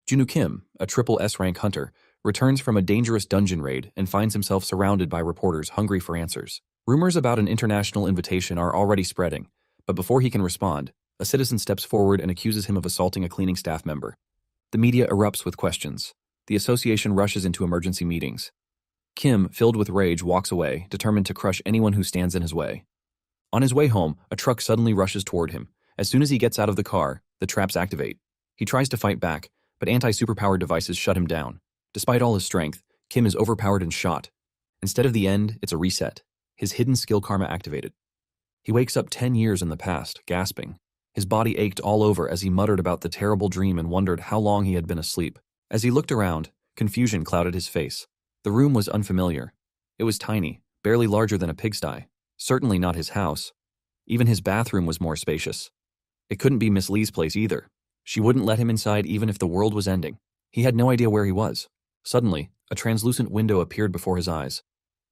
Junu Kim, a triple S-rank hunter, returns from a dangerous dungeon raid and finds himself surrounded by reporters hungry for answers. Rumors about an international invitation are already spreading, but before he can respond, a citizen steps forward and accuses him of assaulting a cleaning staff member. The media erupts with questions. The association rushes into emergency meetings. Kim, filled with rage, walks away, determined to crush anyone who stands in his way. On his way home, a truck suddenly rushes toward him. As soon as he gets out of the car, the traps activate. He tries to fight back, but anti-superpower devices shut him down. Despite all his strength, Kim is overpowered and shot. Instead of the end, it's a reset. His hidden skill karma activated. He wakes up 10 years in the past, gasping. His body ached all over as he muttered about the terrible dream and wondered how long he had been asleep. As he looked around, confusion clouded his face. The room was unfamiliar. It was tiny, barely larger than a pigsty. Certainly not his house. Even his bathroom was more spacious. It couldn't be Miss Lee's place either. She wouldn't let him inside even if the world was ending. He had no idea where he was. Suddenly, a translucent window appeared before his eyes.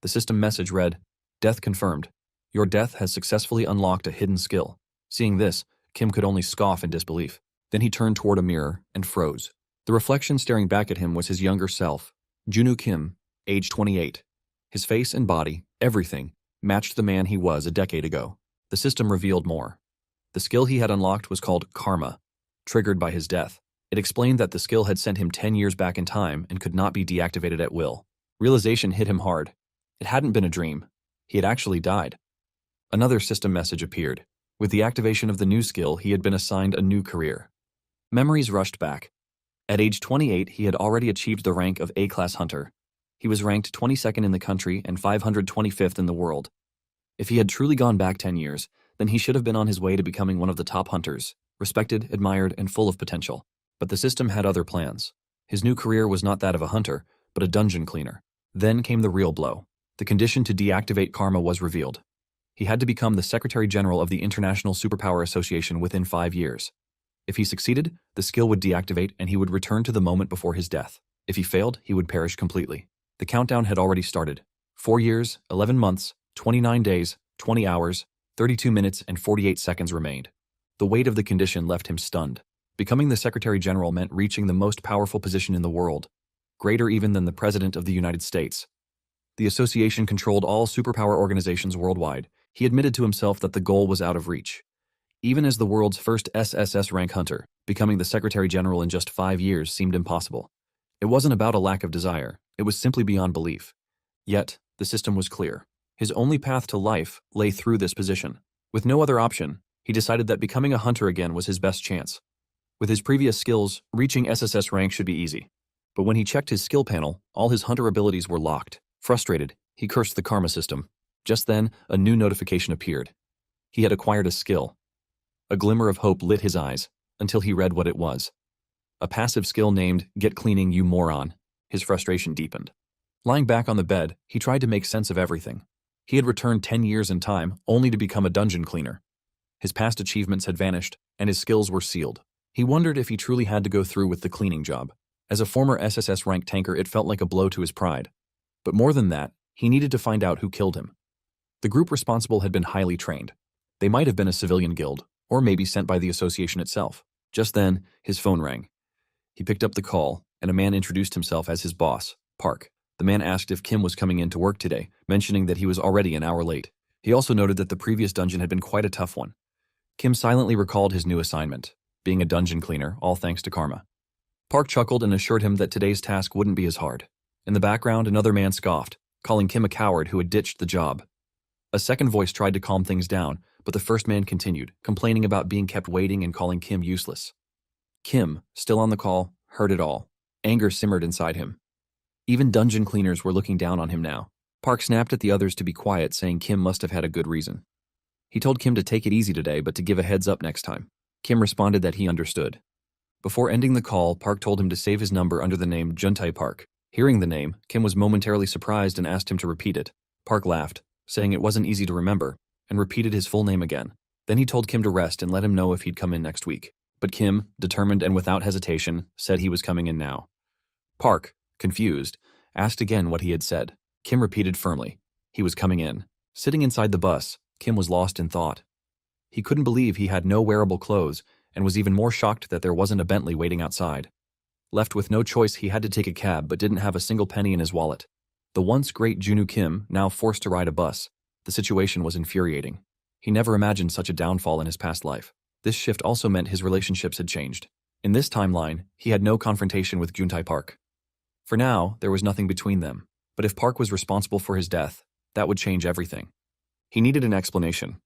The system message read, "Death confirmed. Your death has successfully unlocked a hidden skill." Seeing this, Kim could only scoff in disbelief. Then he turned toward a mirror and froze. The reflection staring back at him was his younger self, Junu Kim, age 28. His face and body, everything, matched the man he was a decade ago. The system revealed more. The skill he had unlocked was called Karma, triggered by his death. It explained that the skill had sent him 10 years back in time and could not be deactivated at will. Realization hit him hard. It hadn't been a dream. He had actually died. Another system message appeared. With the activation of the new skill, he had been assigned a new career. Memories rushed back. At age 28, he had already achieved the rank of A-class hunter. He was ranked 22nd in the country and 525th in the world. If he had truly gone back 10 years, then he should have been on his way to becoming one of the top hunters, respected, admired, and full of potential. But the system had other plans. His new career was not that of a hunter, but a dungeon cleaner. Then came the real blow. The condition to deactivate Karma was revealed. He had to become the Secretary General of the International Superpower Association within 5 years. If he succeeded, the skill would deactivate and he would return to the moment before his death. If he failed, he would perish completely. The countdown had already started. 4 years, 11 months, 29 days, 20 hours, 32 minutes, and 48 seconds remained. The weight of the condition left him stunned. Becoming the Secretary General meant reaching the most powerful position in the world, greater even than the President of the United States. The association controlled all superpower organizations worldwide. He admitted to himself that the goal was out of reach. Even as the world's first SSS rank hunter, becoming the Secretary General in just 5 years seemed impossible. It wasn't about a lack of desire, it was simply beyond belief. Yet, the system was clear. His only path to life lay through this position. With no other option, he decided that becoming a hunter again was his best chance. With his previous skills, reaching SSS rank should be easy. But when he checked his skill panel, all his hunter abilities were locked. Frustrated, he cursed the karma system. Just then, a new notification appeared. He had acquired a skill. A glimmer of hope lit his eyes, until he read what it was. A passive skill named, "Get Cleaning, You Moron." His frustration deepened. Lying back on the bed, he tried to make sense of everything. He had returned 10 years in time, only to become a dungeon cleaner. His past achievements had vanished, and his skills were sealed. He wondered if he truly had to go through with the cleaning job. As a former SSS rank tanker, it felt like a blow to his pride. But more than that, he needed to find out who killed him. The group responsible had been highly trained. They might have been a civilian guild, or maybe sent by the association itself. Just then, his phone rang. He picked up the call, and a man introduced himself as his boss, Park. The man asked if Kim was coming in to work today, mentioning that he was already an hour late. He also noted that the previous dungeon had been quite a tough one. Kim silently recalled his new assignment, being a dungeon cleaner, all thanks to karma. Park chuckled and assured him that today's task wouldn't be as hard. In the background, another man scoffed, calling Kim a coward who had ditched the job. A second voice tried to calm things down, but the first man continued, complaining about being kept waiting and calling Kim useless. Kim, still on the call, heard it all. Anger simmered inside him. Even dungeon cleaners were looking down on him now. Park snapped at the others to be quiet, saying Kim must have had a good reason. He told Kim to take it easy today, but to give a heads up next time. Kim responded that he understood. Before ending the call, Park told him to save his number under the name Juntai Park. Hearing the name, Kim was momentarily surprised and asked him to repeat it. Park laughed, saying it wasn't easy to remember, and repeated his full name again. Then he told Kim to rest and let him know if he'd come in next week. But Kim, determined and without hesitation, said he was coming in now. Park, confused, asked again what he had said. Kim repeated firmly. He was coming in. Sitting inside the bus, Kim was lost in thought. He couldn't believe he had no wearable clothes and was even more shocked that there wasn't a Bentley waiting outside. Left with no choice, he had to take a cab but didn't have a single penny in his wallet. The once great Junwoo Kim, now forced to ride a bus. The situation was infuriating. He never imagined such a downfall in his past life. This shift also meant his relationships had changed. In this timeline, he had no confrontation with Juntae Park. For now, there was nothing between them. But if Park was responsible for his death, that would change everything. He needed an explanation.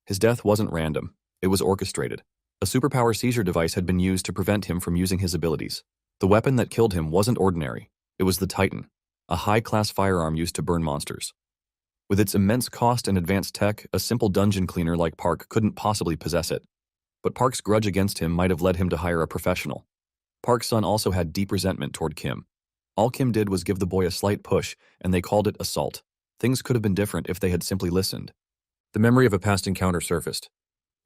His death wasn't random. It was orchestrated. A superpower seizure device had been used to prevent him from using his abilities. The weapon that killed him wasn't ordinary. It was the Titan, a high-class firearm used to burn monsters. With its immense cost and advanced tech, a simple dungeon cleaner like Park couldn't possibly possess it. But Park's grudge against him might have led him to hire a professional. Park's son also had deep resentment toward Kim. All Kim did was give the boy a slight push, and they called it assault. Things could have been different if they had simply listened. The memory of a past encounter surfaced.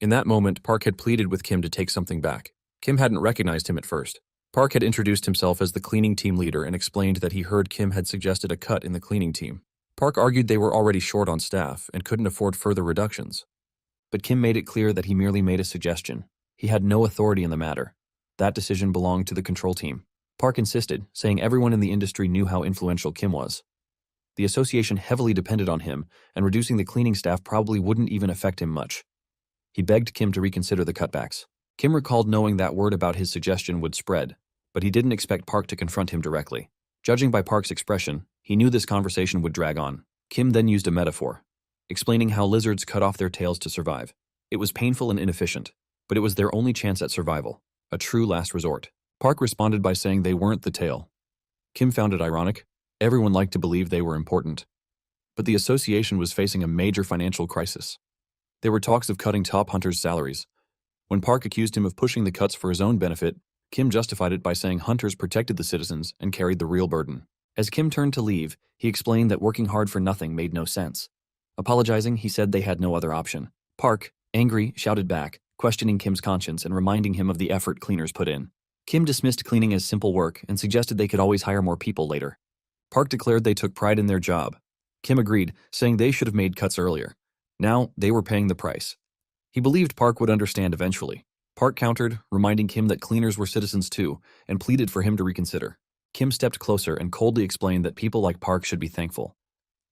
In that moment, Park had pleaded with Kim to take something back. Kim hadn't recognized him at first. Park had introduced himself as the cleaning team leader and explained that he heard Kim had suggested a cut in the cleaning team. Park argued they were already short on staff and couldn't afford further reductions. But Kim made it clear that he merely made a suggestion. He had no authority in the matter. That decision belonged to the control team. Park insisted, saying everyone in the industry knew how influential Kim was. The association heavily depended on him, and reducing the cleaning staff probably wouldn't even affect him much. He begged Kim to reconsider the cutbacks. Kim recalled knowing that word about his suggestion would spread, but he didn't expect Park to confront him directly. Judging by Park's expression, he knew this conversation would drag on. Kim then used a metaphor, explaining how lizards cut off their tails to survive. It was painful and inefficient, but it was their only chance at survival, a true last resort. Park responded by saying they weren't the tail. Kim found it ironic. Everyone liked to believe they were important. But the association was facing a major financial crisis. There were talks of cutting top hunters' salaries. When Park accused him of pushing the cuts for his own benefit, Kim justified it by saying hunters protected the citizens and carried the real burden. As Kim turned to leave, he explained that working hard for nothing made no sense. Apologizing, he said they had no other option. Park, angry, shouted back, questioning Kim's conscience and reminding him of the effort cleaners put in. Kim dismissed cleaning as simple work and suggested they could always hire more people later. Park declared they took pride in their job. Kim agreed, saying they should have made cuts earlier. Now, they were paying the price. He believed Park would understand eventually. Park countered, reminding Kim that cleaners were citizens too, and pleaded for him to reconsider. Kim stepped closer and coldly explained that people like Park should be thankful.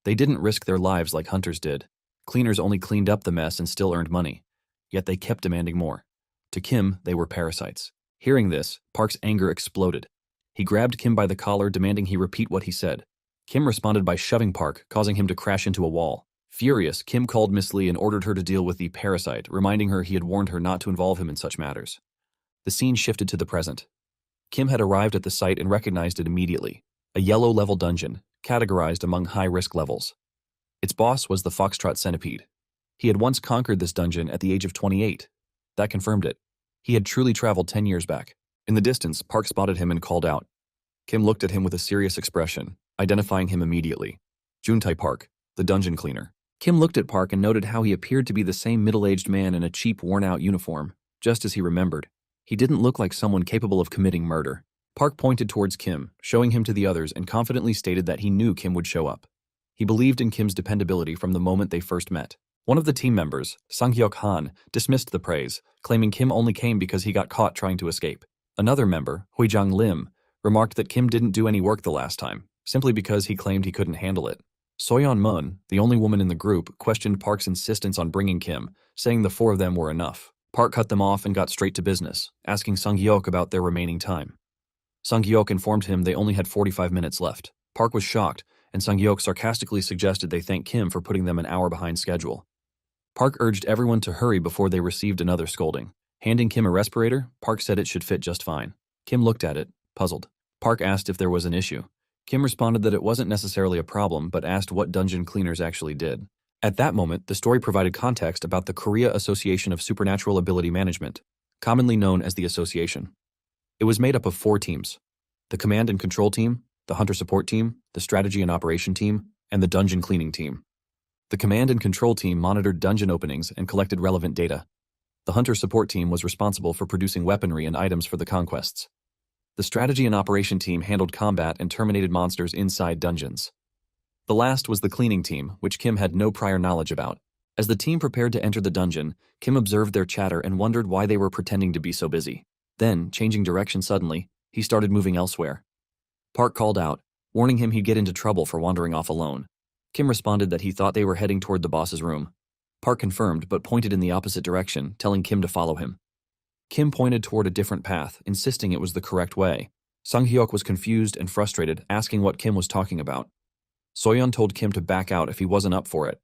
They didn't risk their lives like hunters did. Cleaners only cleaned up the mess and still earned money. Yet they kept demanding more. To Kim, they were parasites. Hearing this, Park's anger exploded. He grabbed Kim by the collar, demanding he repeat what he said. Kim responded by shoving Park, causing him to crash into a wall. Furious, Kim called Miss Lee and ordered her to deal with the parasite, reminding her he had warned her not to involve him in such matters. The scene shifted to the present. Kim had arrived at the site and recognized it immediately. A yellow-level dungeon, categorized among high-risk levels. Its boss was the Foxtrot Centipede. He had once conquered this dungeon at the age of 28. That confirmed it. He had truly traveled 10 years back. In the distance, Park spotted him and called out. Kim looked at him with a serious expression, identifying him immediately. Juntae Park, the dungeon cleaner. Kim looked at Park and noted how he appeared to be the same middle-aged man in a cheap, worn-out uniform, just as he remembered. He didn't look like someone capable of committing murder. Park pointed towards Kim, showing him to the others, and confidently stated that he knew Kim would show up. He believed in Kim's dependability from the moment they first met. One of the team members, Sang-hyuk Han, dismissed the praise, claiming Kim only came because he got caught trying to escape. Another member, Huijang Lim, remarked that Kim didn't do any work the last time, simply because he claimed he couldn't handle it. Soyeon Moon, the only woman in the group, questioned Park's insistence on bringing Kim, saying the four of them were enough. Park cut them off and got straight to business, asking Sang-hyuk about their remaining time. Sang-hyuk informed him they only had 45 minutes left. Park was shocked, and Sang-hyuk sarcastically suggested they thank Kim for putting them an hour behind schedule. Park urged everyone to hurry before they received another scolding. Handing Kim a respirator, Park said it should fit just fine. Kim looked at it, puzzled. Park asked if there was an issue. Kim responded that it wasn't necessarily a problem, but asked what dungeon cleaners actually did. At that moment, the story provided context about the Korea Association of Supernatural Ability Management, commonly known as the Association. It was made up of 4 teams: the Command and Control Team, the Hunter Support Team, the Strategy and Operation Team, and the Dungeon Cleaning Team. The Command and Control Team monitored dungeon openings and collected relevant data. The Hunter Support Team was responsible for producing weaponry and items for the conquests. The Strategy and Operation Team handled combat and terminated monsters inside dungeons. The last was the Cleaning Team, which Kim had no prior knowledge about. As the team prepared to enter the dungeon, Kim observed their chatter and wondered why they were pretending to be so busy. Then, changing direction suddenly, he started moving elsewhere. Park called out, warning him he'd get into trouble for wandering off alone. Kim responded that he thought they were heading toward the boss's room. Park confirmed but pointed in the opposite direction, telling Kim to follow him. Kim pointed toward a different path, insisting it was the correct way. Sung-hyuk was confused and frustrated, asking what Kim was talking about. Soyeon told Kim to back out if he wasn't up for it.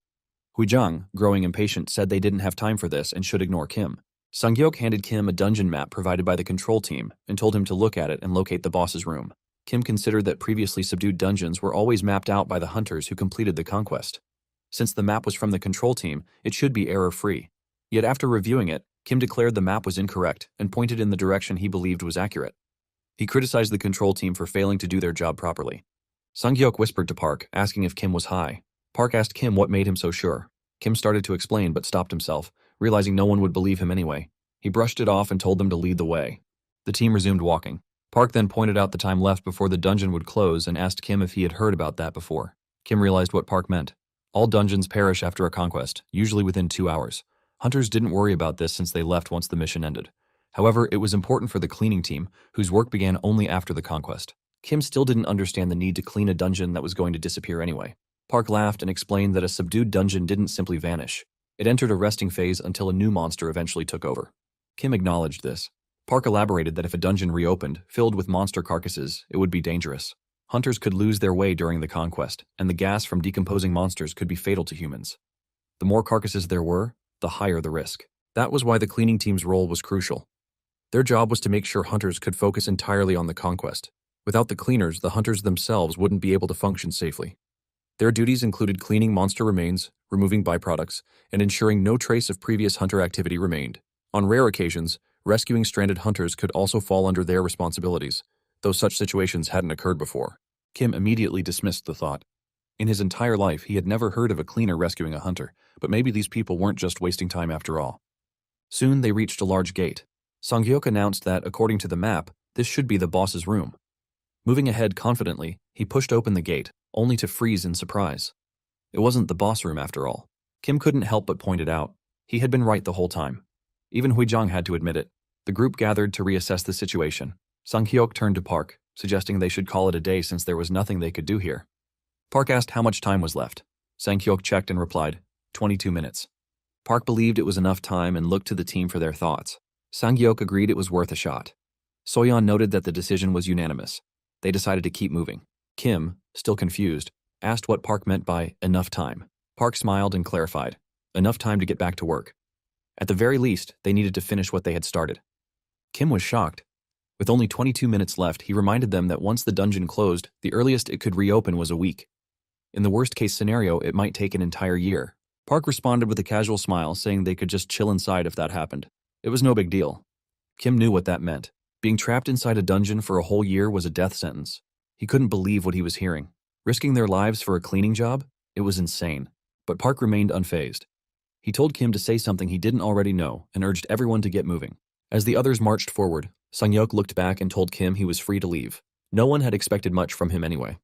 Huijang, growing impatient, said they didn't have time for this and should ignore Kim. Sung-hyuk handed Kim a dungeon map provided by the control team and told him to look at it and locate the boss's room. Kim considered that previously subdued dungeons were always mapped out by the hunters who completed the conquest. Since the map was from the control team, it should be error-free. Yet after reviewing it, Kim declared the map was incorrect and pointed in the direction he believed was accurate. He criticized the control team for failing to do their job properly. Sung-hyuk whispered to Park, asking if Kim was high. Park asked Kim what made him so sure. Kim started to explain but stopped himself, realizing no one would believe him anyway. He brushed it off and told them to lead the way. The team resumed walking. Park then pointed out the time left before the dungeon would close and asked Kim if he had heard about that before. Kim realized what Park meant. All dungeons perish after a conquest, usually within 2 hours. Hunters didn't worry about this since they left once the mission ended. However, it was important for the cleaning team, whose work began only after the conquest. Kim still didn't understand the need to clean a dungeon that was going to disappear anyway. Park laughed and explained that a subdued dungeon didn't simply vanish. It entered a resting phase until a new monster eventually took over. Kim acknowledged this. Park elaborated that if a dungeon reopened, filled with monster carcasses, it would be dangerous. Hunters could lose their way during the conquest, and the gas from decomposing monsters could be fatal to humans. The more carcasses there were, the higher the risk. That was why the cleaning team's role was crucial. Their job was to make sure hunters could focus entirely on the conquest. Without the cleaners, the hunters themselves wouldn't be able to function safely. Their duties included cleaning monster remains, removing byproducts, and ensuring no trace of previous hunter activity remained. On rare occasions, rescuing stranded hunters could also fall under their responsibilities, though such situations hadn't occurred before. Kim immediately dismissed the thought. In his entire life, he had never heard of a cleaner rescuing a hunter, but maybe these people weren't just wasting time after all. Soon they reached a large gate. Sung-hyuk announced that, according to the map, this should be the boss's room. Moving ahead confidently, he pushed open the gate, only to freeze in surprise. It wasn't the boss room after all. Kim couldn't help but point it out. He had been right the whole time. Even Huijang had to admit it. The group gathered to reassess the situation. Sung-hyuk turned to Park, suggesting they should call it a day since there was nothing they could do here. Park asked how much time was left. Sung-hyuk checked and replied, 22 minutes. Park believed it was enough time and looked to the team for their thoughts. Sung-hyuk agreed it was worth a shot. Soyeon noted that the decision was unanimous. They decided to keep moving. Kim, still confused, asked what Park meant by enough time. Park smiled and clarified, enough time to get back to work. At the very least, they needed to finish what they had started. Kim was shocked. With only 22 minutes left, he reminded them that once the dungeon closed, the earliest it could reopen was a week. In the worst-case scenario, it might take an entire year. Park responded with a casual smile, saying they could just chill inside if that happened. It was no big deal. Kim knew what that meant. Being trapped inside a dungeon for a whole year was a death sentence. He couldn't believe what he was hearing. Risking their lives for a cleaning job? It was insane. But Park remained unfazed. He told Kim to say something he didn't already know and urged everyone to get moving. As the others marched forward, Sung-hyuk looked back and told Kim he was free to leave. No one had expected much from him anyway.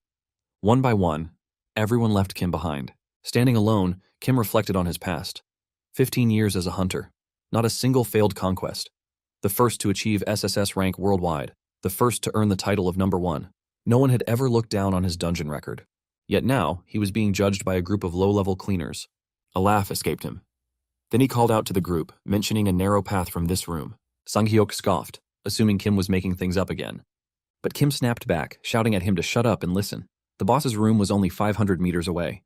One by one, everyone left Kim behind. Standing alone, Kim reflected on his past. 15 years as a hunter. Not a single failed conquest. The first to achieve SSS rank worldwide. The first to earn the title of #1. No one had ever looked down on his dungeon record. Yet now, he was being judged by a group of low-level cleaners. A laugh escaped him. Then he called out to the group, mentioning a narrow path from this room. Sung-hyuk scoffed, assuming Kim was making things up again. But Kim snapped back, shouting at him to shut up and listen. The boss's room was only 500 meters away.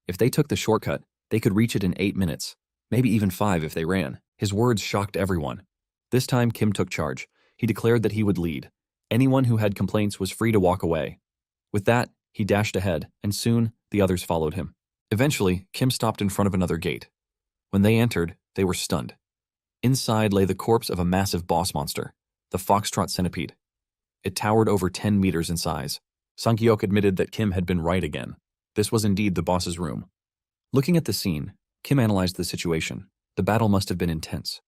If they took the shortcut, they could reach it in 8 minutes, maybe even 5 if they ran. His words shocked everyone. This time, Kim took charge. He declared that he would lead. Anyone who had complaints was free to walk away. With that, he dashed ahead, and soon, the others followed him. Eventually, Kim stopped in front of another gate. When they entered, they were stunned. Inside lay the corpse of a massive boss monster, the foxtrot centipede. It towered over 10 meters in size. Sung-hyuk admitted that Kim had been right again. This was indeed the boss's room. Looking at the scene, Kim analyzed the situation. The battle must have been intense.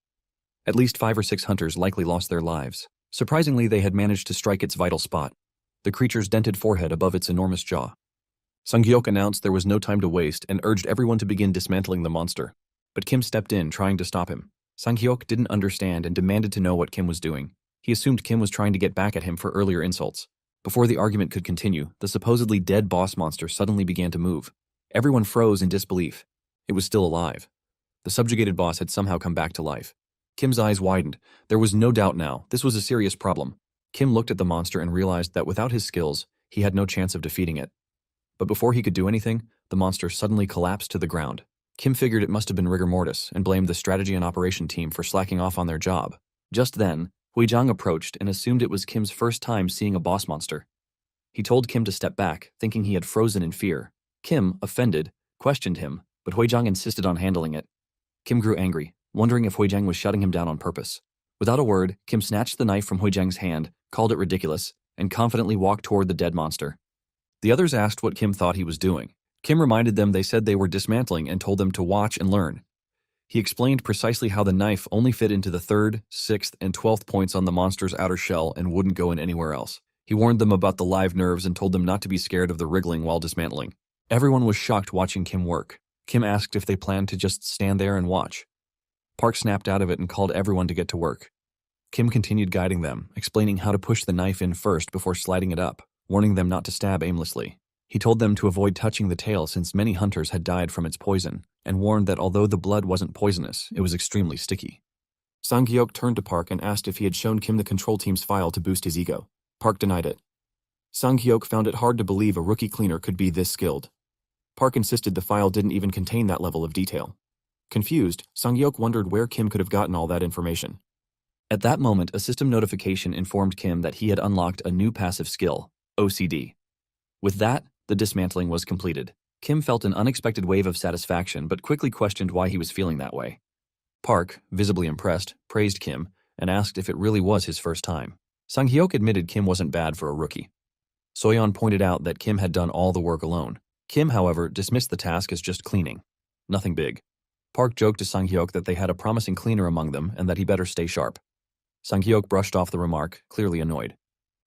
At least 5 or 6 hunters likely lost their lives. Surprisingly, they had managed to strike its vital spot, the creature's dented forehead above its enormous jaw. Sung-hyuk announced there was no time to waste and urged everyone to begin dismantling the monster. But Kim stepped in, trying to stop him. Sung-hyuk didn't understand and demanded to know what Kim was doing. He assumed Kim was trying to get back at him for earlier insults. Before the argument could continue, the supposedly dead boss monster suddenly began to move. Everyone froze in disbelief. It was still alive. The subjugated boss had somehow come back to life. Kim's eyes widened. There was no doubt now, this was a serious problem. Kim looked at the monster and realized that without his skills, he had no chance of defeating it. But before he could do anything, the monster suddenly collapsed to the ground. Kim figured it must have been rigor mortis and blamed the strategy and operation team for slacking off on their job. Just then, Huijang approached and assumed it was Kim's first time seeing a boss monster. He told Kim to step back, thinking he had frozen in fear. Kim, offended, questioned him, but Huijang insisted on handling it. Kim grew angry, wondering if Huijang was shutting him down on purpose. Without a word, Kim snatched the knife from Huijang's hand, called it ridiculous, and confidently walked toward the dead monster. The others asked what Kim thought he was doing. Kim reminded them they said they were dismantling and told them to watch and learn. He explained precisely how the knife only fit into the 3rd, 6th, and 12th points on the monster's outer shell and wouldn't go in anywhere else. He warned them about the live nerves and told them not to be scared of the wriggling while dismantling. Everyone was shocked watching Kim work. Kim asked if they planned to just stand there and watch. Park snapped out of it and called everyone to get to work. Kim continued guiding them, explaining how to push the knife in first before sliding it up, warning them not to stab aimlessly. He told them to avoid touching the tail since many hunters had died from its poison, and warned that although the blood wasn't poisonous, it was extremely sticky. Sang-hyuk turned to Park and asked if he had shown Kim the control team's file to boost his ego. Park denied it. Sang-hyuk found it hard to believe a rookie cleaner could be this skilled. Park insisted the file didn't even contain that level of detail. Confused, Sang-hyuk wondered where Kim could have gotten all that information. At that moment, a system notification informed Kim that he had unlocked a new passive skill, OCD. With that, the dismantling was completed. Kim felt an unexpected wave of satisfaction but quickly questioned why he was feeling that way. Park, visibly impressed, praised Kim and asked if it really was his first time. Sang-hyuk admitted Kim wasn't bad for a rookie. Soyeon pointed out that Kim had done all the work alone. Kim, however, dismissed the task as just cleaning. Nothing big. Park joked to Sang-hyuk that they had a promising cleaner among them and that he better stay sharp. Sang-hyuk brushed off the remark, clearly annoyed.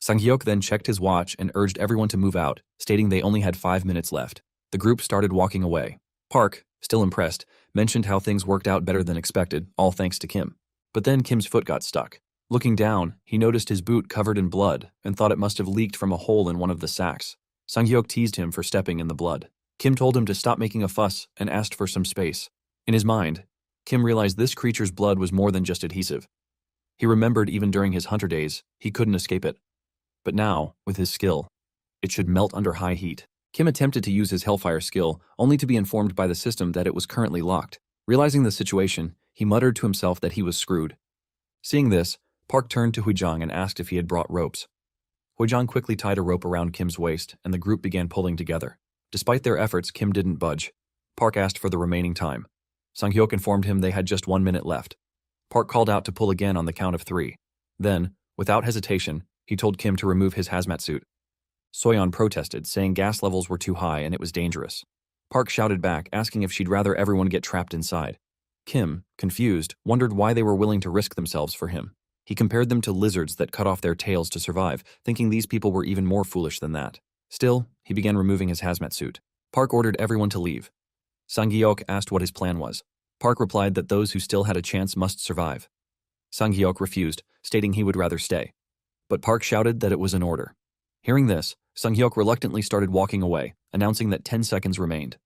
Sang-hyuk then checked his watch and urged everyone to move out, stating they only had 5 minutes left. The group started walking away. Park, still impressed, mentioned how things worked out better than expected, all thanks to Kim. But then Kim's foot got stuck. Looking down, he noticed his boot covered in blood and thought it must have leaked from a hole in one of the sacks. Sang-hyuk teased him for stepping in the blood. Kim told him to stop making a fuss and asked for some space. In his mind, Kim realized this creature's blood was more than just adhesive. He remembered even during his hunter days, he couldn't escape it. But now, with his skill, it should melt under high heat. Kim attempted to use his Hellfire skill, only to be informed by the system that it was currently locked. Realizing the situation, he muttered to himself that he was screwed. Seeing this, Park turned to Huijang and asked if he had brought ropes. Huijang quickly tied a rope around Kim's waist, and the group began pulling together. Despite their efforts, Kim didn't budge. Park asked for the remaining time. Sang-hyuk informed him they had just 1 minute left. Park called out to pull again on the count of 3. Then, without hesitation, he told Kim to remove his hazmat suit. Soyeon protested, saying gas levels were too high and it was dangerous. Park shouted back, asking if she'd rather everyone get trapped inside. Kim, confused, wondered why they were willing to risk themselves for him. He compared them to lizards that cut off their tails to survive, thinking these people were even more foolish than that. Still, he began removing his hazmat suit. Park ordered everyone to leave. Sang-hyuk asked what his plan was. Park replied that those who still had a chance must survive. Sang-hyuk refused, stating he would rather stay. But Park shouted that it was an order. Hearing this, Sang-hyuk reluctantly started walking away, announcing that 10 seconds remained.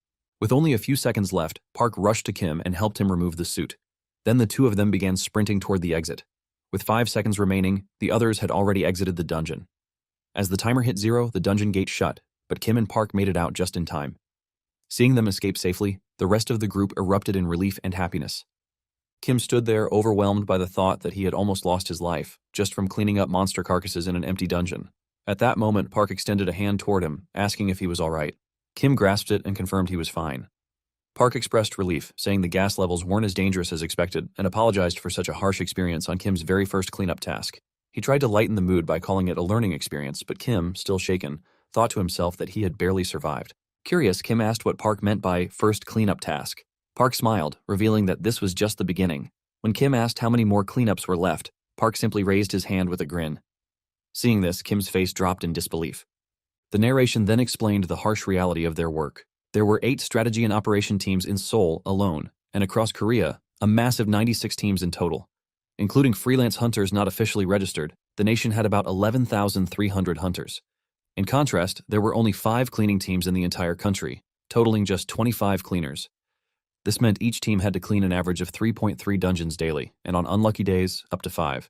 With only a few seconds left, Park rushed to Kim and helped him remove the suit. Then the two of them began sprinting toward the exit. With 5 seconds remaining, the others had already exited the dungeon. As the timer hit 0, the dungeon gate shut, but Kim and Park made it out just in time. Seeing them escape safely, the rest of the group erupted in relief and happiness. Kim stood there overwhelmed by the thought that he had almost lost his life, just from cleaning up monster carcasses in an empty dungeon. At that moment, Park extended a hand toward him, asking if he was all right. Kim grasped it and confirmed he was fine. Park expressed relief, saying the gas levels weren't as dangerous as expected, and apologized for such a harsh experience on Kim's very first cleanup task. He tried to lighten the mood by calling it a learning experience, but Kim, still shaken, thought to himself that he had barely survived. Curious, Kim asked what Park meant by first cleanup task. Park smiled, revealing that this was just the beginning. When Kim asked how many more cleanups were left, Park simply raised his hand with a grin. Seeing this, Kim's face dropped in disbelief. The narration then explained the harsh reality of their work. There were 8 strategy and operation teams in Seoul alone, and across Korea, a massive 96 teams in total. Including freelance hunters not officially registered, The nation had about 11,300 hunters. In contrast, there were only 5 cleaning teams in the entire country, totaling just 25 cleaners. This meant each team had to clean an average of 3.3 dungeons daily, and on unlucky days, up to 5.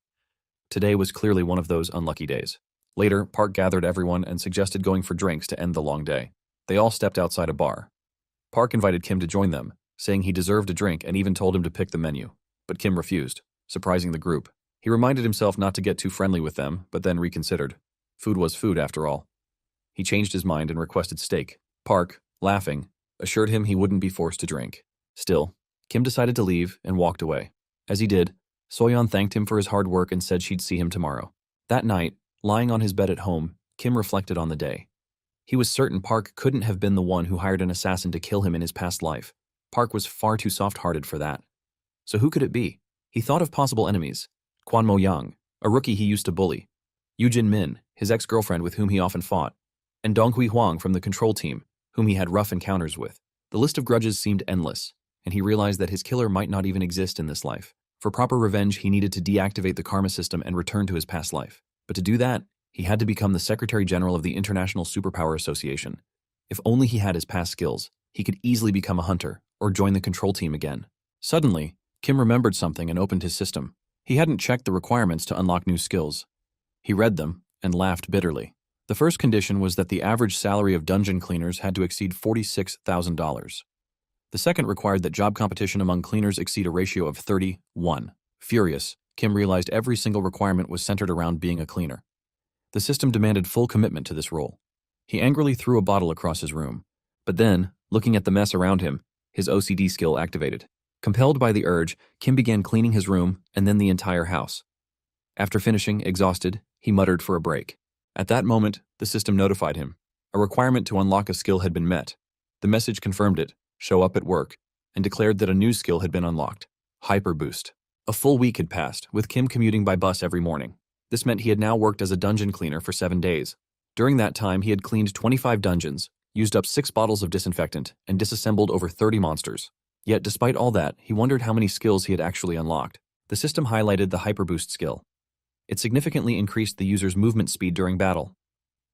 Today was clearly one of those unlucky days. Later, Park gathered everyone and suggested going for drinks to end the long day. They all stepped outside a bar. Park invited Kim to join them, saying he deserved a drink and even told him to pick the menu. But Kim refused, surprising the group. He reminded himself not to get too friendly with them, but then reconsidered. Food was food after all. He changed his mind and requested steak. Park, laughing, assured him he wouldn't be forced to drink. Still, Kim decided to leave and walked away. As he did, Soyeon thanked him for his hard work and said she'd see him tomorrow. That night, lying on his bed at home, Kim reflected on the day. He was certain Park couldn't have been the one who hired an assassin to kill him in his past life. Park was far too soft-hearted for that. So who could it be? He thought of possible enemies. Kwon Mo-young, a rookie he used to bully. Yoo-jin Min, his ex-girlfriend with whom he often fought. And Dong-hui Hwang from the control team, whom he had rough encounters with. The list of grudges seemed endless, and he realized that his killer might not even exist in this life. For proper revenge, he needed to deactivate the karma system and return to his past life. But to do that, he had to become the Secretary General of the International Superpower Association. If only he had his past skills, he could easily become a hunter or join the control team again. Suddenly, Kim remembered something and opened his system. He hadn't checked the requirements to unlock new skills. He read them and laughed bitterly. The first condition was that the average salary of dungeon cleaners had to exceed $46,000. The second required that job competition among cleaners exceed a ratio of 30:1. Furious, Kim realized every single requirement was centered around being a cleaner. The system demanded full commitment to this role. He angrily threw a bottle across his room. But then, looking at the mess around him, his OCD skill activated. Compelled by the urge, Kim began cleaning his room and then the entire house. After finishing, exhausted, he muttered for a break. At that moment, the system notified him. A requirement to unlock a skill had been met. The message confirmed it, show up at work, and declared that a new skill had been unlocked. Hyper Boost. A full week had passed, with Kim commuting by bus every morning. This meant he had now worked as a dungeon cleaner for 7 days. During that time, he had cleaned 25 dungeons, used up 6 bottles of disinfectant, and disassembled over 30 monsters. Yet, despite all that, he wondered how many skills he had actually unlocked. The system highlighted the Hyper Boost skill. It significantly increased the user's movement speed during battle.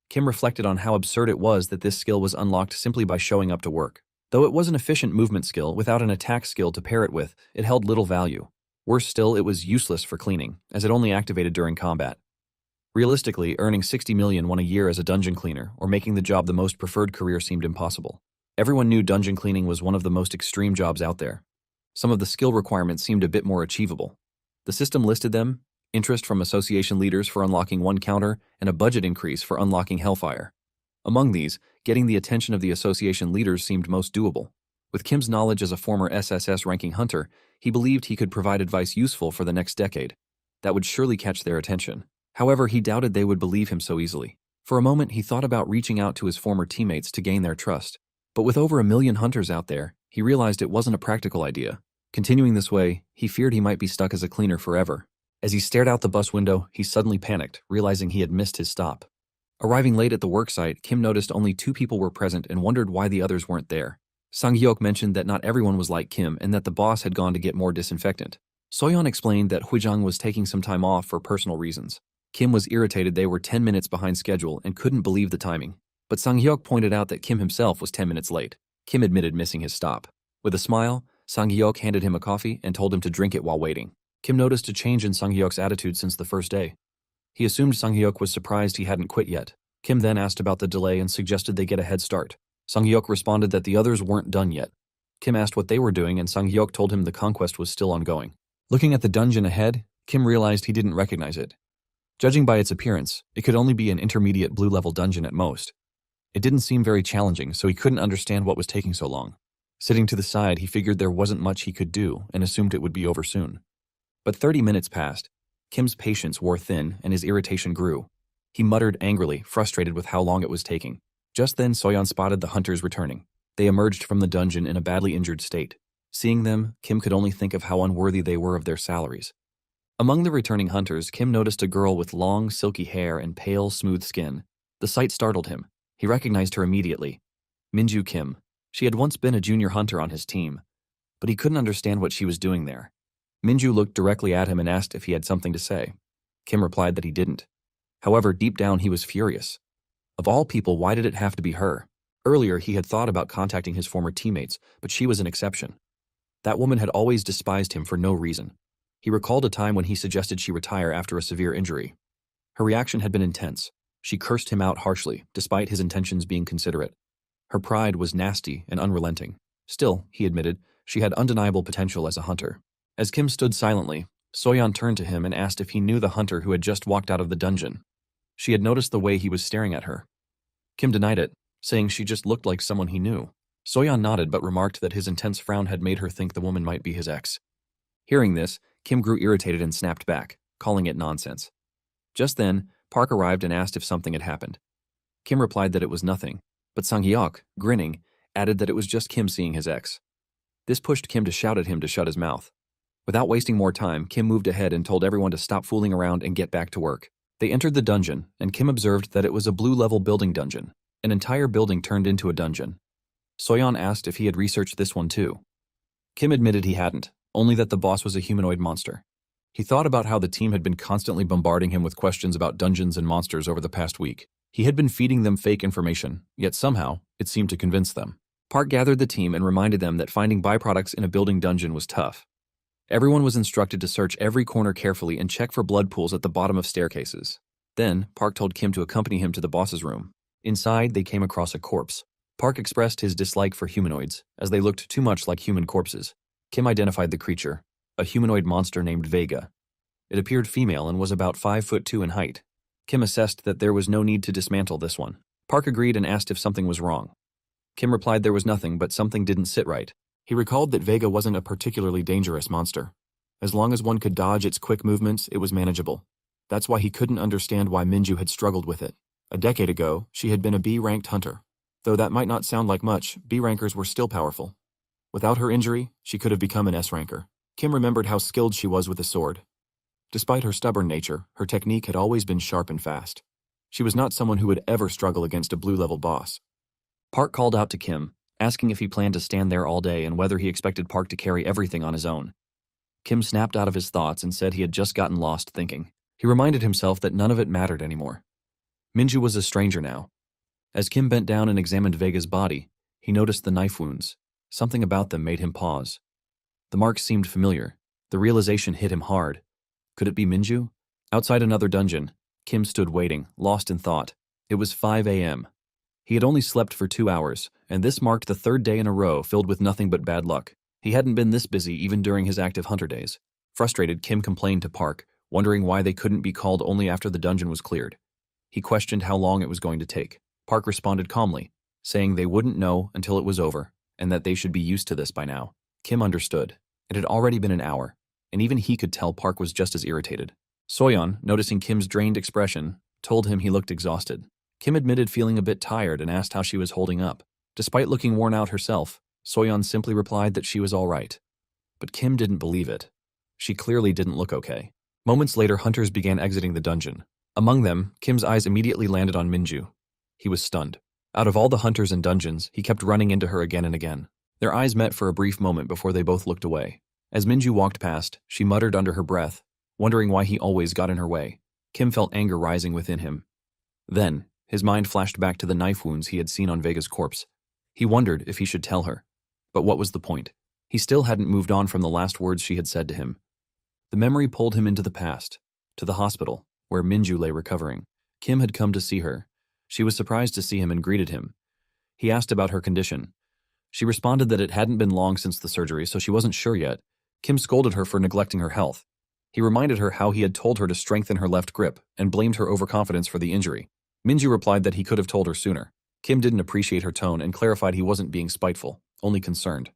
Kim reflected on how absurd it was that this skill was unlocked simply by showing up to work. Though it was an efficient movement skill without an attack skill to pair it with, it held little value. Worse still, it was useless for cleaning, as it only activated during combat. Realistically, earning $60 million a year as a dungeon cleaner or making the job the most preferred career seemed impossible. Everyone knew dungeon cleaning was one of the most extreme jobs out there. Some of the skill requirements seemed a bit more achievable. The system listed them: interest from association leaders for unlocking 1 counter, and a budget increase for unlocking Hellfire. Among these, getting the attention of the association leaders seemed most doable. With Kim's knowledge as a former SSS ranking hunter, he believed he could provide advice useful for the next decade. That would surely catch their attention. However, he doubted they would believe him so easily. For a moment, he thought about reaching out to his former teammates to gain their trust. But with over 1 million hunters out there, he realized it wasn't a practical idea. Continuing this way, he feared he might be stuck as a cleaner forever. As he stared out the bus window, he suddenly panicked, realizing he had missed his stop. Arriving late at the worksite, Kim noticed only 2 people were present and wondered why the others weren't there. Sang-hyuk mentioned that not everyone was like Kim and that the boss had gone to get more disinfectant. Soyeon explained that Huijang was taking some time off for personal reasons. Kim was irritated they were 10 minutes behind schedule and couldn't believe the timing. But Sang-hyuk pointed out that Kim himself was 10 minutes late. Kim admitted missing his stop. With a smile, Sang-hyuk handed him a coffee and told him to drink it while waiting. Kim noticed a change in Sang-hyuk's attitude since the first day. He assumed Sang-hyuk was surprised he hadn't quit yet. Kim then asked about the delay and suggested they get a head start. Sang-hyuk responded that the others weren't done yet. Kim asked what they were doing and Sang-hyuk told him the conquest was still ongoing. Looking at the dungeon ahead, Kim realized he didn't recognize it. Judging by its appearance, it could only be an intermediate blue-level dungeon at most. It didn't seem very challenging, so he couldn't understand what was taking so long. Sitting to the side, he figured there wasn't much he could do and assumed it would be over soon. But 30 minutes passed. Kim's patience wore thin and his irritation grew. He muttered angrily, frustrated with how long it was taking. Just then, Soyeon spotted the hunters returning. They emerged from the dungeon in a badly injured state. Seeing them, Kim could only think of how unworthy they were of their salaries. Among the returning hunters, Kim noticed a girl with long, silky hair and pale, smooth skin. The sight startled him. He recognized her immediately. Minju Kim. She had once been a junior hunter on his team, but he couldn't understand what she was doing there. Minju looked directly at him and asked if he had something to say. Kim replied that he didn't. However, deep down he was furious. Of all people, why did it have to be her? Earlier, he had thought about contacting his former teammates, but she was an exception. That woman had always despised him for no reason. He recalled a time when he suggested she retire after a severe injury. Her reaction had been intense. She cursed him out harshly, despite his intentions being considerate. Her pride was nasty and unrelenting. Still, he admitted, she had undeniable potential as a hunter. As Kim stood silently, Soyeon turned to him and asked if he knew the hunter who had just walked out of the dungeon. She had noticed the way he was staring at her. Kim denied it, saying she just looked like someone he knew. Soyeon nodded but remarked that his intense frown had made her think the woman might be his ex. Hearing this, Kim grew irritated and snapped back, calling it nonsense. Just then, Park arrived and asked if something had happened. Kim replied that it was nothing, but Sang-hyuk, grinning, added that it was just Kim seeing his ex. This pushed Kim to shout at him to shut his mouth. Without wasting more time, Kim moved ahead and told everyone to stop fooling around and get back to work. They entered the dungeon, and Kim observed that it was a blue-level building dungeon. An entire building turned into a dungeon. Soyeon asked if he had researched this one too. Kim admitted he hadn't, only that the boss was a humanoid monster. He thought about how the team had been constantly bombarding him with questions about dungeons and monsters over the past week. He had been feeding them fake information, yet somehow, it seemed to convince them. Park gathered the team and reminded them that finding byproducts in a building dungeon was tough. Everyone was instructed to search every corner carefully and check for blood pools at the bottom of staircases. Then, Park told Kim to accompany him to the boss's room. Inside, they came across a corpse. Park expressed his dislike for humanoids, as they looked too much like human corpses. Kim identified the creature, a humanoid monster named Vega. It appeared female and was about 5'2" in height. Kim assessed that there was no need to dismantle this one. Park agreed and asked if something was wrong. Kim replied there was nothing, but something didn't sit right. He recalled that Vega wasn't a particularly dangerous monster. As long as one could dodge its quick movements, it was manageable. That's why he couldn't understand why Minju had struggled with it. A decade ago, she had been a B-ranked hunter. Though that might not sound like much, B-rankers were still powerful. Without her injury, she could have become an S-ranker. Kim remembered how skilled she was with a sword. Despite her stubborn nature, her technique had always been sharp and fast. She was not someone who would ever struggle against a blue-level boss. Park called out to Kim, asking if he planned to stand there all day and whether he expected Park to carry everything on his own. Kim snapped out of his thoughts and said he had just gotten lost thinking. He reminded himself that none of it mattered anymore. Minju was a stranger now. As Kim bent down and examined Vega's body, he noticed the knife wounds. Something about them made him pause. The marks seemed familiar. The realization hit him hard. Could it be Minju? Outside another dungeon, Kim stood waiting, lost in thought. It was 5 a.m. He had only slept for 2 hours, and this marked the third day in a row filled with nothing but bad luck. He hadn't been this busy even during his active hunter days. Frustrated, Kim complained to Park, wondering why they couldn't be called only after the dungeon was cleared. He questioned how long it was going to take. Park responded calmly, saying they wouldn't know until it was over, and that they should be used to this by now. Kim understood. It had already been an hour, and even he could tell Park was just as irritated. Soyeon, noticing Kim's drained expression, told him he looked exhausted. Kim admitted feeling a bit tired and asked how she was holding up. Despite looking worn out herself, Soyeon simply replied that she was all right. But Kim didn't believe it. She clearly didn't look okay. Moments later, hunters began exiting the dungeon. Among them, Kim's eyes immediately landed on Minju. He was stunned. Out of all the hunters and dungeons, he kept running into her again and again. Their eyes met for a brief moment before they both looked away. As Minju walked past, she muttered under her breath, wondering why he always got in her way. Kim felt anger rising within him. Then, his mind flashed back to the knife wounds he had seen on Vega's corpse. He wondered if he should tell her. But what was the point? He still hadn't moved on from the last words she had said to him. The memory pulled him into the past, to the hospital, where Minju lay recovering. Kim had come to see her. She was surprised to see him and greeted him. He asked about her condition. She responded that it hadn't been long since the surgery, so she wasn't sure yet. Kim scolded her for neglecting her health. He reminded her how he had told her to strengthen her left grip and blamed her overconfidence for the injury. Minju replied that he could have told her sooner. Kim didn't appreciate her tone and clarified he wasn't being spiteful, only concerned.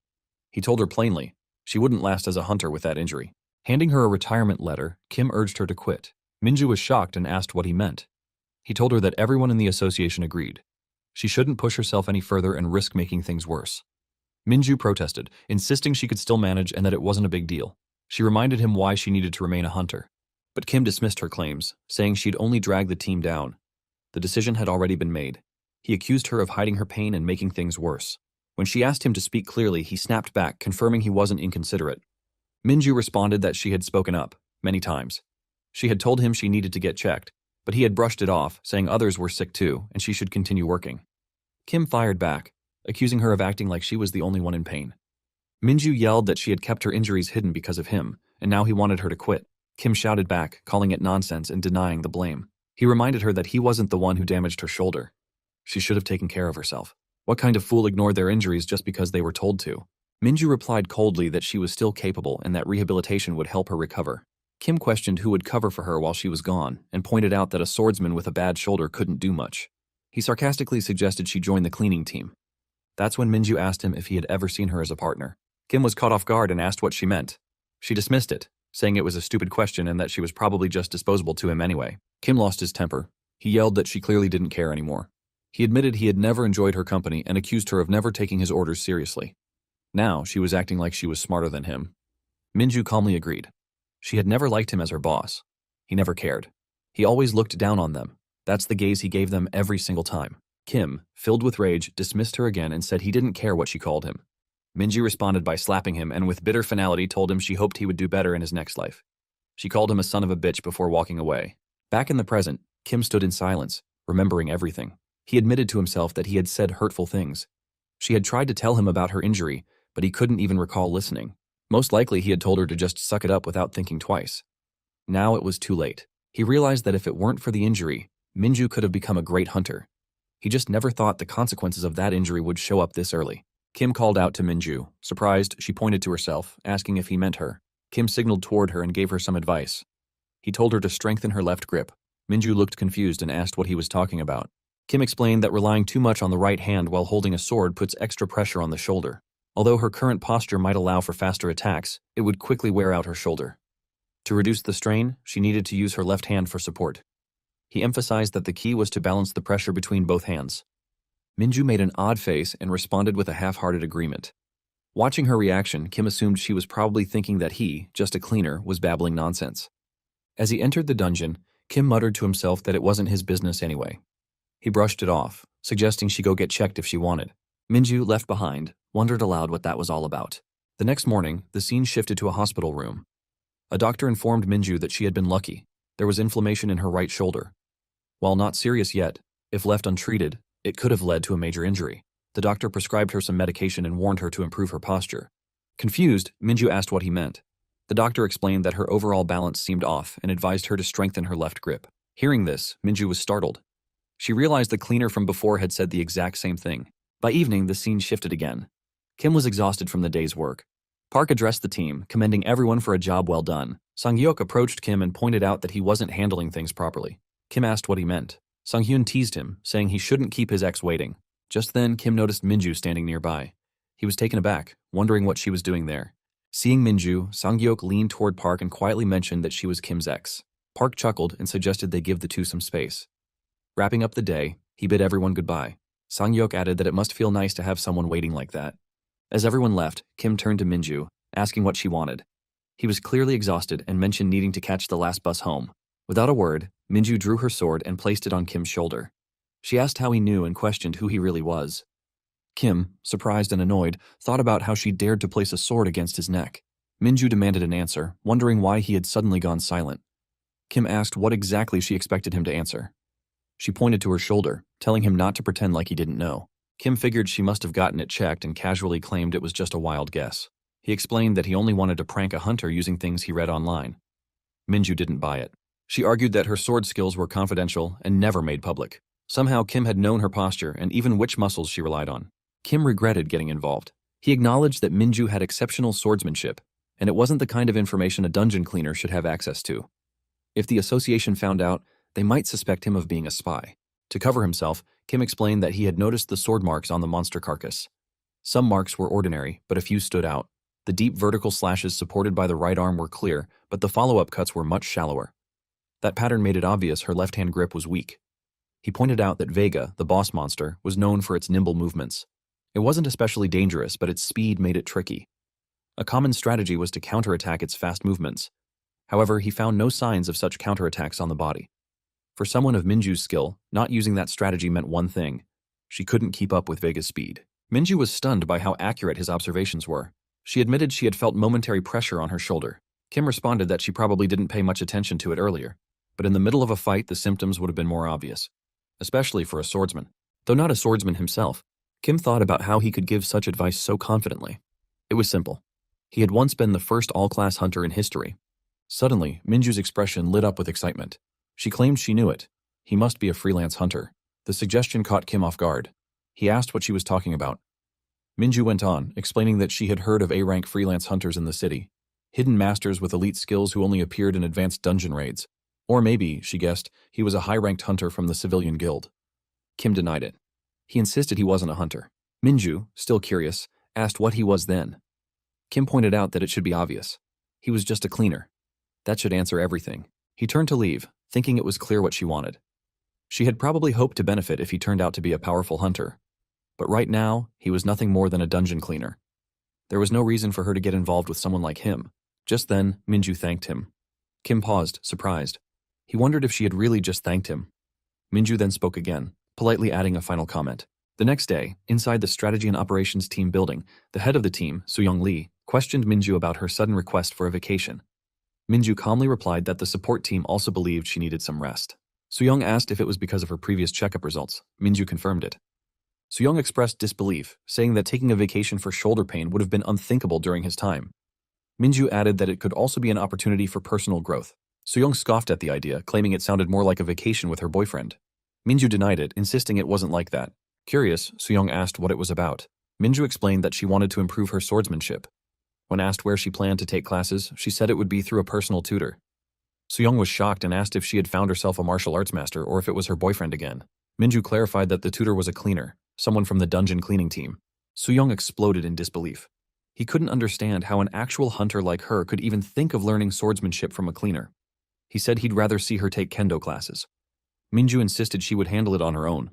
He told her plainly she wouldn't last as a hunter with that injury. Handing her a retirement letter, Kim urged her to quit. Minju was shocked and asked what he meant. He told her that everyone in the association agreed. She shouldn't push herself any further and risk making things worse. Minju protested, insisting she could still manage and that it wasn't a big deal. She reminded him why she needed to remain a hunter. But Kim dismissed her claims, saying she'd only drag the team down. The decision had already been made. He accused her of hiding her pain and making things worse. When she asked him to speak clearly, he snapped back, confirming he wasn't inconsiderate. Minju responded that she had spoken up, many times. She had told him she needed to get checked, but he had brushed it off, saying others were sick too and she should continue working. Kim fired back, accusing her of acting like she was the only one in pain. Minju yelled that she had kept her injuries hidden because of him, and now he wanted her to quit. Kim shouted back, calling it nonsense and denying the blame. He reminded her that he wasn't the one who damaged her shoulder. She should have taken care of herself. What kind of fool ignored their injuries just because they were told to? Minju replied coldly that she was still capable and that rehabilitation would help her recover. Kim questioned who would cover for her while she was gone and pointed out that a swordsman with a bad shoulder couldn't do much. He sarcastically suggested she join the cleaning team. That's when Minju asked him if he had ever seen her as a partner. Kim was caught off guard and asked what she meant. She dismissed it, saying it was a stupid question and that she was probably just disposable to him anyway. Kim lost his temper. He yelled that she clearly didn't care anymore. He admitted he had never enjoyed her company and accused her of never taking his orders seriously. Now she was acting like she was smarter than him. Minju calmly agreed. She had never liked him as her boss. He never cared. He always looked down on them. That's the gaze he gave them every single time. Kim, filled with rage, dismissed her again and said he didn't care what she called him. Minju responded by slapping him and with bitter finality told him she hoped he would do better in his next life. She called him a son of a bitch before walking away. Back in the present, Kim stood in silence, remembering everything. He admitted to himself that he had said hurtful things. She had tried to tell him about her injury, but he couldn't even recall listening. Most likely he had told her to just suck it up without thinking twice. Now it was too late. He realized that if it weren't for the injury, Minju could have become a great hunter. He just never thought the consequences of that injury would show up this early. Kim called out to Minju. Surprised, she pointed to herself, asking if he meant her. Kim signaled toward her and gave her some advice. He told her to strengthen her left grip. Minju looked confused and asked what he was talking about. Kim explained that relying too much on the right hand while holding a sword puts extra pressure on the shoulder. Although her current posture might allow for faster attacks, it would quickly wear out her shoulder. To reduce the strain, she needed to use her left hand for support. He emphasized that the key was to balance the pressure between both hands. Minju made an odd face and responded with a half-hearted agreement. Watching her reaction, Kim assumed she was probably thinking that he, just a cleaner, was babbling nonsense. As he entered the dungeon, Kim muttered to himself that it wasn't his business anyway. He brushed it off, suggesting she go get checked if she wanted. Minju, left behind, wondered aloud what that was all about. The next morning, the scene shifted to a hospital room. A doctor informed Minju that she had been lucky. There was inflammation in her right shoulder. While not serious yet, if left untreated, it could have led to a major injury. The doctor prescribed her some medication and warned her to improve her posture. Confused, Minju asked what he meant. The doctor explained that her overall balance seemed off and advised her to strengthen her left grip. Hearing this, Minju was startled. She realized the cleaner from before had said the exact same thing. By evening, the scene shifted again. Kim was exhausted from the day's work. Park addressed the team, commending everyone for a job well done. Sang-hyuk approached Kim and pointed out that he wasn't handling things properly. Kim asked what he meant. Sang-hyun teased him, saying he shouldn't keep his ex waiting. Just then, Kim noticed Minju standing nearby. He was taken aback, wondering what she was doing there. Seeing Minju, Sang-hyuk leaned toward Park and quietly mentioned that she was Kim's ex. Park chuckled and suggested they give the two some space. Wrapping up the day, he bid everyone goodbye. Sang-hyuk added that it must feel nice to have someone waiting like that. As everyone left, Kim turned to Minju, asking what she wanted. He was clearly exhausted and mentioned needing to catch the last bus home. Without a word, Minju drew her sword and placed it on Kim's shoulder. She asked how he knew and questioned who he really was. Kim, surprised and annoyed, thought about how she dared to place a sword against his neck. Minju demanded an answer, wondering why he had suddenly gone silent. Kim asked what exactly she expected him to answer. She pointed to her shoulder, telling him not to pretend like he didn't know. Kim figured she must have gotten it checked and casually claimed it was just a wild guess. He explained that he only wanted to prank a hunter using things he read online. Minju didn't buy it. She argued that her sword skills were confidential and never made public. Somehow Kim had known her posture and even which muscles she relied on. Kim regretted getting involved. He acknowledged that Minju had exceptional swordsmanship, and it wasn't the kind of information a dungeon cleaner should have access to. If the association found out, they might suspect him of being a spy. To cover himself, Kim explained that he had noticed the sword marks on the monster carcass. Some marks were ordinary, but a few stood out. The deep vertical slashes supported by the right arm were clear, but the follow-up cuts were much shallower. That pattern made it obvious her left-hand grip was weak. He pointed out that Vega, the boss monster, was known for its nimble movements. It wasn't especially dangerous, but its speed made it tricky. A common strategy was to counterattack its fast movements. However, he found no signs of such counterattacks on the body. For someone of Minju's skill, not using that strategy meant one thing. She couldn't keep up with Vega's speed. Minju was stunned by how accurate his observations were. She admitted she had felt momentary pressure on her shoulder. Kim responded that she probably didn't pay much attention to it earlier, but in the middle of a fight the symptoms would have been more obvious, especially for a swordsman. Though not a swordsman himself, Kim thought about how he could give such advice so confidently. It was simple. He had once been the first all-class hunter in history. Suddenly, Minju's expression lit up with excitement. She claimed she knew it. He must be a freelance hunter. The suggestion caught Kim off guard. He asked what she was talking about. Minju went on, explaining that she had heard of A-rank freelance hunters in the city. Hidden masters with elite skills who only appeared in advanced dungeon raids. Or maybe, she guessed, he was a high-ranked hunter from the civilian guild. Kim denied it. He insisted he wasn't a hunter. Minju, still curious, asked what he was then. Kim pointed out that it should be obvious. He was just a cleaner. That should answer everything. He turned to leave, thinking it was clear what she wanted. She had probably hoped to benefit if he turned out to be a powerful hunter. But right now, he was nothing more than a dungeon cleaner. There was no reason for her to get involved with someone like him. Just then, Minju thanked him. Kim paused, surprised. He wondered if she had really just thanked him. Minju then spoke again, politely adding a final comment. The next day, inside the strategy and operations team building, the head of the team, Soo-young Lee, questioned Minju about her sudden request for a vacation. Minju calmly replied that the support team also believed she needed some rest. Soo-young asked if it was because of her previous checkup results. Minju confirmed it. Soo-young expressed disbelief, saying that taking a vacation for shoulder pain would have been unthinkable during his time. Minju added that it could also be an opportunity for personal growth. Soo-young scoffed at the idea, claiming it sounded more like a vacation with her boyfriend. Minju denied it, insisting it wasn't like that. Curious, Soo-young asked what it was about. Minju explained that she wanted to improve her swordsmanship. When asked where she planned to take classes, she said it would be through a personal tutor. Soo-young was shocked and asked if she had found herself a martial arts master or if it was her boyfriend again. Minju clarified that the tutor was a cleaner, someone from the dungeon cleaning team. Soo-young exploded in disbelief. He couldn't understand how an actual hunter like her could even think of learning swordsmanship from a cleaner. He said he'd rather see her take kendo classes. Minju insisted she would handle it on her own.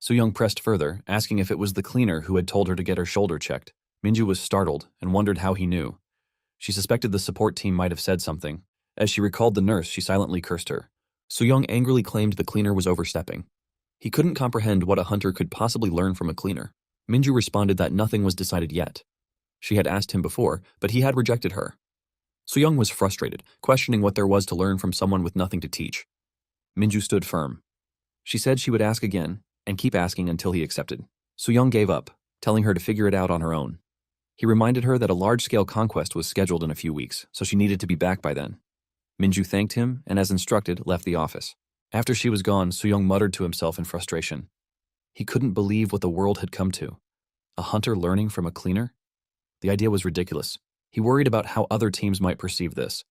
Soo-young pressed further, asking if it was the cleaner who had told her to get her shoulder checked. Minju was startled and wondered how he knew. She suspected the support team might have said something. As she recalled the nurse, she silently cursed her. Soo-young angrily claimed the cleaner was overstepping. He couldn't comprehend what a hunter could possibly learn from a cleaner. Minju responded that nothing was decided yet. She had asked him before, but he had rejected her. Soo-young was frustrated, questioning what there was to learn from someone with nothing to teach. Minju stood firm. She said she would ask again, and keep asking until he accepted. Soo-young gave up, telling her to figure it out on her own. He reminded her that a large-scale conquest was scheduled in a few weeks, so she needed to be back by then. Minju thanked him, and as instructed, left the office. After she was gone, Soo-young muttered to himself in frustration. He couldn't believe what the world had come to. A hunter learning from a cleaner? The idea was ridiculous. He worried about how other teams might perceive this.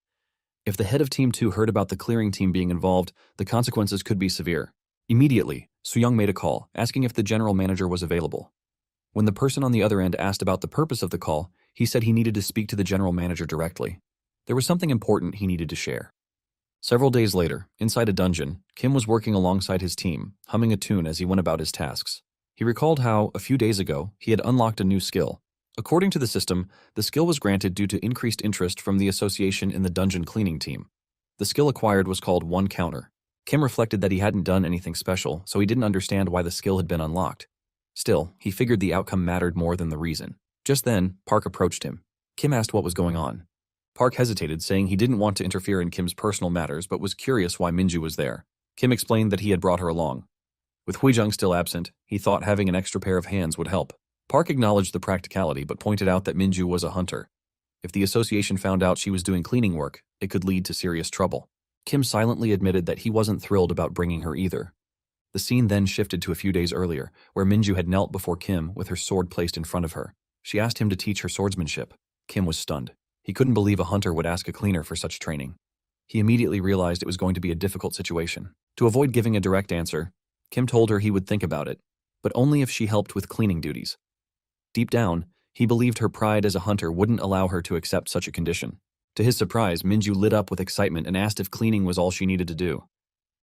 If the head of Team 2 heard about the clearing team being involved, the consequences could be severe. Immediately, Soo-young made a call, asking if the general manager was available. When the person on the other end asked about the purpose of the call, he said he needed to speak to the general manager directly. There was something important he needed to share. Several days later, inside a dungeon, Kim was working alongside his team, humming a tune as he went about his tasks. He recalled how, a few days ago, he had unlocked a new skill. According to the system, the skill was granted due to increased interest from the association in the dungeon cleaning team. The skill acquired was called One Counter. Kim reflected that he hadn't done anything special, so he didn't understand why the skill had been unlocked. Still, he figured the outcome mattered more than the reason. Just then, Park approached him. Kim asked what was going on. Park hesitated, saying he didn't want to interfere in Kim's personal matters but was curious why Minju was there. Kim explained that he had brought her along. With Huijung still absent, he thought having an extra pair of hands would help. Park acknowledged the practicality but pointed out that Minju was a hunter. If the association found out she was doing cleaning work, it could lead to serious trouble. Kim silently admitted that he wasn't thrilled about bringing her either. The scene then shifted to a few days earlier, where Minju had knelt before Kim with her sword placed in front of her. She asked him to teach her swordsmanship. Kim was stunned. He couldn't believe a hunter would ask a cleaner for such training. He immediately realized it was going to be a difficult situation. To avoid giving a direct answer, Kim told her he would think about it, but only if she helped with cleaning duties. Deep down, he believed her pride as a hunter wouldn't allow her to accept such a condition. To his surprise, Minju lit up with excitement and asked if cleaning was all she needed to do.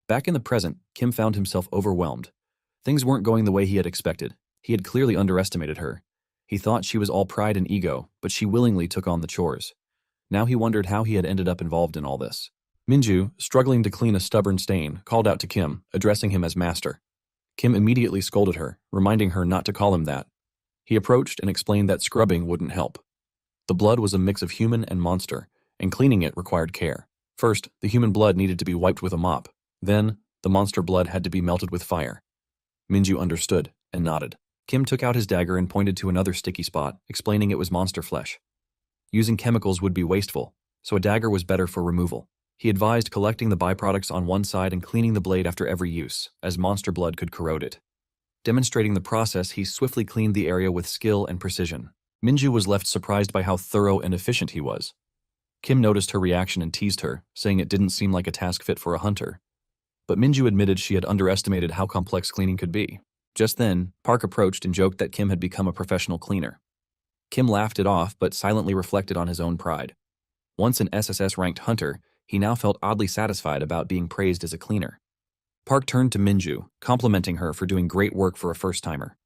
Back in the present, Kim found himself overwhelmed. Things weren't going the way he had expected. He had clearly underestimated her. He thought she was all pride and ego, but she willingly took on the chores. Now he wondered how he had ended up involved in all this. Minju, struggling to clean a stubborn stain, called out to Kim, addressing him as master. Kim immediately scolded her, reminding her not to call him that. He approached and explained that scrubbing wouldn't help. The blood was a mix of human and monster, and cleaning it required care. First, the human blood needed to be wiped with a mop. Then, the monster blood had to be melted with fire. Minju understood and nodded. Kim took out his dagger and pointed to another sticky spot, explaining it was monster flesh. Using chemicals would be wasteful, so a dagger was better for removal. He advised collecting the byproducts on one side and cleaning the blade after every use, as monster blood could corrode it. Demonstrating the process, he swiftly cleaned the area with skill and precision. Minju was left surprised by how thorough and efficient he was. Kim noticed her reaction and teased her, saying it didn't seem like a task fit for a hunter. But Minju admitted she had underestimated how complex cleaning could be. Just then, Park approached and joked that Kim had become a professional cleaner. Kim laughed it off but silently reflected on his own pride. Once an SSS-ranked hunter, he now felt oddly satisfied about being praised as a cleaner. Park turned to Minju, complimenting her for doing great work for a first-timer.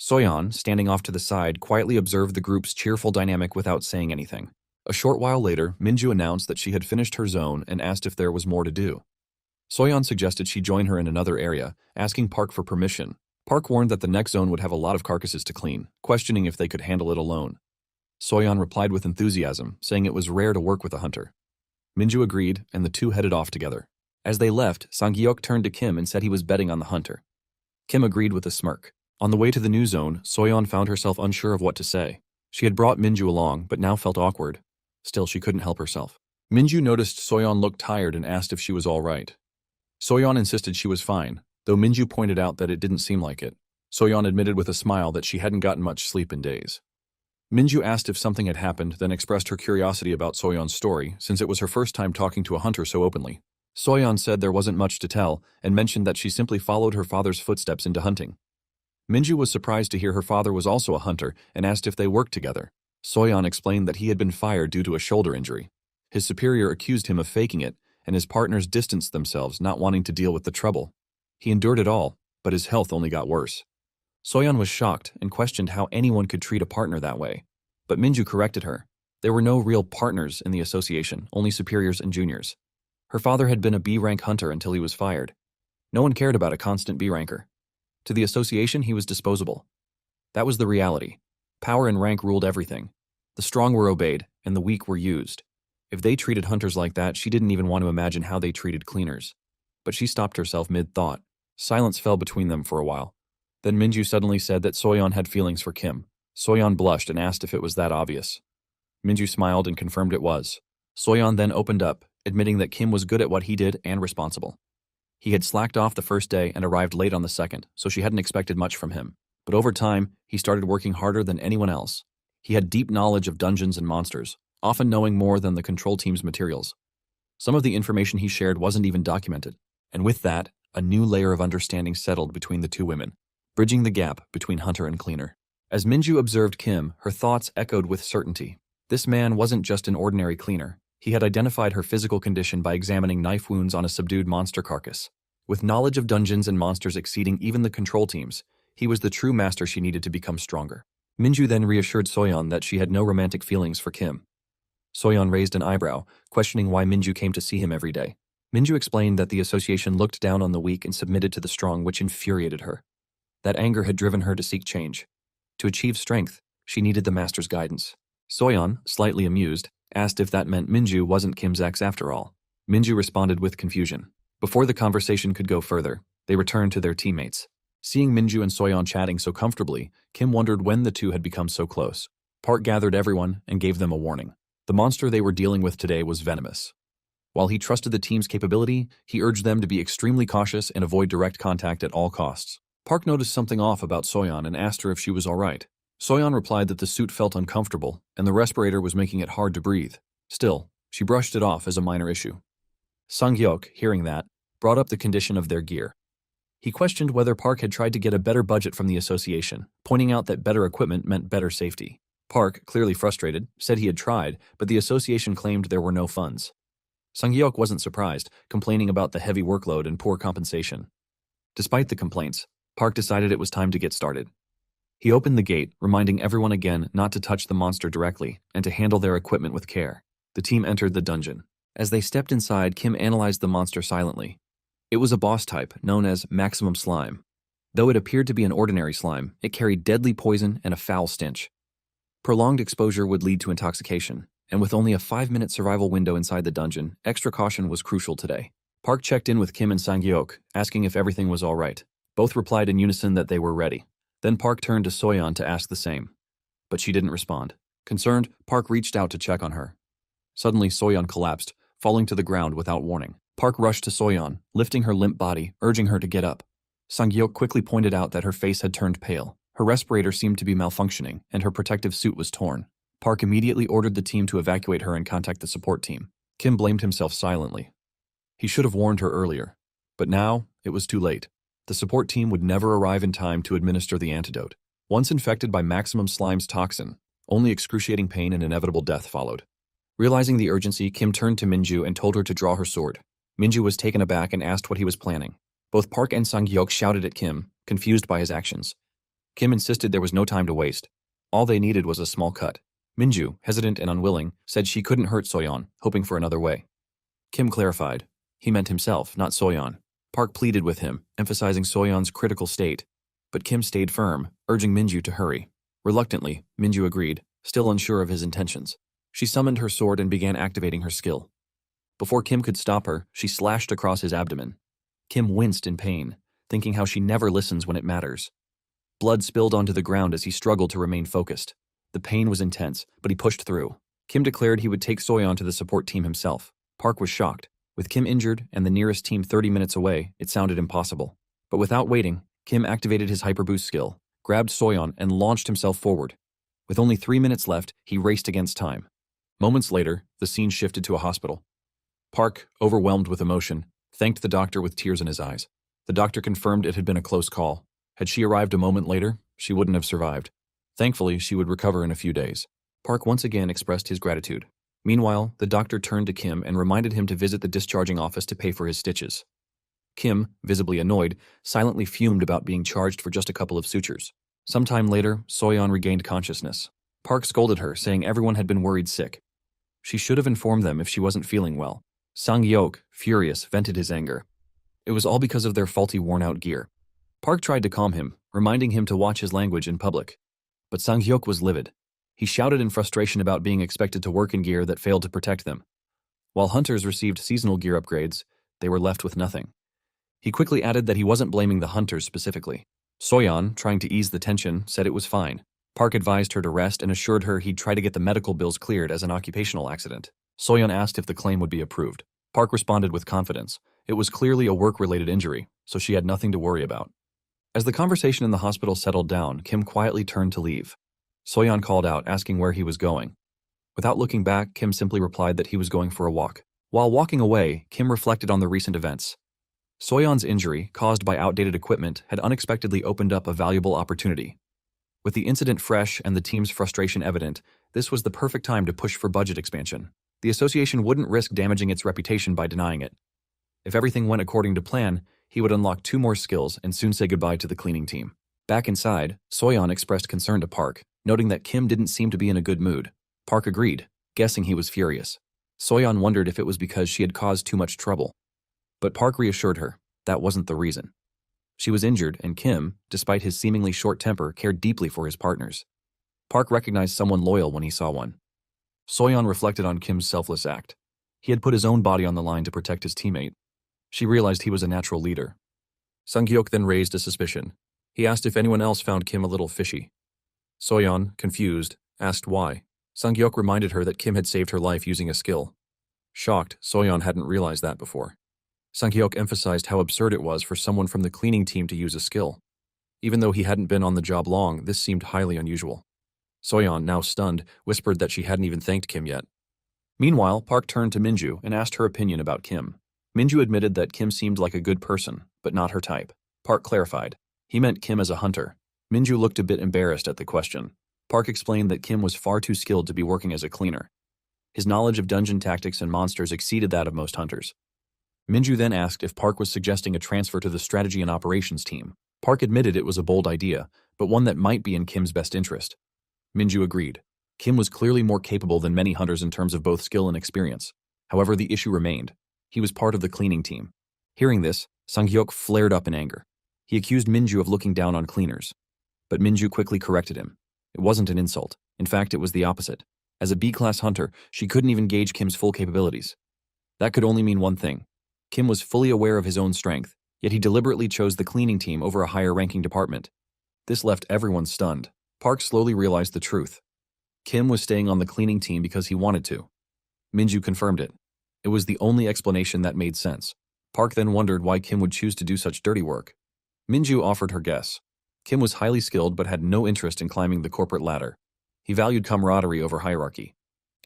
Soyeon, standing off to the side, quietly observed the group's cheerful dynamic without saying anything. A short while later, Minju announced that she had finished her zone and asked if there was more to do. Soyeon suggested she join her in another area, asking Park for permission. Park warned that the next zone would have a lot of carcasses to clean, questioning if they could handle it alone. Soyeon replied with enthusiasm, saying it was rare to work with a hunter. Minju agreed, and the two headed off together. As they left, Sang-hyuk turned to Kim and said he was betting on the hunter. Kim agreed with a smirk. On the way to the new zone, Soyeon found herself unsure of what to say. She had brought Minju along, but now felt awkward. Still, she couldn't help herself. Minju noticed Soyeon looked tired and asked if she was all right. Soyeon insisted she was fine, though Minju pointed out that it didn't seem like it. Soyeon admitted with a smile that she hadn't gotten much sleep in days. Minju asked if something had happened, then expressed her curiosity about Soyeon's story, since it was her first time talking to a hunter so openly. Soyeon said there wasn't much to tell, and mentioned that she simply followed her father's footsteps into hunting. Minju was surprised to hear her father was also a hunter and asked if they worked together. Soyeon explained that he had been fired due to a shoulder injury. His superior accused him of faking it, and his partners distanced themselves, not wanting to deal with the trouble. He endured it all, but his health only got worse. Soyeon was shocked and questioned how anyone could treat a partner that way. But Minju corrected her. There were no real partners in the association, only superiors and juniors. Her father had been a B-rank hunter until he was fired. No one cared about a constant B-ranker. To the association, he was disposable. That was the reality. Power and rank ruled everything. The strong were obeyed, and the weak were used. If they treated hunters like that, she didn't even want to imagine how they treated cleaners. But she stopped herself mid-thought. Silence fell between them for a while. Then Minju suddenly said that Soyeon had feelings for Kim. Soyeon blushed and asked if it was that obvious. Minju smiled and confirmed it was. Soyeon then opened up, admitting that Kim was good at what he did and responsible. He had slacked off the first day and arrived late on the second, so she hadn't expected much from him. But over time, he started working harder than anyone else. He had deep knowledge of dungeons and monsters, often knowing more than the control team's materials. Some of the information he shared wasn't even documented, and with that, a new layer of understanding settled between the two women, bridging the gap between hunter and cleaner. As Minju observed Kim, her thoughts echoed with certainty. This man wasn't just an ordinary cleaner. He had identified her physical condition by examining knife wounds on a subdued monster carcass. With knowledge of dungeons and monsters exceeding even the control teams, he was the true master she needed to become stronger. Minju then reassured Soyeon that she had no romantic feelings for Kim. Soyeon raised an eyebrow, questioning why Minju came to see him every day. Minju explained that the association looked down on the weak and submitted to the strong, which infuriated her. That anger had driven her to seek change. To achieve strength, she needed the master's guidance. Soyeon, slightly amused, asked if that meant Minju wasn't Kim's ex after all. Minju responded with confusion. Before the conversation could go further, they returned to their teammates. Seeing Minju and Soyeon chatting so comfortably, Kim wondered when the two had become so close. Park gathered everyone and gave them a warning. The monster they were dealing with today was venomous. While he trusted the team's capability, he urged them to be extremely cautious and avoid direct contact at all costs. Park noticed something off about Soyeon and asked her if she was all right. Soyeon replied that the suit felt uncomfortable and the respirator was making it hard to breathe. Still, she brushed it off as a minor issue. Sang-hyuk, hearing that, brought up the condition of their gear. He questioned whether Park had tried to get a better budget from the association, pointing out that better equipment meant better safety. Park, clearly frustrated, said he had tried, but the association claimed there were no funds. Sang-hyuk wasn't surprised, complaining about the heavy workload and poor compensation. Despite the complaints, Park decided it was time to get started. He opened the gate, reminding everyone again not to touch the monster directly and to handle their equipment with care. The team entered the dungeon. As they stepped inside, Kim analyzed the monster silently. It was a boss type, known as Maximum Slime. Though it appeared to be an ordinary slime, it carried deadly poison and a foul stench. Prolonged exposure would lead to intoxication, and with only a 5-minute survival window inside the dungeon, extra caution was crucial today. Park checked in with Kim and Sang-hyuk, asking if everything was all right. Both replied in unison that they were ready. Then Park turned to Soyeon to ask the same. But she didn't respond. Concerned, Park reached out to check on her. Suddenly, Soyeon collapsed, falling to the ground without warning. Park rushed to Soyeon, lifting her limp body, urging her to get up. Sang-hyuk quickly pointed out that her face had turned pale. Her respirator seemed to be malfunctioning, and her protective suit was torn. Park immediately ordered the team to evacuate her and contact the support team. Kim blamed himself silently. He should have warned her earlier. But now, it was too late. The support team would never arrive in time to administer the antidote. Once infected by Maximum Slime's toxin, only excruciating pain and inevitable death followed. Realizing the urgency, Kim turned to Minju and told her to draw her sword. Minju was taken aback and asked what he was planning. Both Park and Sang-hyuk shouted at Kim, confused by his actions. Kim insisted there was no time to waste. All they needed was a small cut. Minju, hesitant and unwilling, said she couldn't hurt Soyeon, hoping for another way. Kim clarified. He meant himself, not Soyeon. Park pleaded with him, emphasizing Soyeon's critical state. But Kim stayed firm, urging Minju to hurry. Reluctantly, Minju agreed, still unsure of his intentions. She summoned her sword and began activating her skill. Before Kim could stop her, she slashed across his abdomen. Kim winced in pain, thinking how she never listens when it matters. Blood spilled onto the ground as he struggled to remain focused. The pain was intense, but he pushed through. Kim declared he would take Soyeon to the support team himself. Park was shocked. With Kim injured and the nearest team 30 minutes away, it sounded impossible. But without waiting, Kim activated his hyperboost skill, grabbed Soyeon, and launched himself forward. With only 3 minutes left, he raced against time. Moments later, the scene shifted to a hospital. Park, overwhelmed with emotion, thanked the doctor with tears in his eyes. The doctor confirmed it had been a close call. Had she arrived a moment later, she wouldn't have survived. Thankfully, she would recover in a few days. Park once again expressed his gratitude. Meanwhile, the doctor turned to Kim and reminded him to visit the discharging office to pay for his stitches. Kim, visibly annoyed, silently fumed about being charged for just a couple of sutures. Sometime later, Soyeon regained consciousness. Park scolded her, saying everyone had been worried sick. She should have informed them if she wasn't feeling well. Sang-hyuk, furious, vented his anger. It was all because of their faulty worn-out gear. Park tried to calm him, reminding him to watch his language in public. But Sang-hyuk was livid. He shouted in frustration about being expected to work in gear that failed to protect them. While hunters received seasonal gear upgrades, they were left with nothing. He quickly added that he wasn't blaming the hunters specifically. Soyeon, trying to ease the tension, said it was fine. Park advised her to rest and assured her he'd try to get the medical bills cleared as an occupational accident. Soyeon asked if the claim would be approved. Park responded with confidence. It was clearly a work-related injury, so she had nothing to worry about. As the conversation in the hospital settled down, Kim quietly turned to leave. Soyeon called out, asking where he was going. Without looking back, Kim simply replied that he was going for a walk. While walking away, Kim reflected on the recent events. Soyeon's injury, caused by outdated equipment, had unexpectedly opened up a valuable opportunity. With the incident fresh and the team's frustration evident, this was the perfect time to push for budget expansion. The association wouldn't risk damaging its reputation by denying it. If everything went according to plan, he would unlock 2 more skills and soon say goodbye to the cleaning team. Back inside, Soyeon expressed concern to Park, noting that Kim didn't seem to be in a good mood. Park agreed, guessing he was furious. Soyeon wondered if it was because she had caused too much trouble. But Park reassured her that wasn't the reason. She was injured, and Kim, despite his seemingly short temper, cared deeply for his partners. Park recognized someone loyal when he saw one. Soyeon reflected on Kim's selfless act. He had put his own body on the line to protect his teammate. She realized he was a natural leader. Sang-hyuk then raised a suspicion. He asked if anyone else found Kim a little fishy. Soyeon, confused, asked why. Sang-hyuk reminded her that Kim had saved her life using a skill. Shocked, Soyeon hadn't realized that before. Sang-hyuk emphasized how absurd it was for someone from the cleaning team to use a skill. Even though he hadn't been on the job long, this seemed highly unusual. Soyeon, now stunned, whispered that she hadn't even thanked Kim yet. Meanwhile, Park turned to Minju and asked her opinion about Kim. Minju admitted that Kim seemed like a good person, but not her type. Park clarified. He meant Kim as a hunter. Minju looked a bit embarrassed at the question. Park explained that Kim was far too skilled to be working as a cleaner. His knowledge of dungeon tactics and monsters exceeded that of most hunters. Minju then asked if Park was suggesting a transfer to the strategy and operations team. Park admitted it was a bold idea, but one that might be in Kim's best interest. Minju agreed. Kim was clearly more capable than many hunters in terms of both skill and experience. However, the issue remained. He was part of the cleaning team. Hearing this, Sang-hyuk flared up in anger. He accused Minju of looking down on cleaners. But Minju quickly corrected him. It wasn't an insult. In fact, it was the opposite. As a B-class hunter, she couldn't even gauge Kim's full capabilities. That could only mean one thing. Kim was fully aware of his own strength, yet he deliberately chose the cleaning team over a higher-ranking department. This left everyone stunned. Park slowly realized the truth. Kim was staying on the cleaning team because he wanted to. Minju confirmed it. It was the only explanation that made sense. Park then wondered why Kim would choose to do such dirty work. Minju offered her guess. Kim was highly skilled but had no interest in climbing the corporate ladder. He valued camaraderie over hierarchy.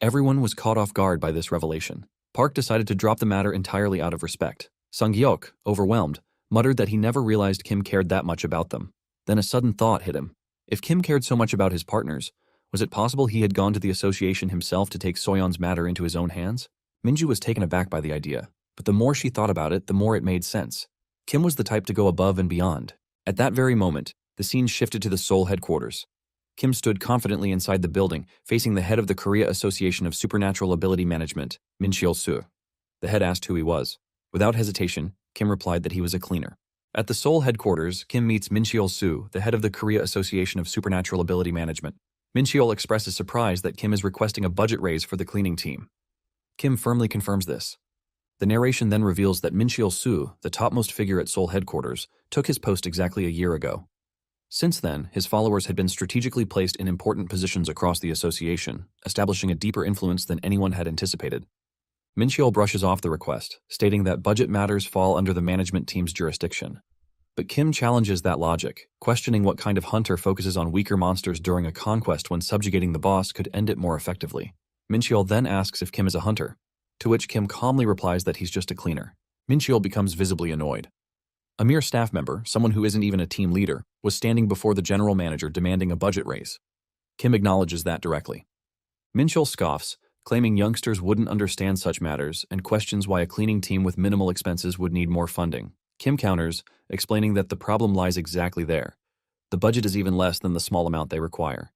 Everyone was caught off guard by this revelation. Park decided to drop the matter entirely out of respect. Sung-hyuk, overwhelmed, muttered that he never realized Kim cared that much about them. Then a sudden thought hit him. If Kim cared so much about his partners, was it possible he had gone to the association himself to take Soyeon's matter into his own hands? Minju was taken aback by the idea, but the more she thought about it, the more it made sense. Kim was the type to go above and beyond. At that very moment, the scene shifted to the Seoul headquarters. Kim stood confidently inside the building, facing the head of the Korea Association of Supernatural Ability Management, Min Cheol-soo. The head asked who he was. Without hesitation, Kim replied that he was a cleaner. At the Seoul headquarters, Kim meets Min Cheol-soo, the head of the Korea Association of Supernatural Ability Management. Min Cheol expresses surprise that Kim is requesting a budget raise for the cleaning team. Kim firmly confirms this. The narration then reveals that Min Cheol-soo, the topmost figure at Seoul headquarters, took his post exactly a year ago. Since then, his followers had been strategically placed in important positions across the association, establishing a deeper influence than anyone had anticipated. Min Cheol brushes off the request, stating that budget matters fall under the management team's jurisdiction. But Kim challenges that logic, questioning what kind of hunter focuses on weaker monsters during a conquest when subjugating the boss could end it more effectively. Min Cheol then asks if Kim is a hunter, to which Kim calmly replies that he's just a cleaner. Min Cheol becomes visibly annoyed. A mere staff member, someone who isn't even a team leader, was standing before the general manager demanding a budget raise. Kim acknowledges that directly. Min Cheol scoffs, claiming youngsters wouldn't understand such matters and questions why a cleaning team with minimal expenses would need more funding. Kim counters, explaining that the problem lies exactly there. The budget is even less than the small amount they require.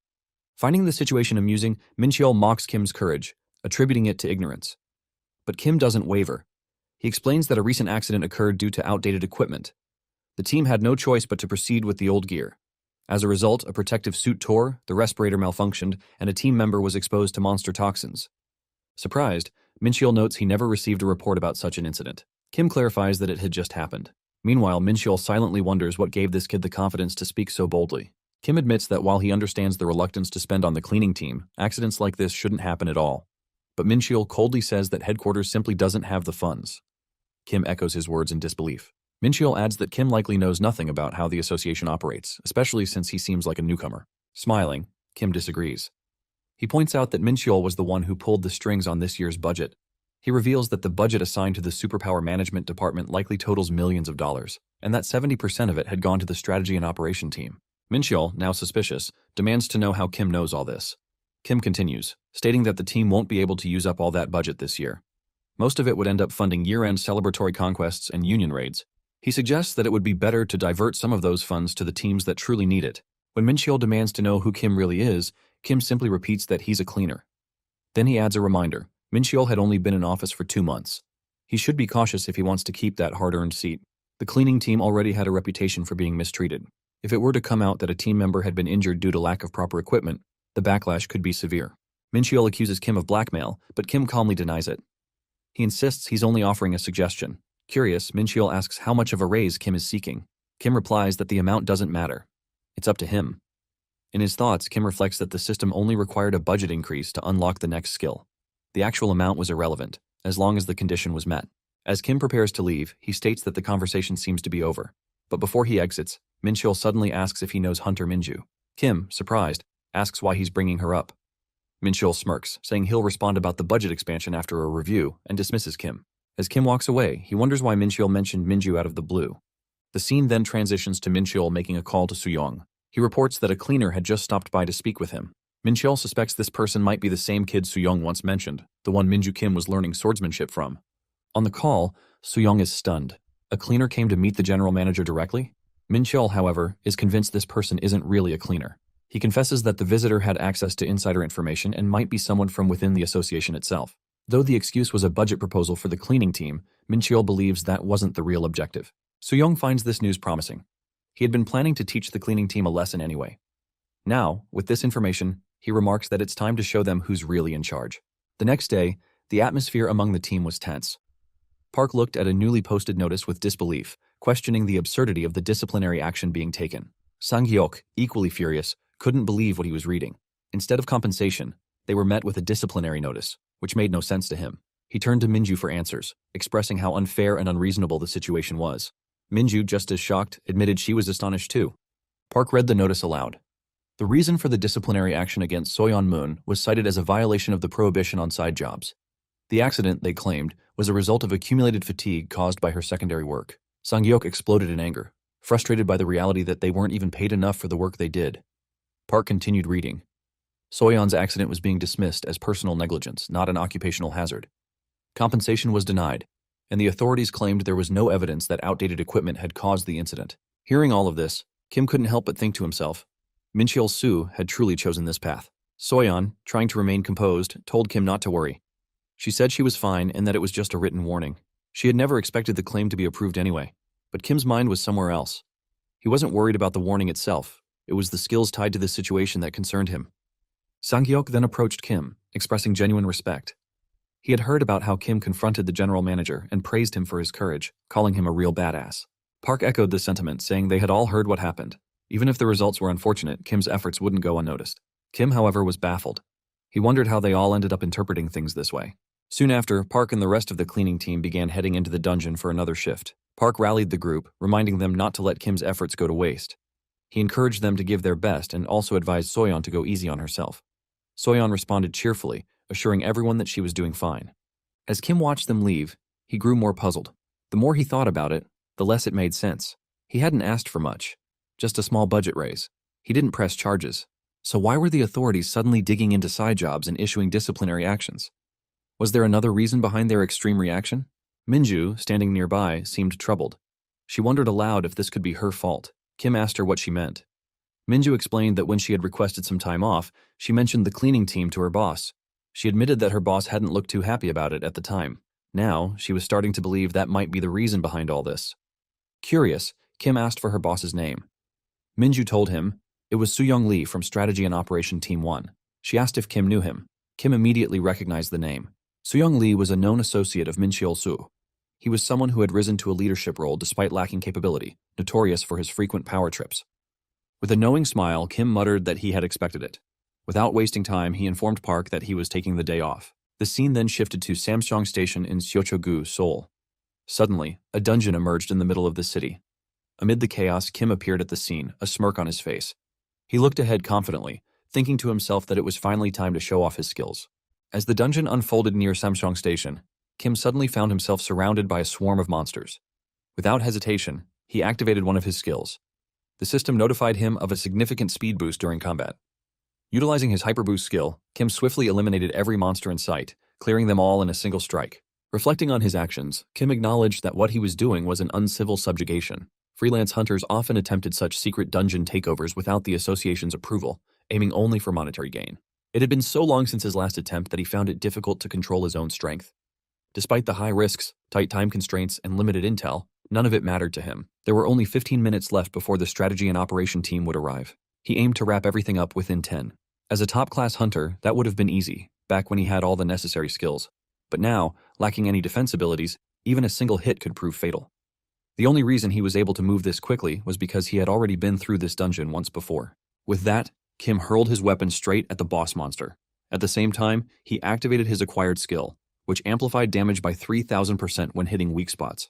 Finding the situation amusing, Min Cheol mocks Kim's courage, attributing it to ignorance. But Kim doesn't waver. He explains that a recent accident occurred due to outdated equipment. The team had no choice but to proceed with the old gear. As a result, a protective suit tore, the respirator malfunctioned, and a team member was exposed to monster toxins. Surprised, Min Cheol notes he never received a report about such an incident. Kim clarifies that it had just happened. Meanwhile, Min Cheol silently wonders what gave this kid the confidence to speak so boldly. Kim admits that while he understands the reluctance to spend on the cleaning team, accidents like this shouldn't happen at all. But Min Cheol coldly says that headquarters simply doesn't have the funds. Kim echoes his words in disbelief. Min Cheol adds that Kim likely knows nothing about how the association operates, especially since he seems like a newcomer. Smiling, Kim disagrees. He points out that Min Cheol was the one who pulled the strings on this year's budget. He reveals that the budget assigned to the Superpower Management Department likely totals millions of dollars, and that 70% of it had gone to the strategy and operation team. Min Cheol, now suspicious, demands to know how Kim knows all this. Kim continues, stating that the team won't be able to use up all that budget this year. Most of it would end up funding year-end celebratory conquests and union raids. He suggests that it would be better to divert some of those funds to the teams that truly need it. When Min Cheol demands to know who Kim really is, Kim simply repeats that he's a cleaner. Then he adds a reminder. Min Cheol had only been in office for 2 months. He should be cautious if he wants to keep that hard-earned seat. The cleaning team already had a reputation for being mistreated. If it were to come out that a team member had been injured due to lack of proper equipment, the backlash could be severe. Min Cheol accuses Kim of blackmail, but Kim calmly denies it. He insists he's only offering a suggestion. Curious, Min Cheol asks how much of a raise Kim is seeking. Kim replies that the amount doesn't matter. It's up to him. In his thoughts, Kim reflects that the system only required a budget increase to unlock the next skill. The actual amount was irrelevant, as long as the condition was met. As Kim prepares to leave, he states that the conversation seems to be over. But before he exits, Min Cheol suddenly asks if he knows Hunter Minju. Kim, surprised, asks why he's bringing her up. Min Cheol smirks, saying he'll respond about the budget expansion after a review, and dismisses Kim. As Kim walks away, he wonders why Min Cheol mentioned Minju out of the blue. The scene then transitions to Min Cheol making a call to Soo-young. He reports that a cleaner had just stopped by to speak with him. Min Cheol suspects this person might be the same kid Soo-young once mentioned, the one Minju Kim was learning swordsmanship from. On the call, Soo-young is stunned. A cleaner came to meet the general manager directly? Min Cheol, however, is convinced this person isn't really a cleaner. He confesses that the visitor had access to insider information and might be someone from within the association itself. Though the excuse was a budget proposal for the cleaning team, Min Cheol believes that wasn't the real objective. Soo-young finds this news promising. He had been planning to teach the cleaning team a lesson anyway. Now, with this information, He remarks that it's time to show them who's really in charge. The next day, the atmosphere among the team was tense. Park looked at a newly posted notice with disbelief, questioning the absurdity of the disciplinary action being taken. Sang-hyuk, equally furious, couldn't believe what he was reading. Instead of compensation, they were met with a disciplinary notice, which made no sense to him. He turned to Minju for answers, expressing how unfair and unreasonable the situation was. Minju, just as shocked, admitted she was astonished too. Park read the notice aloud. The reason for the disciplinary action against Soyeon Moon was cited as a violation of the prohibition on side jobs. The accident, they claimed, was a result of accumulated fatigue caused by her secondary work. Sang-hyuk exploded in anger, frustrated by the reality that they weren't even paid enough for the work they did. Park continued reading. Soyeon's accident was being dismissed as personal negligence, not an occupational hazard. Compensation was denied, and the authorities claimed there was no evidence that outdated equipment had caused the incident. Hearing all of this, Kim couldn't help but think to himself, Min Cheol-soo had truly chosen this path. Soyeon, trying to remain composed, told Kim not to worry. She said she was fine and that it was just a written warning. She had never expected the claim to be approved anyway, but Kim's mind was somewhere else. He wasn't worried about the warning itself. It was the skills tied to this situation that concerned him. Sang-hyuk then approached Kim, expressing genuine respect. He had heard about how Kim confronted the general manager and praised him for his courage, calling him a real badass. Park echoed the sentiment, saying they had all heard what happened. Even if the results were unfortunate, Kim's efforts wouldn't go unnoticed. Kim, however, was baffled. He wondered how they all ended up interpreting things this way. Soon after, Park and the rest of the cleaning team began heading into the dungeon for another shift. Park rallied the group, reminding them not to let Kim's efforts go to waste. He encouraged them to give their best and also advised Soyeon to go easy on herself. Soyeon responded cheerfully, assuring everyone that she was doing fine. As Kim watched them leave, he grew more puzzled. The more he thought about it, the less it made sense. He hadn't asked for much, just a small budget raise. He didn't press charges. So why were the authorities suddenly digging into side jobs and issuing disciplinary actions? Was there another reason behind their extreme reaction? Minju, standing nearby, seemed troubled. She wondered aloud if this could be her fault. Kim asked her what she meant. Minju explained that when she had requested some time off, she mentioned the cleaning team to her boss. She admitted that her boss hadn't looked too happy about it at the time. Now, she was starting to believe that might be the reason behind all this. Curious, Kim asked for her boss's name. Minju told him it was Soo-young Lee from Strategy and Operation Team 1. She asked if Kim knew him. Kim immediately recognized the name. Soo-young Lee was a known associate of Min Cheol-soo. He was someone who had risen to a leadership role despite lacking capability, notorious for his frequent power trips. With a knowing smile, Kim muttered that he had expected it. Without wasting time, he informed Park that he was taking the day off. The scene then shifted to Samsung Station in Seocho-gu, Seoul. Suddenly, a dungeon emerged in the middle of the city. Amid the chaos, Kim appeared at the scene, a smirk on his face. He looked ahead confidently, thinking to himself that it was finally time to show off his skills. As the dungeon unfolded near Samsung Station, Kim suddenly found himself surrounded by a swarm of monsters. Without hesitation, he activated one of his skills. The system notified him of a significant speed boost during combat. Utilizing his Hyper Boost skill, Kim swiftly eliminated every monster in sight, clearing them all in a single strike. Reflecting on his actions, Kim acknowledged that what he was doing was an uncivil subjugation. Freelance hunters often attempted such secret dungeon takeovers without the association's approval, aiming only for monetary gain. It had been so long since his last attempt that he found it difficult to control his own strength. Despite the high risks, tight time constraints, and limited intel, none of it mattered to him. There were only 15 minutes left before the strategy and operation team would arrive. He aimed to wrap everything up within 10. As a top-class hunter, that would have been easy, back when he had all the necessary skills. But now, lacking any defense abilities, even a single hit could prove fatal. The only reason he was able to move this quickly was because he had already been through this dungeon once before. With that, Kim hurled his weapon straight at the boss monster. At the same time, he activated his acquired skill, which amplified damage by 3,000% when hitting weak spots.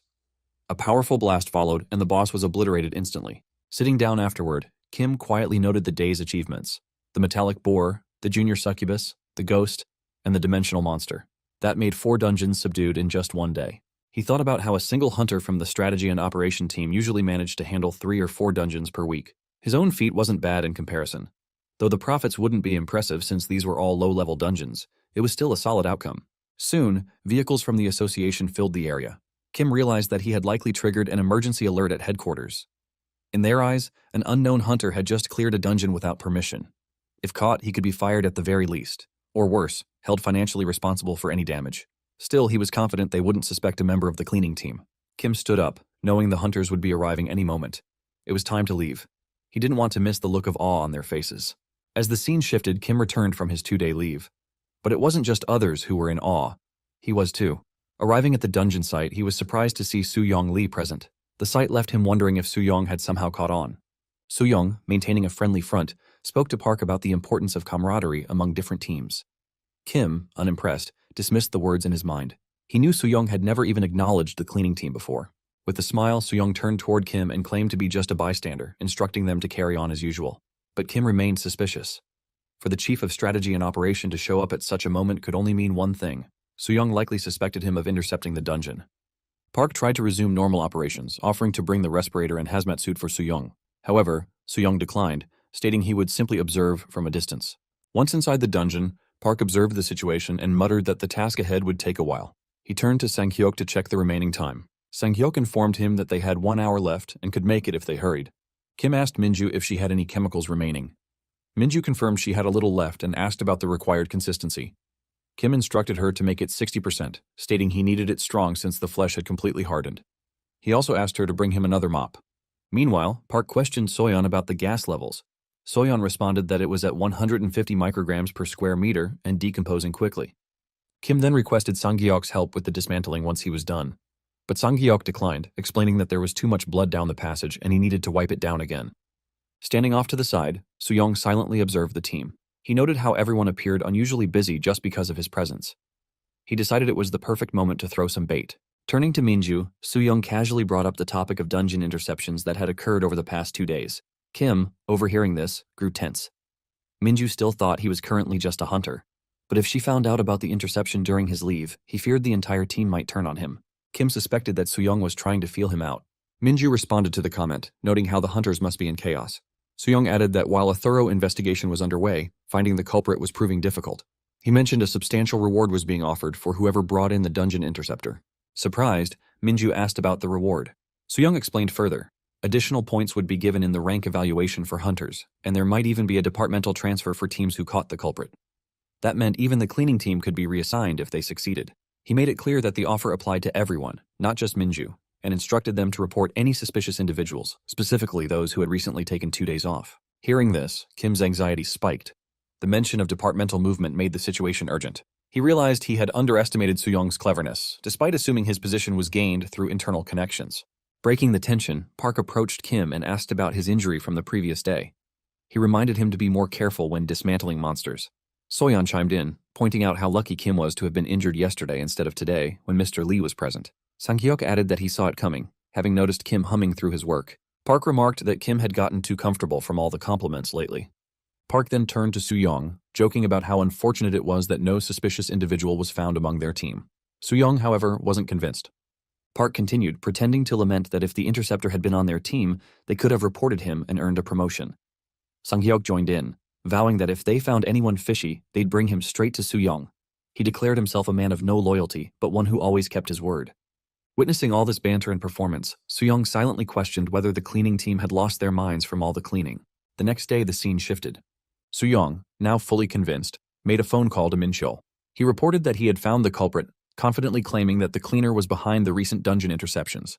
A powerful blast followed, and the boss was obliterated instantly. Sitting down afterward, Kim quietly noted the day's achievements: the metallic boar, the junior succubus, the ghost, and the dimensional monster. That made 4 dungeons subdued in just one day. He thought about how a single hunter from the strategy and operation team usually managed to handle 3 or 4 dungeons per week. His own feat wasn't bad in comparison. Though the profits wouldn't be impressive since these were all low-level dungeons, it was still a solid outcome. Soon, vehicles from the association filled the area. Kim realized that he had likely triggered an emergency alert at headquarters. In their eyes, an unknown hunter had just cleared a dungeon without permission. If caught, he could be fired at the very least, or worse, held financially responsible for any damage. Still, he was confident they wouldn't suspect a member of the cleaning team. Kim stood up, knowing the hunters would be arriving any moment. It was time to leave. He didn't want to miss the look of awe on their faces. As the scene shifted, Kim returned from his 2-day leave. But it wasn't just others who were in awe. He was too. Arriving at the dungeon site, he was surprised to see Soo-young Lee present. The sight left him wondering if Soo-young had somehow caught on. Soo-young, maintaining a friendly front, spoke to Park about the importance of camaraderie among different teams. Kim, unimpressed, dismissed the words in his mind. He knew Soo-young had never even acknowledged the cleaning team before. With a smile, Soo-young turned toward Kim and claimed to be just a bystander, instructing them to carry on as usual. But Kim remained suspicious. For the chief of strategy and operation to show up at such a moment could only mean one thing. Soo-young likely suspected him of intercepting the dungeon. Park tried to resume normal operations, offering to bring the respirator and hazmat suit for Soo-young. However, Soo-young declined, stating he would simply observe from a distance. Once inside the dungeon, Park observed the situation and muttered that the task ahead would take a while. He turned to Sang-hyuk to check the remaining time. Sang-hyuk informed him that they had 1 hour left and could make it if they hurried. Kim asked Minju if she had any chemicals remaining. Minju confirmed she had a little left and asked about the required consistency. Kim instructed her to make it 60%, stating he needed it strong since the flesh had completely hardened. He also asked her to bring him another mop. Meanwhile, Park questioned Soyeon about the gas levels. Soyeon responded that it was at 150 micrograms per square meter and decomposing quickly. Kim then requested Sang-hyuk's help with the dismantling once he was done. But Sang-hyuk declined, explaining that there was too much blood down the passage and he needed to wipe it down again. Standing off to the side, Soo-young silently observed the team. He noted how everyone appeared unusually busy just because of his presence. He decided it was the perfect moment to throw some bait. Turning to Minju, Soo-young casually brought up the topic of dungeon interceptions that had occurred over the past 2 days. Kim, overhearing this, grew tense. Minju still thought he was currently just a hunter. But if she found out about the interception during his leave, he feared the entire team might turn on him. Kim suspected that Soo-young was trying to feel him out. Minju responded to the comment, noting how the hunters must be in chaos. Soo-young added that while a thorough investigation was underway, finding the culprit was proving difficult. He mentioned a substantial reward was being offered for whoever brought in the dungeon interceptor. Surprised, Minju asked about the reward. Soo-young explained further. Additional points would be given in the rank evaluation for hunters, and there might even be a departmental transfer for teams who caught the culprit. That meant even the cleaning team could be reassigned if they succeeded. He made it clear that the offer applied to everyone, not just Minju, and instructed them to report any suspicious individuals, specifically those who had recently taken 2 days off. Hearing this, Kim's anxiety spiked. The mention of departmental movement made the situation urgent. He realized he had underestimated Soo-young's cleverness, despite assuming his position was gained through internal connections. Breaking the tension, Park approached Kim and asked about his injury from the previous day. He reminded him to be more careful when dismantling monsters. Soyeon chimed in, pointing out how lucky Kim was to have been injured yesterday instead of today when Mr. Lee was present. Sang-hyuk added that he saw it coming, having noticed Kim humming through his work. Park remarked that Kim had gotten too comfortable from all the compliments lately. Park then turned to Soo-young, joking about how unfortunate it was that no suspicious individual was found among their team. Soo-young, however, wasn't convinced. Park continued, pretending to lament that if the interceptor had been on their team, they could have reported him and earned a promotion. Sang-hyuk joined in, vowing that if they found anyone fishy, they'd bring him straight to Soo-young. He declared himself a man of no loyalty, but one who always kept his word. Witnessing all this banter and performance, Soo-young silently questioned whether the cleaning team had lost their minds from all the cleaning. The next day, the scene shifted. Soo-young, now fully convinced, made a phone call to Min-cheol. He reported that he had found the culprit, confidently claiming that the cleaner was behind the recent dungeon interceptions.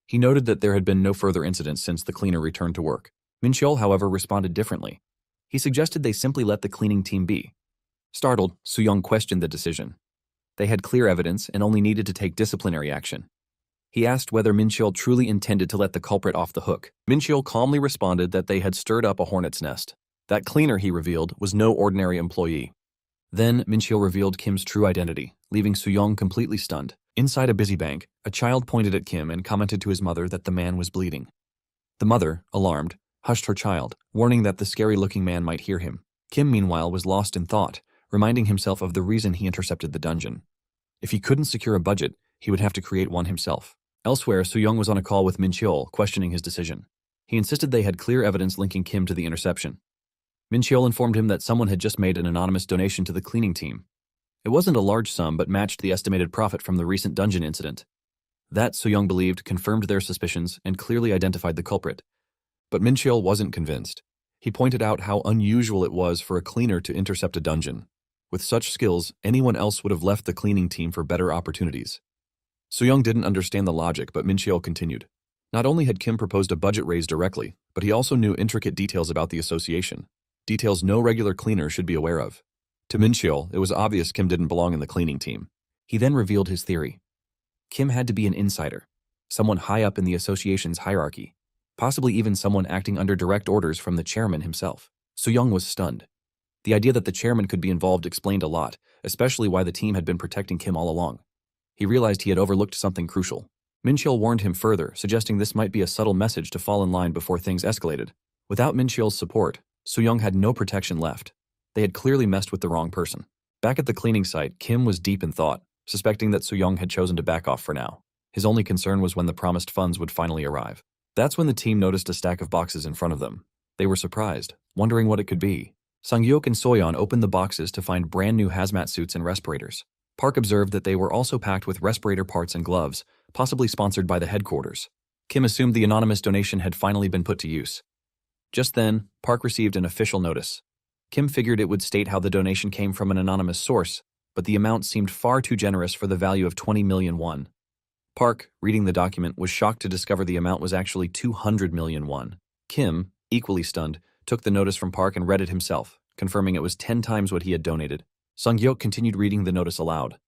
He noted that there had been no further incidents since the cleaner returned to work. Min-cheol, however, responded differently. He suggested they simply let the cleaning team be. Startled, Soo-young questioned the decision. They had clear evidence and only needed to take disciplinary action. He asked whether Min-cheol truly intended to let the culprit off the hook. Min-cheol calmly responded that they had stirred up a hornet's nest. That cleaner, he revealed, was no ordinary employee. Then Min-cheol revealed Kim's true identity, leaving Soo-young completely stunned. Inside a busy bank, a child pointed at Kim and commented to his mother that the man was bleeding. The mother, alarmed, hushed her child, warning that the scary-looking man might hear him. Kim, meanwhile, was lost in thought, reminding himself of the reason he intercepted the dungeon. If he couldn't secure a budget, he would have to create one himself. Elsewhere, Soo-young was on a call with Min-cheol, questioning his decision. He insisted they had clear evidence linking Kim to the interception. Min-cheol informed him that someone had just made an anonymous donation to the cleaning team. It wasn't a large sum, but matched the estimated profit from the recent dungeon incident. That, Soo-young believed, confirmed their suspicions and clearly identified the culprit. But Min-cheol wasn't convinced. He pointed out how unusual it was for a cleaner to intercept a dungeon. With such skills, anyone else would have left the cleaning team for better opportunities. Soo-young didn't understand the logic, but Min-cheol continued. Not only had Kim proposed a budget raise directly, but he also knew intricate details about the association. details no regular cleaner should be aware of. To Mincheol, it was obvious Kim didn't belong in the cleaning team. He then revealed his theory. Kim had to be an insider, someone high up in the association's hierarchy, possibly even someone acting under direct orders from the chairman himself. So-young was stunned. The idea that the chairman could be involved explained a lot, especially why the team had been protecting Kim all along. He realized he had overlooked something crucial. Mincheol warned him further, suggesting this might be a subtle message to fall in line before things escalated. Without Mincheol's support, So-young had no protection left. They had clearly messed with the wrong person. Back at the cleaning site, Kim was deep in thought, suspecting that So-young had chosen to back off for now. His only concern was when the promised funds would finally arrive. That's when the team noticed a stack of boxes in front of them. They were surprised, wondering what it could be. Sang-hyuk and So-yeon opened the boxes to find brand new hazmat suits and respirators. Park observed that they were also packed with respirator parts and gloves, possibly sponsored by the headquarters. Kim assumed the anonymous donation had finally been put to use. Just then, Park received an official notice. Kim figured it would state how the donation came from an anonymous source, but the amount seemed far too generous for the value of 20 million won. Park, reading the document, was shocked to discover the amount was actually 200 million won. Kim, equally stunned, took the notice from Park and read it himself, confirming it was 10 times what he had donated. Sang-hyuk continued reading the notice aloud.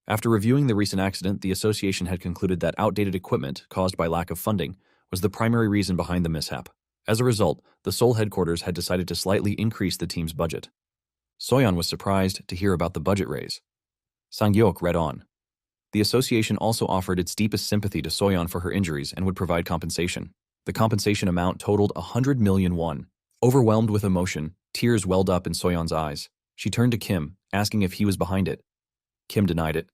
After reviewing the recent accident, the association had concluded that outdated equipment, caused by lack of funding, was the primary reason behind the mishap. As a result, the Seoul headquarters had decided to slightly increase the team's budget. So-yeon was surprised to hear about the budget raise. Sang-hyuk read on. The association also offered its deepest sympathy to So-yeon for her injuries and would provide compensation. The compensation amount totaled 100 million won. Overwhelmed with emotion, tears welled up in So-yeon's eyes. She turned to Kim, asking if he was behind it. Kim denied it.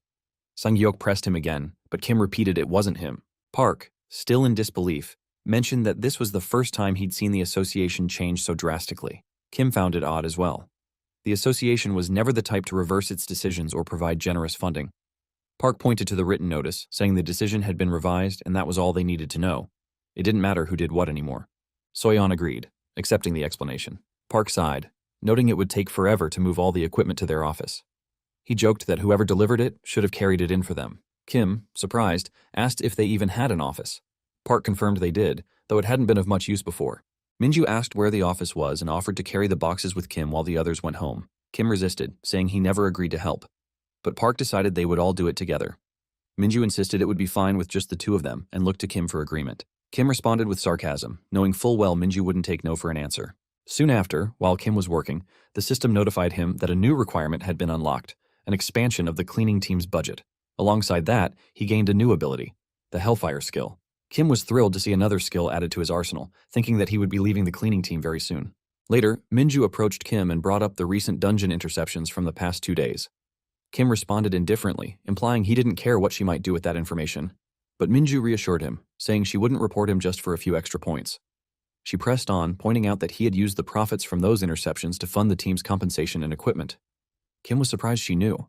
Sang-hyuk pressed him again, but Kim repeated it wasn't him. Park, still in disbelief, mentioned that this was the first time he'd seen the association change so drastically. Kim found it odd as well. The association was never the type to reverse its decisions or provide generous funding. Park pointed to the written notice, saying the decision had been revised and that was all they needed to know. It didn't matter who did what anymore. So-yeon agreed, accepting the explanation. Park sighed, noting it would take forever to move all the equipment to their office. He joked that whoever delivered it should have carried it in for them. Kim, surprised, asked if they even had an office. Park confirmed they did, though it hadn't been of much use before. Minju asked where the office was and offered to carry the boxes with Kim while the others went home. Kim resisted, saying he never agreed to help. But Park decided they would all do it together. Minju insisted it would be fine with just the two of them and looked to Kim for agreement. Kim responded with sarcasm, knowing full well Minju wouldn't take no for an answer. Soon after, while Kim was working, the system notified him that a new requirement had been unlocked, an expansion of the cleaning team's budget. Alongside that, he gained a new ability, the Hellfire skill. Kim was thrilled to see another skill added to his arsenal, thinking that he would be leaving the cleaning team very soon. Later, Minju approached Kim and brought up the recent dungeon interceptions from the past 2 days. Kim responded indifferently, implying he didn't care what she might do with that information. But Minju reassured him, saying she wouldn't report him just for a few extra points. She pressed on, pointing out that he had used the profits from those interceptions to fund the team's compensation and equipment. Kim was surprised she knew.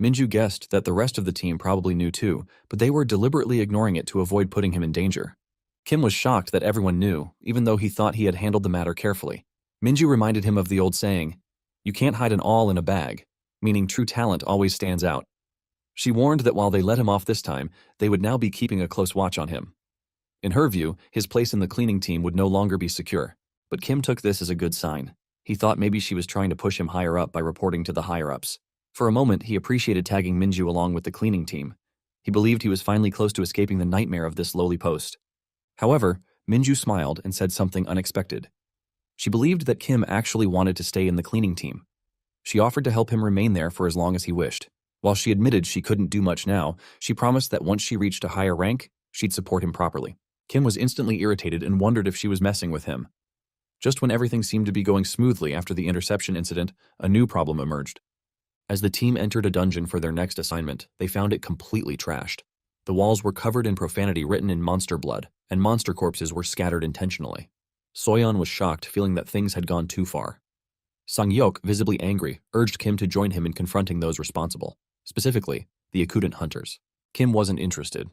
Minju guessed that the rest of the team probably knew too, but they were deliberately ignoring it to avoid putting him in danger. Kim was shocked that everyone knew, even though he thought he had handled the matter carefully. Minju reminded him of the old saying, "You can't hide an awl in a bag," meaning true talent always stands out. She warned that while they let him off this time, they would now be keeping a close watch on him. In her view, his place in the cleaning team would no longer be secure, but Kim took this as a good sign. He thought maybe she was trying to push him higher up by reporting to the higher-ups. For a moment, he appreciated tagging Minju along with the cleaning team. He believed he was finally close to escaping the nightmare of this lowly post. However, Minju smiled and said something unexpected. She believed that Kim actually wanted to stay in the cleaning team. She offered to help him remain there for as long as he wished. While she admitted she couldn't do much now, she promised that once she reached a higher rank, she'd support him properly. Kim was instantly irritated and wondered if she was messing with him. Just when everything seemed to be going smoothly after the interception incident, a new problem emerged. As the team entered a dungeon for their next assignment, they found it completely trashed. The walls were covered in profanity written in monster blood, and monster corpses were scattered intentionally. So-yeon was shocked, feeling that things had gone too far. Sang-hyuk, visibly angry, urged Kim to join him in confronting those responsible, specifically, the Akudant hunters. Kim wasn't interested.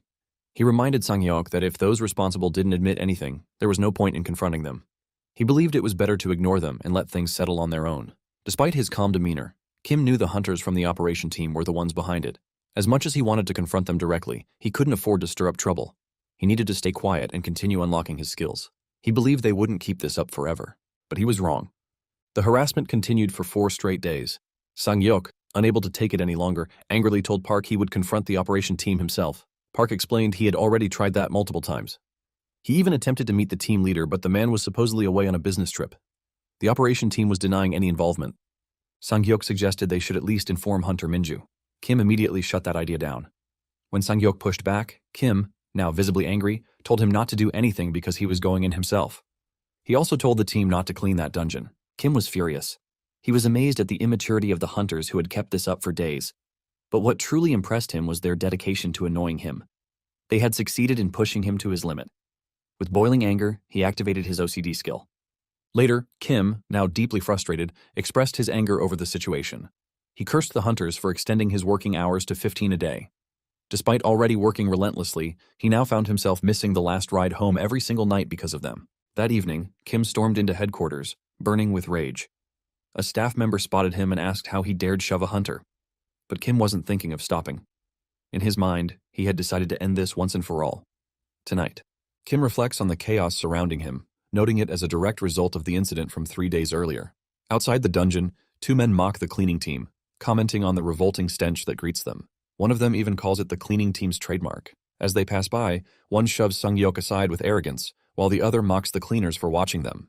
He reminded Sang-hyuk that if those responsible didn't admit anything, there was no point in confronting them. He believed it was better to ignore them and let things settle on their own. Despite his calm demeanor, Kim knew the hunters from the operation team were the ones behind it. As much as he wanted to confront them directly, he couldn't afford to stir up trouble. He needed to stay quiet and continue unlocking his skills. He believed they wouldn't keep this up forever, but he was wrong. The harassment continued for 4 straight days. Sang-hyuk, unable to take it any longer, angrily told Park he would confront the operation team himself. Park explained he had already tried that multiple times. He even attempted to meet the team leader, but the man was supposedly away on a business trip. The operation team was denying any involvement. Sang-hyuk suggested they should at least inform Hunter Minju. Kim immediately shut that idea down. When Sang-hyuk pushed back, Kim, now visibly angry, told him not to do anything because he was going in himself. He also told the team not to clean that dungeon. Kim was furious. He was amazed at the immaturity of the hunters who had kept this up for days. But what truly impressed him was their dedication to annoying him. They had succeeded in pushing him to his limit. With boiling anger, he activated his OCD skill. Later, Kim, now deeply frustrated, expressed his anger over the situation. He cursed the hunters for extending his working hours to 15 a day. Despite already working relentlessly, he now found himself missing the last ride home every single night because of them. That evening, Kim stormed into headquarters, burning with rage. A staff member spotted him and asked how he dared shove a hunter. But Kim wasn't thinking of stopping. In his mind, he had decided to end this once and for all. Tonight, Kim reflects on the chaos surrounding him, noting it as a direct result of the incident from 3 days earlier. Outside the dungeon, 2 men mock the cleaning team, commenting on the revolting stench that greets them. One of them even calls it the cleaning team's trademark. As they pass by, one shoves Sang-hyuk aside with arrogance, while the other mocks the cleaners for watching them.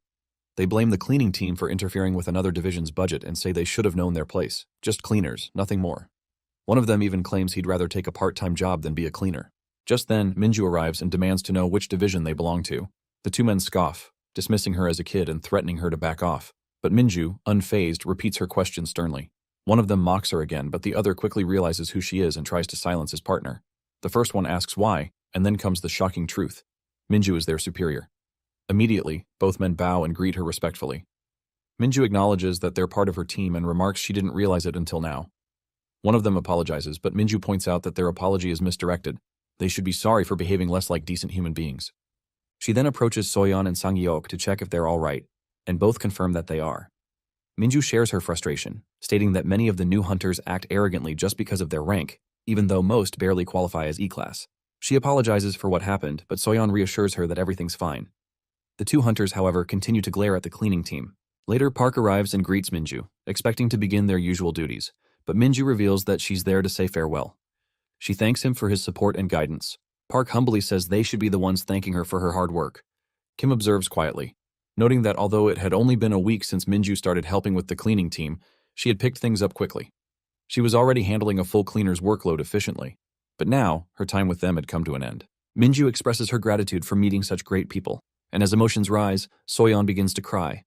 They blame the cleaning team for interfering with another division's budget and say they should have known their place. Just cleaners, nothing more. One of them even claims he'd rather take a part-time job than be a cleaner. Just then, Minju arrives and demands to know which division they belong to. The 2 men scoff, dismissing her as a kid and threatening her to back off. But Minju, unfazed, repeats her question sternly. One of them mocks her again, but the other quickly realizes who she is and tries to silence his partner. The first one asks why, and then comes the shocking truth. Minju is their superior. Immediately, both men bow and greet her respectfully. Minju acknowledges that they're part of her team and remarks she didn't realize it until now. One of them apologizes, but Minju points out that their apology is misdirected. They should be sorry for behaving less like decent human beings. She then approaches Soyeon and Sang-hyuk to check if they're all right, and both confirm that they are. Minju shares her frustration, stating that many of the new hunters act arrogantly just because of their rank, even though most barely qualify as E-class. She apologizes for what happened, but Soyeon reassures her that everything's fine. The 2 hunters, however, continue to glare at the cleaning team. Later, Park arrives and greets Minju, expecting to begin their usual duties, but Minju reveals that she's there to say farewell. She thanks him for his support and guidance. Park humbly says they should be the ones thanking her for her hard work. Kim observes quietly, noting that although it had only been a week since Minju started helping with the cleaning team, she had picked things up quickly. She was already handling a full cleaner's workload efficiently, but now her time with them had come to an end. Minju expresses her gratitude for meeting such great people, and as emotions rise, Soyeon begins to cry.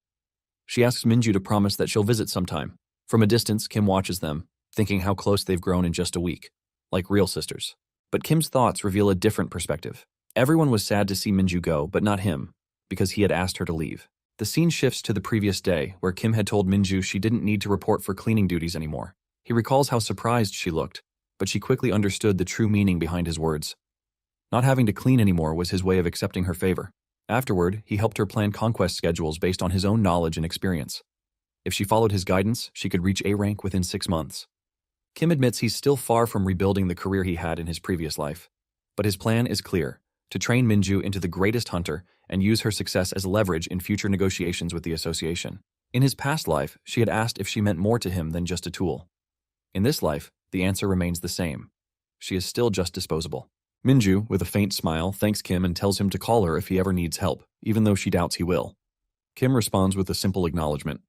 She asks Minju to promise that she'll visit sometime. From a distance, Kim watches them, thinking how close they've grown in just a week, like real sisters. But Kim's thoughts reveal a different perspective. Everyone was sad to see Minju go, but not him, because he had asked her to leave. The scene shifts to the previous day, where Kim had told Minju she didn't need to report for cleaning duties anymore. He recalls how surprised she looked, but she quickly understood the true meaning behind his words. Not having to clean anymore was his way of accepting her favor. Afterward, he helped her plan conquest schedules based on his own knowledge and experience. If she followed his guidance, she could reach A rank within 6 months. Kim admits he's still far from rebuilding the career he had in his previous life. But his plan is clear, to train Minju into the greatest hunter and use her success as leverage in future negotiations with the association. In his past life, she had asked if she meant more to him than just a tool. In this life, the answer remains the same. She is still just disposable. Minju, with a faint smile, thanks Kim and tells him to call her if he ever needs help, even though she doubts he will. Kim responds with a simple acknowledgement.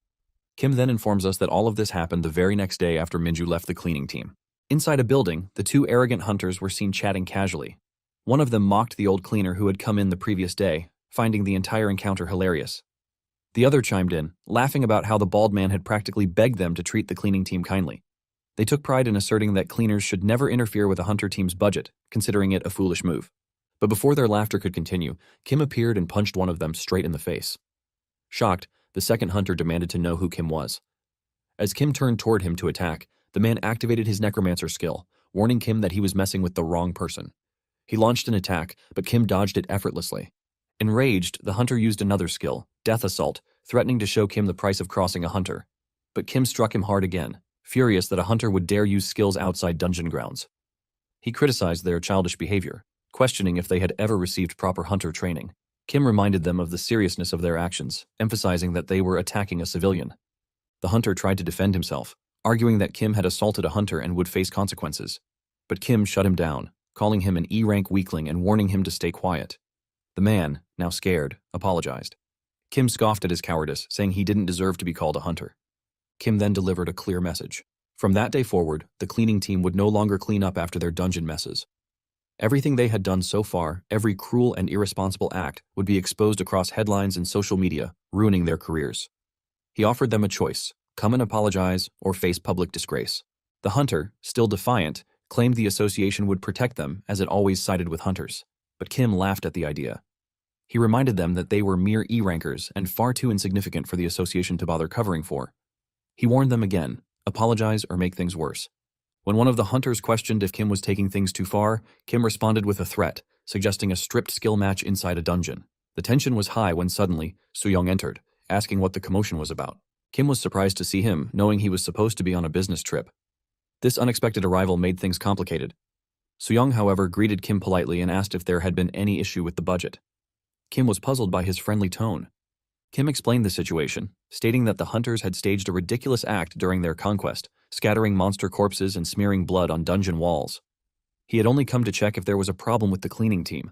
Kim then informs us that all of this happened the very next day after Minju left the cleaning team. Inside a building, the 2 arrogant hunters were seen chatting casually. One of them mocked the old cleaner who had come in the previous day, finding the entire encounter hilarious. The other chimed in, laughing about how the bald man had practically begged them to treat the cleaning team kindly. They took pride in asserting that cleaners should never interfere with a hunter team's budget, considering it a foolish move. But before their laughter could continue, Kim appeared and punched one of them straight in the face. Shocked, the second hunter demanded to know who Kim was. As Kim turned toward him to attack, the man activated his necromancer skill, warning Kim that he was messing with the wrong person. He launched an attack, but Kim dodged it effortlessly. Enraged, the hunter used another skill, Death Assault, threatening to show Kim the price of crossing a hunter. But Kim struck him hard again, furious that a hunter would dare use skills outside dungeon grounds. He criticized their childish behavior, questioning if they had ever received proper hunter training. Kim reminded them of the seriousness of their actions, emphasizing that they were attacking a civilian. The hunter tried to defend himself, arguing that Kim had assaulted a hunter and would face consequences. But Kim shut him down, calling him an E-rank weakling and warning him to stay quiet. The man, now scared, apologized. Kim scoffed at his cowardice, saying he didn't deserve to be called a hunter. Kim then delivered a clear message. From that day forward, the cleaning team would no longer clean up after their dungeon messes. Everything they had done so far, every cruel and irresponsible act, would be exposed across headlines and social media, ruining their careers. He offered them a choice: come and apologize or face public disgrace. The hunter, still defiant, claimed the association would protect them as it always sided with hunters. But Kim laughed at the idea. He reminded them that they were mere E-rankers and far too insignificant for the association to bother covering for. He warned them again: apologize or make things worse. When one of the hunters questioned if Kim was taking things too far, Kim responded with a threat, suggesting a stripped skill match inside a dungeon. The tension was high when suddenly, Soo-young entered, asking what the commotion was about. Kim was surprised to see him, knowing he was supposed to be on a business trip. This unexpected arrival made things complicated. Soo-young, however, greeted Kim politely and asked if there had been any issue with the budget. Kim was puzzled by his friendly tone. Kim explained the situation, stating that the hunters had staged a ridiculous act during their conquest, scattering monster corpses and smearing blood on dungeon walls. He had only come to check if there was a problem with the cleaning team.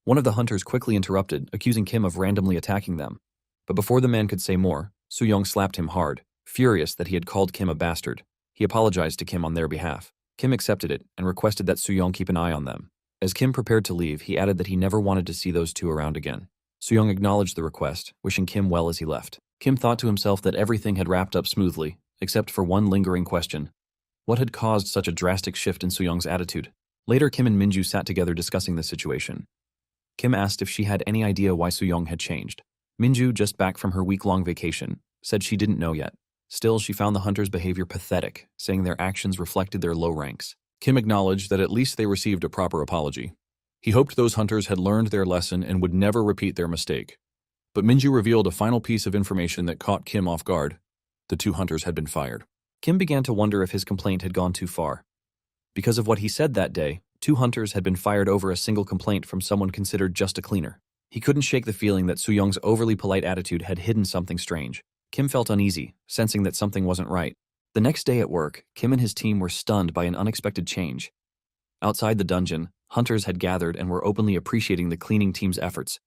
One of the hunters quickly interrupted, accusing Kim of randomly attacking them. But before the man could say more, Soo-young slapped him hard, furious that he had called Kim a bastard. He apologized to Kim on their behalf. Kim accepted it and requested that Soo-young keep an eye on them. As Kim prepared to leave, he added that he never wanted to see those two around again. Soo-young acknowledged the request, wishing Kim well as he left. Kim thought to himself that everything had wrapped up smoothly, except for one lingering question. What had caused such a drastic shift in Soo-young's attitude? Later, Kim and Minju sat together discussing the situation. Kim asked if she had any idea why Soo-young had changed. Minju, just back from her week-long vacation, said she didn't know yet. Still, she found the hunters' behavior pathetic, saying their actions reflected their low ranks. Kim acknowledged that at least they received a proper apology. He hoped those hunters had learned their lesson and would never repeat their mistake. But Minju revealed a final piece of information that caught Kim off guard. The two hunters had been fired. Kim began to wonder if his complaint had gone too far. Because of what he said that day, 2 hunters had been fired over a single complaint from someone considered just a cleaner. He couldn't shake the feeling that Soo-young's overly polite attitude had hidden something strange. Kim felt uneasy, sensing that something wasn't right. The next day at work, Kim and his team were stunned by an unexpected change. Outside the dungeon, hunters had gathered and were openly appreciating the cleaning team's efforts.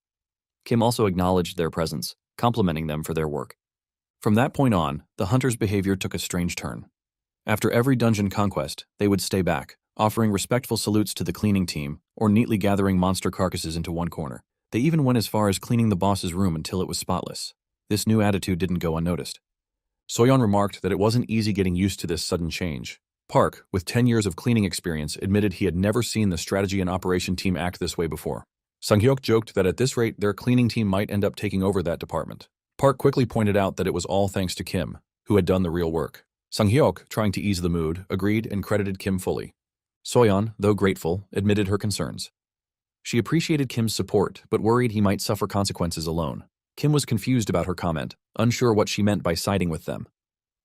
Kim also acknowledged their presence, complimenting them for their work. From that point on, the hunters' behavior took a strange turn. After every dungeon conquest, they would stay back, offering respectful salutes to the cleaning team, or neatly gathering monster carcasses into one corner. They even went as far as cleaning the boss's room until it was spotless. This new attitude didn't go unnoticed. Soyeon remarked that it wasn't easy getting used to this sudden change. Park, with 10 years of cleaning experience, admitted he had never seen the strategy and operation team act this way before. Sang-hyuk joked that at this rate, their cleaning team might end up taking over that department. Park quickly pointed out that it was all thanks to Kim, who had done the real work. Sang-hyuk, trying to ease the mood, agreed and credited Kim fully. Soyeon, though grateful, admitted her concerns. She appreciated Kim's support, but worried he might suffer consequences alone. Kim was confused about her comment, unsure what she meant by siding with them.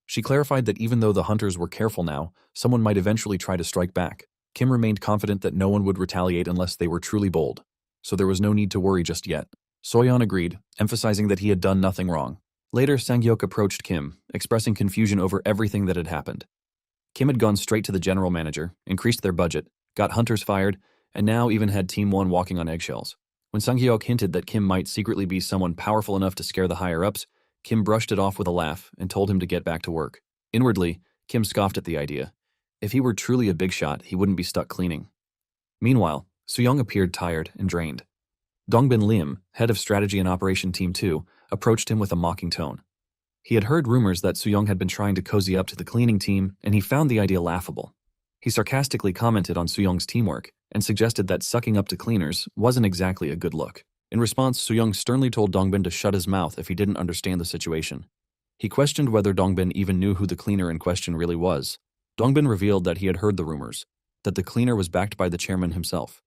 She clarified that even though the hunters were careful now, someone might eventually try to strike back. Kim remained confident that no one would retaliate unless they were truly bold, so there was no need to worry just yet. Soyeon agreed, emphasizing that he had done nothing wrong. Later, Sang-hyuk approached Kim, expressing confusion over everything that had happened. Kim had gone straight to the general manager, increased their budget, got hunters fired, and now even had Team 1 walking on eggshells. When Sang-hyuk hinted that Kim might secretly be someone powerful enough to scare the higher-ups, Kim brushed it off with a laugh and told him to get back to work. Inwardly, Kim scoffed at the idea. If he were truly a big shot, he wouldn't be stuck cleaning. Meanwhile, Soo-young appeared tired and drained. Dongbin Lim, head of strategy and operation Team 2, approached him with a mocking tone. He had heard rumors that Soo-young had been trying to cozy up to the cleaning team, and he found the idea laughable. He sarcastically commented on Soo-young's teamwork and suggested that sucking up to cleaners wasn't exactly a good look. In response, Soo-young sternly told Dongbin to shut his mouth if he didn't understand the situation. He questioned whether Dongbin even knew who the cleaner in question really was. Dongbin revealed that he had heard the rumors, that the cleaner was backed by the chairman himself.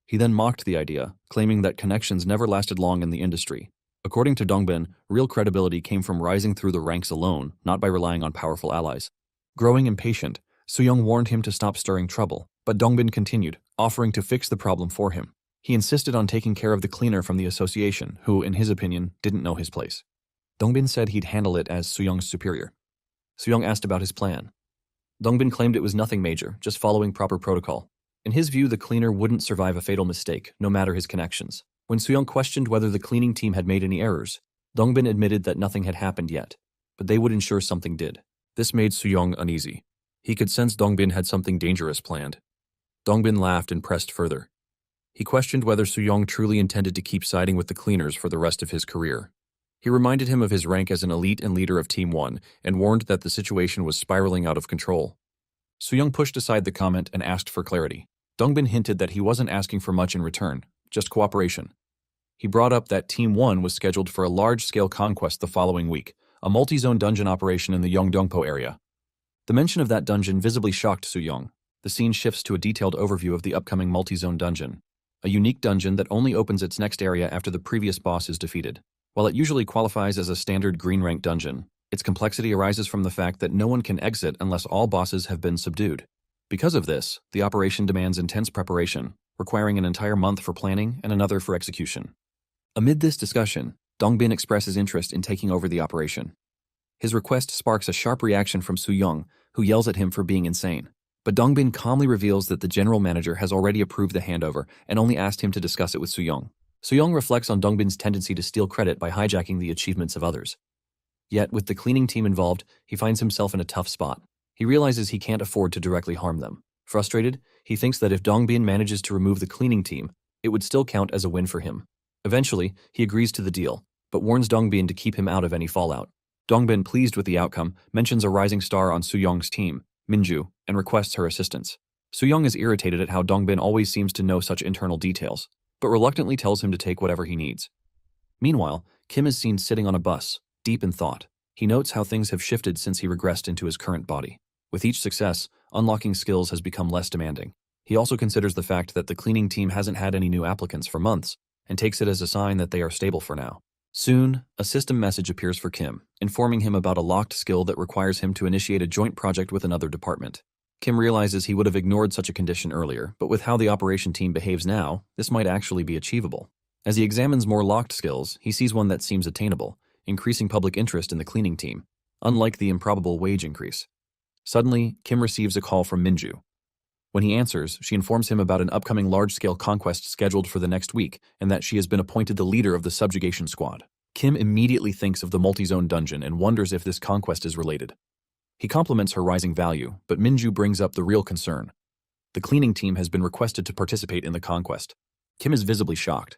He then mocked the idea, claiming that connections never lasted long in the industry. According to Dongbin, real credibility came from rising through the ranks alone, not by relying on powerful allies. Growing impatient, Soo-young warned him to stop stirring trouble, but Dongbin continued, offering to fix the problem for him. He insisted on taking care of the cleaner from the association, who, in his opinion, didn't know his place. Dongbin said he'd handle it as Soo-young's superior. Soo-young asked about his plan. Dongbin claimed it was nothing major, just following proper protocol. In his view, the cleaner wouldn't survive a fatal mistake, no matter his connections. When Soo-young questioned whether the cleaning team had made any errors, Dongbin admitted that nothing had happened yet, but they would ensure something did. This made Soo-young uneasy. He could sense Dongbin had something dangerous planned. Dongbin laughed and pressed further. He questioned whether Soo-young truly intended to keep siding with the cleaners for the rest of his career. He reminded him of his rank as an elite and leader of Team 1 and warned that the situation was spiraling out of control. Soo-young pushed aside the comment and asked for clarity. Dongbin hinted that he wasn't asking for much in return, just cooperation. He brought up that Team 1 was scheduled for a large-scale conquest the following week, a multi-zone dungeon operation in the Yeongdongpo area. The mention of that dungeon visibly shocked Soo-young. The scene shifts to a detailed overview of the upcoming multi-zone dungeon, a unique dungeon that only opens its next area after the previous boss is defeated. While it usually qualifies as a standard green-rank dungeon, its complexity arises from the fact that no one can exit unless all bosses have been subdued. Because of this, the operation demands intense preparation, requiring an entire month for planning and another for execution. Amid this discussion, Dongbin expresses interest in taking over the operation. His request sparks a sharp reaction from Soo-young, who yells at him for being insane. But Dongbin calmly reveals that the general manager has already approved the handover and only asked him to discuss it with Soo-young. Soo-young reflects on Dongbin's tendency to steal credit by hijacking the achievements of others. Yet, with the cleaning team involved, he finds himself in a tough spot. He realizes he can't afford to directly harm them. Frustrated, he thinks that if Dongbin manages to remove the cleaning team, it would still count as a win for him. Eventually, he agrees to the deal, but warns Dongbin to keep him out of any fallout. Dongbin, pleased with the outcome, mentions a rising star on Soo-young's team, Minju, and requests her assistance. Soo-young is irritated at how Dongbin always seems to know such internal details, but reluctantly tells him to take whatever he needs. Meanwhile, Kim is seen sitting on a bus, deep in thought. He notes how things have shifted since he regressed into his current body. With each success, unlocking skills has become less demanding. He also considers the fact that the cleaning team hasn't had any new applicants for months, and takes it as a sign that they are stable for now. Soon, a system message appears for Kim, informing him about a locked skill that requires him to initiate a joint project with another department. Kim realizes he would have ignored such a condition earlier, but with how the operation team behaves now, this might actually be achievable. As he examines more locked skills, he sees one that seems attainable, increasing public interest in the cleaning team, unlike the improbable wage increase. Suddenly, Kim receives a call from Minju. When he answers, she informs him about an upcoming large-scale conquest scheduled for the next week and that she has been appointed the leader of the subjugation squad. Kim immediately thinks of the multi-zone dungeon and wonders if this conquest is related. He compliments her rising value, but Minju brings up the real concern. The cleaning team has been requested to participate in the conquest. Kim is visibly shocked.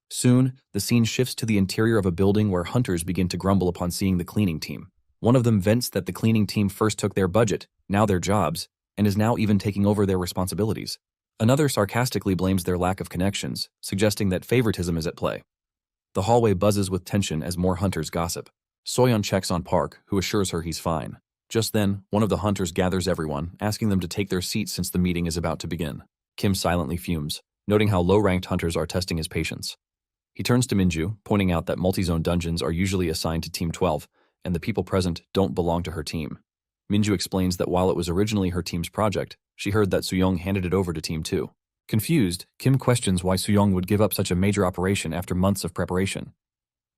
Soon, the scene shifts to the interior of a building where hunters begin to grumble upon seeing the cleaning team. One of them vents that the cleaning team first took their budget, now their jobs, and is now even taking over their responsibilities. Another sarcastically blames their lack of connections, suggesting that favoritism is at play. The hallway buzzes with tension as more hunters gossip. Soyeon checks on Park, who assures her he's fine. Just then, one of the hunters gathers everyone, asking them to take their seats since the meeting is about to begin. Kim silently fumes, noting how low-ranked hunters are testing his patience. He turns to Minju, pointing out that multi-zone dungeons are usually assigned to Team 12, and the people present don't belong to her team. Minju explains that while it was originally her team's project, she heard that Soo-young handed it over to Team 2. Confused, Kim questions why Soo-young would give up such a major operation after months of preparation.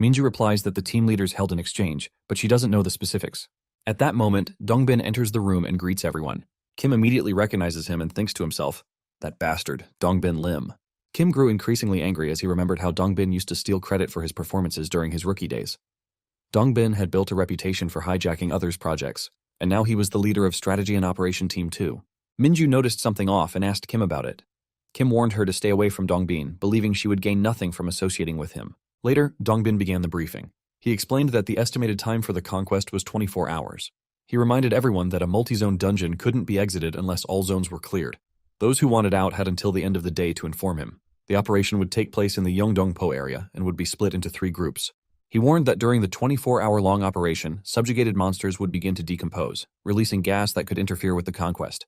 Minju replies that the team leaders held an exchange, but she doesn't know the specifics. At that moment, Dongbin enters the room and greets everyone. Kim immediately recognizes him and thinks to himself, "That bastard, Dongbin Lim." Kim grew increasingly angry as he remembered how Dongbin used to steal credit for his performances during his rookie days. Dongbin had built a reputation for hijacking others' projects, and now he was the leader of Strategy and Operation Team 2. Minju noticed something off and asked Kim about it. Kim warned her to stay away from Dongbin, believing she would gain nothing from associating with him. Later, Dongbin began the briefing. He explained that the estimated time for the conquest was 24 hours. He reminded everyone that a multi-zone dungeon couldn't be exited unless all zones were cleared. Those who wanted out had until the end of the day to inform him. The operation would take place in the Yeongdongpo area and would be split into 3 groups. He warned that during the 24-hour-long operation, subjugated monsters would begin to decompose, releasing gas that could interfere with the conquest.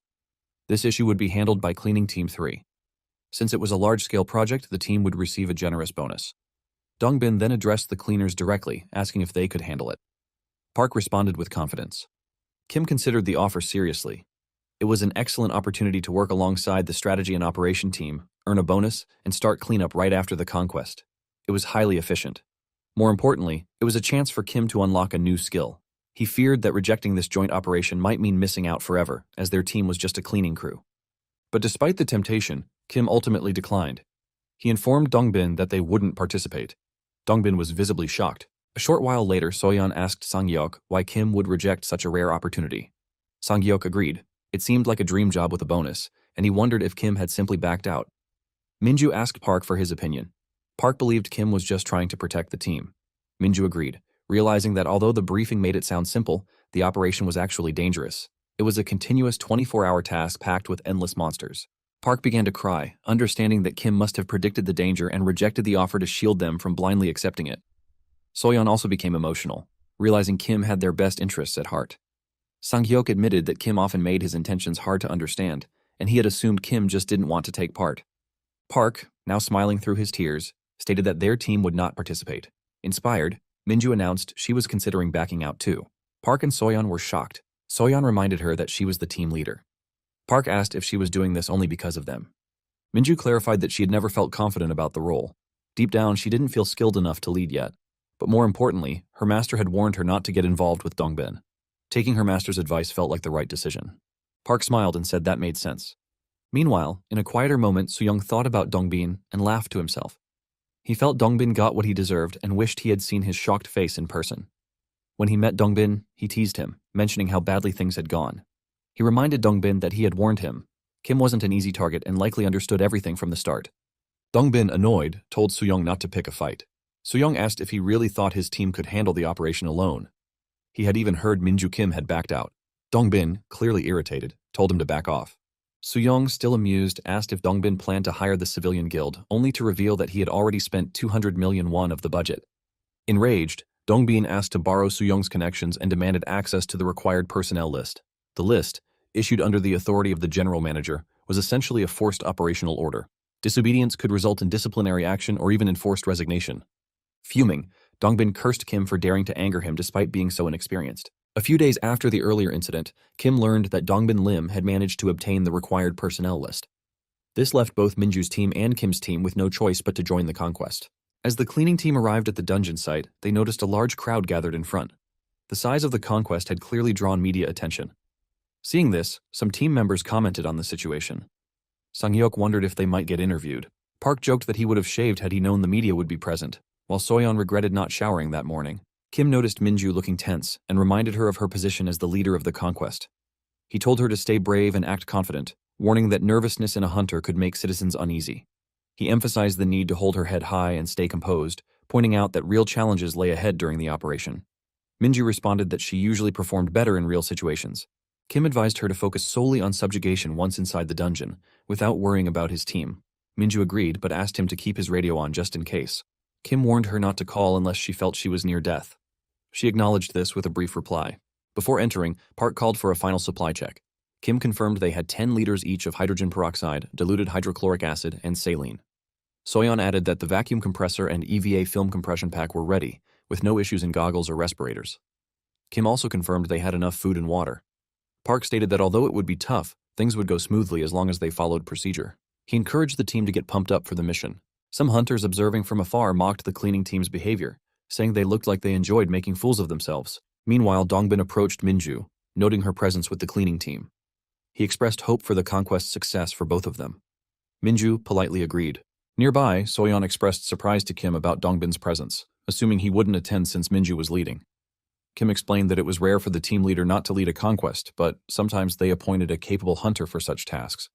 This issue would be handled by Cleaning Team 3. Since it was a large-scale project, the team would receive a generous bonus. Dongbin then addressed the cleaners directly, asking if they could handle it. Park responded with confidence. Kim considered the offer seriously. It was an excellent opportunity to work alongside the strategy and operation team, earn a bonus, and start cleanup right after the conquest. It was highly efficient. More importantly, it was a chance for Kim to unlock a new skill. He feared that rejecting this joint operation might mean missing out forever, as their team was just a cleaning crew. But despite the temptation, Kim ultimately declined. He informed Dongbin that they wouldn't participate. Dongbin was visibly shocked. A short while later, Soyeon asked Sang-hyuk why Kim would reject such a rare opportunity. Sang-hyuk agreed. It seemed like a dream job with a bonus, and he wondered if Kim had simply backed out. Minju asked Park for his opinion. Park believed Kim was just trying to protect the team. Minju agreed, realizing that although the briefing made it sound simple, the operation was actually dangerous. It was a continuous 24-hour task packed with endless monsters. Park began to cry, understanding that Kim must have predicted the danger and rejected the offer to shield them from blindly accepting it. Soyeon also became emotional, realizing Kim had their best interests at heart. Sang-hyuk admitted that Kim often made his intentions hard to understand, and he had assumed Kim just didn't want to take part. Park, now smiling through his tears, stated that their team would not participate. Inspired, Minju announced she was considering backing out too. Park and Soyeon were shocked. Soyeon reminded her that she was the team leader. Park asked if she was doing this only because of them. Minju clarified that she had never felt confident about the role. Deep down, she didn't feel skilled enough to lead yet. But more importantly, her master had warned her not to get involved with Dongbin. Taking her master's advice felt like the right decision. Park smiled and said that made sense. Meanwhile, in a quieter moment, Soo-young thought about Dongbin and laughed to himself. He felt Dongbin got what he deserved and wished he had seen his shocked face in person. When he met Dongbin, he teased him, mentioning how badly things had gone. He reminded Dongbin that he had warned him. Kim wasn't an easy target and likely understood everything from the start. Dongbin, annoyed, told Soo-young not to pick a fight. Soo-young asked if he really thought his team could handle the operation alone. He had even heard Minju Kim had backed out. Dongbin, clearly irritated, told him to back off. Soo-young, still amused, asked if Dongbin planned to hire the civilian guild, only to reveal that he had already spent 200 million won of the budget. Enraged, Dongbin asked to borrow Soo-young's connections and demanded access to the required personnel list. The list, issued under the authority of the general manager, was essentially a forced operational order. Disobedience could result in disciplinary action or even enforced resignation. Fuming, Dongbin cursed Kim for daring to anger him despite being so inexperienced. A few days after the earlier incident, Kim learned that Dongbin Lim had managed to obtain the required personnel list. This left both Minju's team and Kim's team with no choice but to join the conquest. As the cleaning team arrived at the dungeon site, they noticed a large crowd gathered in front. The size of the conquest had clearly drawn media attention. Seeing this, some team members commented on the situation. Sang-hyuk wondered if they might get interviewed. Park joked that he would have shaved had he known the media would be present, while Soyeon regretted not showering that morning. Kim noticed Minju looking tense and reminded her of her position as the leader of the conquest. He told her to stay brave and act confident, warning that nervousness in a hunter could make citizens uneasy. He emphasized the need to hold her head high and stay composed, pointing out that real challenges lay ahead during the operation. Minju responded that she usually performed better in real situations. Kim advised her to focus solely on subjugation once inside the dungeon, without worrying about his team. Minju agreed but asked him to keep his radio on just in case. Kim warned her not to call unless she felt she was near death. She acknowledged this with a brief reply. Before entering, Park called for a final supply check. Kim confirmed they had 10 liters each of hydrogen peroxide, diluted hydrochloric acid, and saline. Soyeon added that the vacuum compressor and EVA film compression pack were ready, with no issues in goggles or respirators. Kim also confirmed they had enough food and water. Park stated that although it would be tough, things would go smoothly as long as they followed procedure. He encouraged the team to get pumped up for the mission. Some hunters observing from afar mocked the cleaning team's behavior, saying they looked like they enjoyed making fools of themselves. Meanwhile, Dongbin approached Minju, noting her presence with the cleaning team. He expressed hope for the conquest's success for both of them. Minju politely agreed. Nearby, Soyeon expressed surprise to Kim about Dongbin's presence, assuming he wouldn't attend since Minju was leading. Kim explained that it was rare for the team leader not to lead a conquest, but sometimes they appointed a capable hunter for such tasks.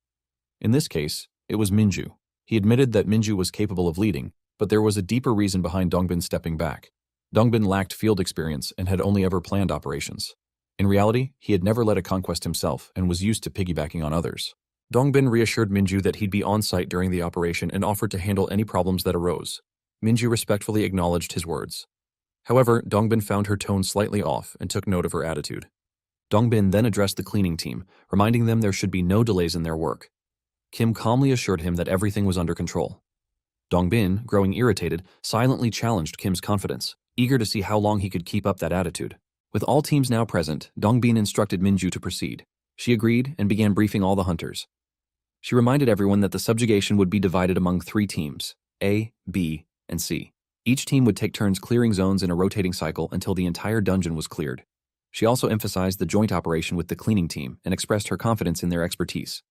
In this case, it was Minju. He admitted that Minju was capable of leading, but there was a deeper reason behind Dongbin stepping back. Dongbin lacked field experience and had only ever planned operations. In reality, he had never led a conquest himself and was used to piggybacking on others. Dongbin reassured Minju that he'd be on site during the operation and offered to handle any problems that arose. Minju respectfully acknowledged his words. However, Dongbin found her tone slightly off and took note of her attitude. Dongbin then addressed the cleaning team, reminding them there should be no delays in their work. Kim calmly assured him that everything was under control. Dongbin, growing irritated, silently challenged Kim's confidence, eager to see how long he could keep up that attitude. With all teams now present, Dongbin instructed Minju to proceed. She agreed and began briefing all the hunters. She reminded everyone that the subjugation would be divided among 3 teams, A, B, and C. Each team would take turns clearing zones in a rotating cycle until the entire dungeon was cleared. She also emphasized the joint operation with the cleaning team and expressed her confidence in their expertise.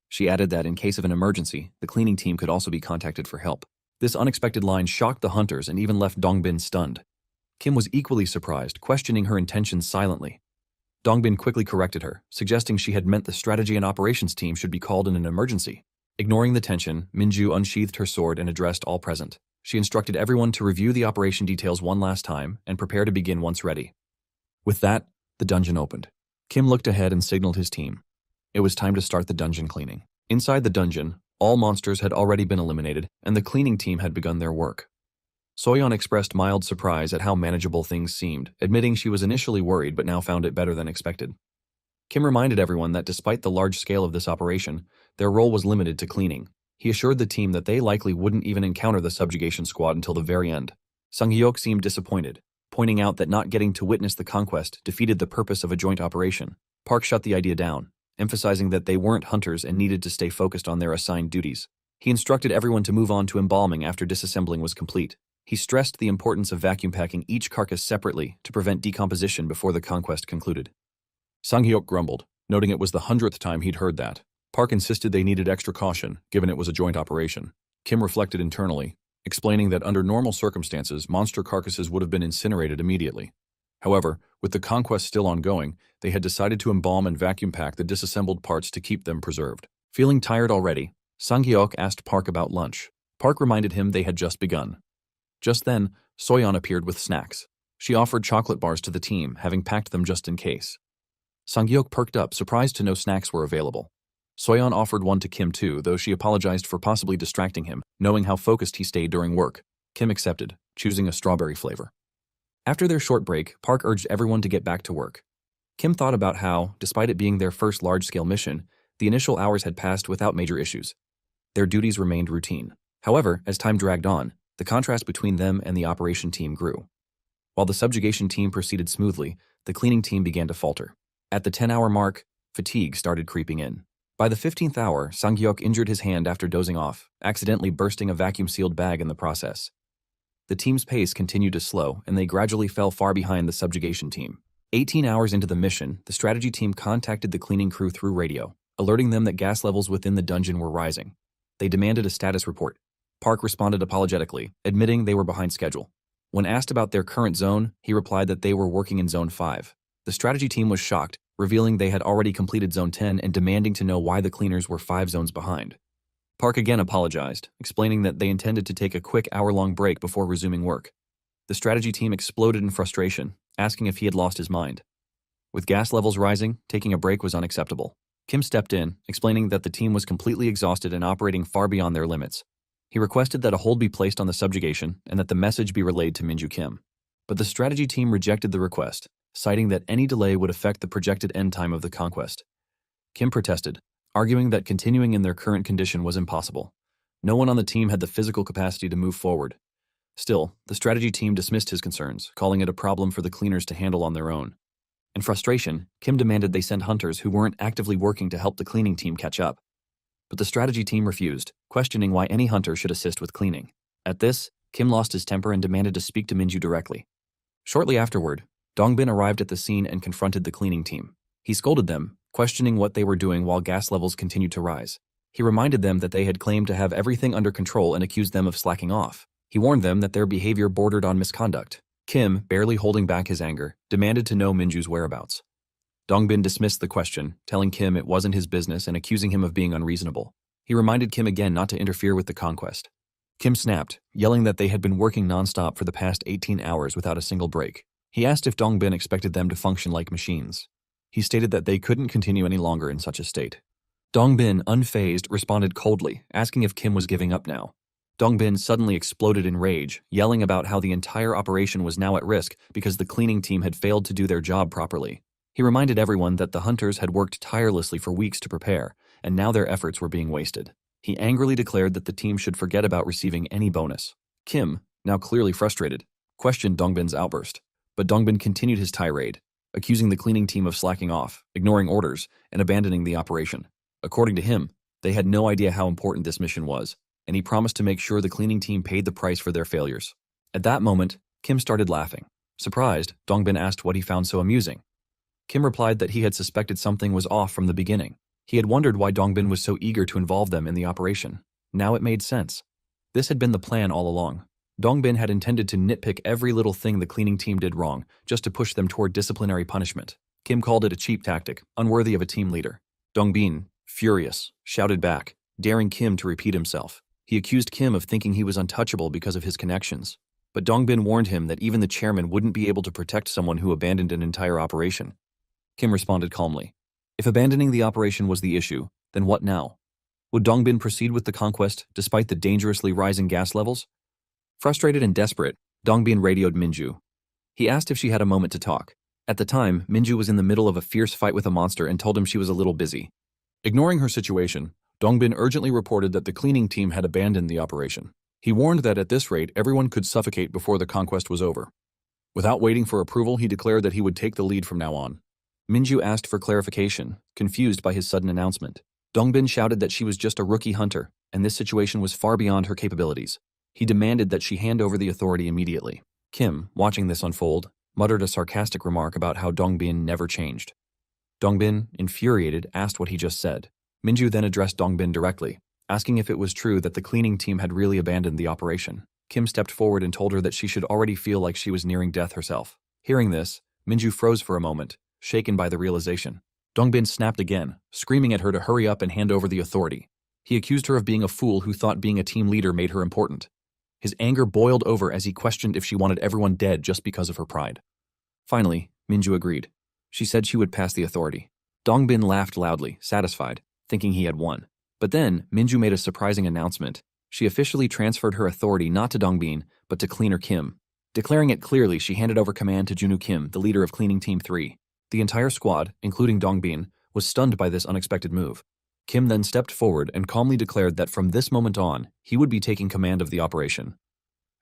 She added that in case of an emergency, the cleaning team could also be contacted for help. This unexpected line shocked the hunters and even left Dongbin stunned. Kim was equally surprised, questioning her intentions silently. Dongbin quickly corrected her, suggesting she had meant the strategy and operations team should be called in an emergency. Ignoring the tension, Minju unsheathed her sword and addressed all present. She instructed everyone to review the operation details one last time and prepare to begin once ready. With that, the dungeon opened. Kim looked ahead and signaled his team. It was time to start the dungeon cleaning. Inside the dungeon, all monsters had already been eliminated, and the cleaning team had begun their work. Soyeon expressed mild surprise at how manageable things seemed, admitting she was initially worried but now found it better than expected. Kim reminded everyone that despite the large scale of this operation, their role was limited to cleaning. He assured the team that they likely wouldn't even encounter the subjugation squad until the very end. Sang-hyuk seemed disappointed, pointing out that not getting to witness the conquest defeated the purpose of a joint operation. Park shut the idea down, emphasizing that they weren't hunters and needed to stay focused on their assigned duties. He instructed everyone to move on to embalming after disassembling was complete. He stressed the importance of vacuum packing each carcass separately to prevent decomposition before the conquest concluded. Sang-hyuk grumbled, noting it was the 100th time he'd heard that. Park insisted they needed extra caution, given it was a joint operation. Kim reflected internally, explaining that under normal circumstances, monster carcasses would have been incinerated immediately. However, with the conquest still ongoing, they had decided to embalm and vacuum pack the disassembled parts to keep them preserved. Feeling tired already, Sang-hyuk asked Park about lunch. Park reminded him they had just begun. Just then, Soyeon appeared with snacks. She offered chocolate bars to the team, having packed them just in case. Sang-hyuk perked up, surprised to know snacks were available. Soyeon offered one to Kim too, though she apologized for possibly distracting him, knowing how focused he stayed during work. Kim accepted, choosing a strawberry flavor. After their short break, Park urged everyone to get back to work. Kim thought about how, despite it being their first large-scale mission, the initial hours had passed without major issues. Their duties remained routine. However, as time dragged on, the contrast between them and the operation team grew. While the subjugation team proceeded smoothly, the cleaning team began to falter. At the 10-hour mark, fatigue started creeping in. By the 15th hour, Sang-hyuk injured his hand after dozing off, accidentally bursting a vacuum-sealed bag in the process. The team's pace continued to slow, and they gradually fell far behind the subjugation team. 18 hours into the mission, the strategy team contacted the cleaning crew through radio, alerting them that gas levels within the dungeon were rising. They demanded a status report. Park responded apologetically, admitting they were behind schedule. When asked about their current zone, he replied that they were working in Zone 5. The strategy team was shocked, revealing they had already completed Zone 10 and demanding to know why the cleaners were 5 zones behind. Park again apologized, explaining that they intended to take a quick hour-long break before resuming work. The strategy team exploded in frustration, asking if he had lost his mind. With gas levels rising, taking a break was unacceptable. Kim stepped in, explaining that the team was completely exhausted and operating far beyond their limits. He requested that a hold be placed on the subjugation and that the message be relayed to Minju Kim. But the strategy team rejected the request, citing that any delay would affect the projected end time of the conquest. Kim protested, arguing that continuing in their current condition was impossible. No one on the team had the physical capacity to move forward. Still, the strategy team dismissed his concerns, calling it a problem for the cleaners to handle on their own. In frustration, Kim demanded they send hunters who weren't actively working to help the cleaning team catch up. But the strategy team refused, questioning why any hunter should assist with cleaning. At this, Kim lost his temper and demanded to speak to Minju directly. Shortly afterward, Dongbin arrived at the scene and confronted the cleaning team. He scolded them, questioning what they were doing while gas levels continued to rise. He reminded them that they had claimed to have everything under control and accused them of slacking off. He warned them that their behavior bordered on misconduct. Kim, barely holding back his anger, demanded to know Minju's whereabouts. Dongbin dismissed the question, telling Kim it wasn't his business and accusing him of being unreasonable. He reminded Kim again not to interfere with the conquest. Kim snapped, yelling that they had been working nonstop for the past 18 hours without a single break. He asked if Dongbin expected them to function like machines. He stated that they couldn't continue any longer in such a state. Dongbin, unfazed, responded coldly, asking if Kim was giving up now. Dongbin suddenly exploded in rage, yelling about how the entire operation was now at risk because the cleaning team had failed to do their job properly. He reminded everyone that the hunters had worked tirelessly for weeks to prepare, and now their efforts were being wasted. He angrily declared that the team should forget about receiving any bonus. Kim, now clearly frustrated, questioned Dongbin's outburst, but Dongbin continued his tirade, accusing the cleaning team of slacking off, ignoring orders, and abandoning the operation. According to him, they had no idea how important this mission was, and he promised to make sure the cleaning team paid the price for their failures. At that moment, Kim started laughing. Surprised, Dongbin asked what he found so amusing. Kim replied that he had suspected something was off from the beginning. He had wondered why Dongbin was so eager to involve them in the operation. Now it made sense. This had been the plan all along. Dongbin had intended to nitpick every little thing the cleaning team did wrong, just to push them toward disciplinary punishment. Kim called it a cheap tactic, unworthy of a team leader. Dongbin, furious, shouted back, daring Kim to repeat himself. He accused Kim of thinking he was untouchable because of his connections. But Dongbin warned him that even the chairman wouldn't be able to protect someone who abandoned an entire operation. Kim responded calmly. If abandoning the operation was the issue, then what now? Would Dongbin proceed with the conquest despite the dangerously rising gas levels? Frustrated and desperate, Dongbin radioed Minju. He asked if she had a moment to talk. At the time, Minju was in the middle of a fierce fight with a monster and told him she was a little busy. Ignoring her situation, Dongbin urgently reported that the cleaning team had abandoned the operation. He warned that at this rate, everyone could suffocate before the conquest was over. Without waiting for approval, he declared that he would take the lead from now on. Minju asked for clarification, confused by his sudden announcement. Dongbin shouted that she was just a rookie hunter, and this situation was far beyond her capabilities. He demanded that she hand over the authority immediately. Kim, watching this unfold, muttered a sarcastic remark about how Dongbin never changed. Dongbin, infuriated, asked what he just said. Minju then addressed Dongbin directly, asking if it was true that the cleaning team had really abandoned the operation. Kim stepped forward and told her that she should already feel like she was nearing death herself. Hearing this, Minju froze for a moment, shaken by the realization. Dongbin snapped again, screaming at her to hurry up and hand over the authority. He accused her of being a fool who thought being a team leader made her important. His anger boiled over as he questioned if she wanted everyone dead just because of her pride. Finally, Minju agreed. She said she would pass the authority. Dongbin laughed loudly, satisfied, thinking he had won. But then, Minju made a surprising announcement. She officially transferred her authority not to Dongbin, but to Cleaner Kim. Declaring it clearly, she handed over command to Junu Kim, the leader of Cleaning Team 3. The entire squad, including Dongbin, was stunned by this unexpected move. Kim then stepped forward and calmly declared that from this moment on, he would be taking command of the operation.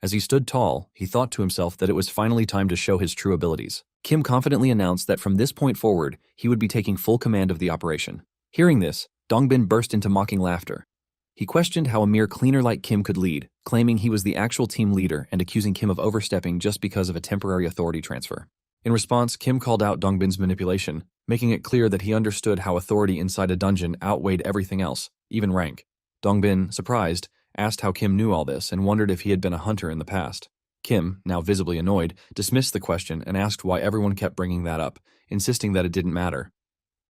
As he stood tall, he thought to himself that it was finally time to show his true abilities. Kim confidently announced that from this point forward, he would be taking full command of the operation. Hearing this, Dongbin burst into mocking laughter. He questioned how a mere cleaner like Kim could lead, claiming he was the actual team leader and accusing Kim of overstepping just because of a temporary authority transfer. In response, Kim called out Dongbin's manipulation, making it clear that he understood how authority inside a dungeon outweighed everything else, even rank. Dongbin, surprised, asked how Kim knew all this and wondered if he had been a hunter in the past. Kim, now visibly annoyed, dismissed the question and asked why everyone kept bringing that up, insisting that it didn't matter.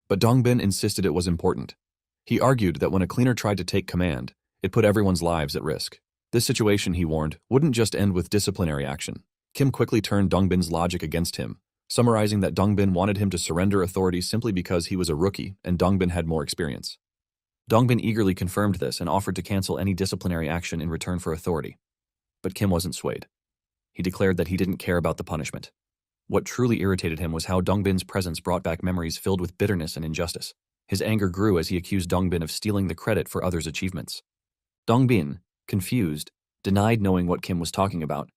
But Dongbin insisted it was important. He argued that when a cleaner tried to take command, it put everyone's lives at risk. This situation, he warned, wouldn't just end with disciplinary action. Kim quickly turned Dongbin's logic against him, summarizing that Dongbin wanted him to surrender authority simply because he was a rookie and Dongbin had more experience. Dongbin eagerly confirmed this and offered to cancel any disciplinary action in return for authority. But Kim wasn't swayed. He declared that he didn't care about the punishment. What truly irritated him was how Dongbin's presence brought back memories filled with bitterness and injustice. His anger grew as he accused Dongbin of stealing the credit for others' achievements. Dongbin, confused, denied knowing what Kim was talking about.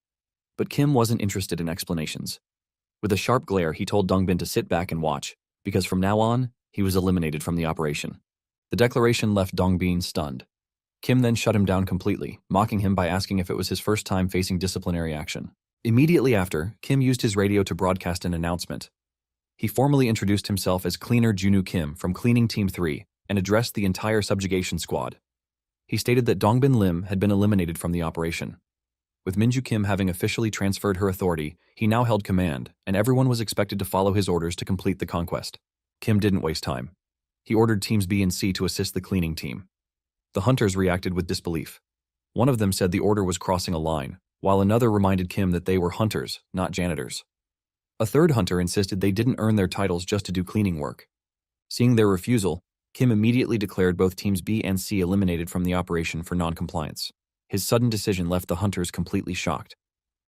But Kim wasn't interested in explanations. With a sharp glare, he told Dongbin to sit back and watch, because from now on, he was eliminated from the operation. The declaration left Dongbin stunned. Kim then shut him down completely, mocking him by asking if it was his first time facing disciplinary action. Immediately after, Kim used his radio to broadcast an announcement. He formally introduced himself as Cleaner Junu Kim from Cleaning Team 3 and addressed the entire subjugation squad. He stated that Dongbin Lim had been eliminated from the operation. With Minju Kim having officially transferred her authority, he now held command, and everyone was expected to follow his orders to complete the conquest. Kim didn't waste time. He ordered Teams B and C to assist the cleaning team. The hunters reacted with disbelief. One of them said the order was crossing a line, while another reminded Kim that they were hunters, not janitors. A third hunter insisted they didn't earn their titles just to do cleaning work. Seeing their refusal, Kim immediately declared both Teams B and C eliminated from the operation for non-compliance. His sudden decision left the hunters completely shocked.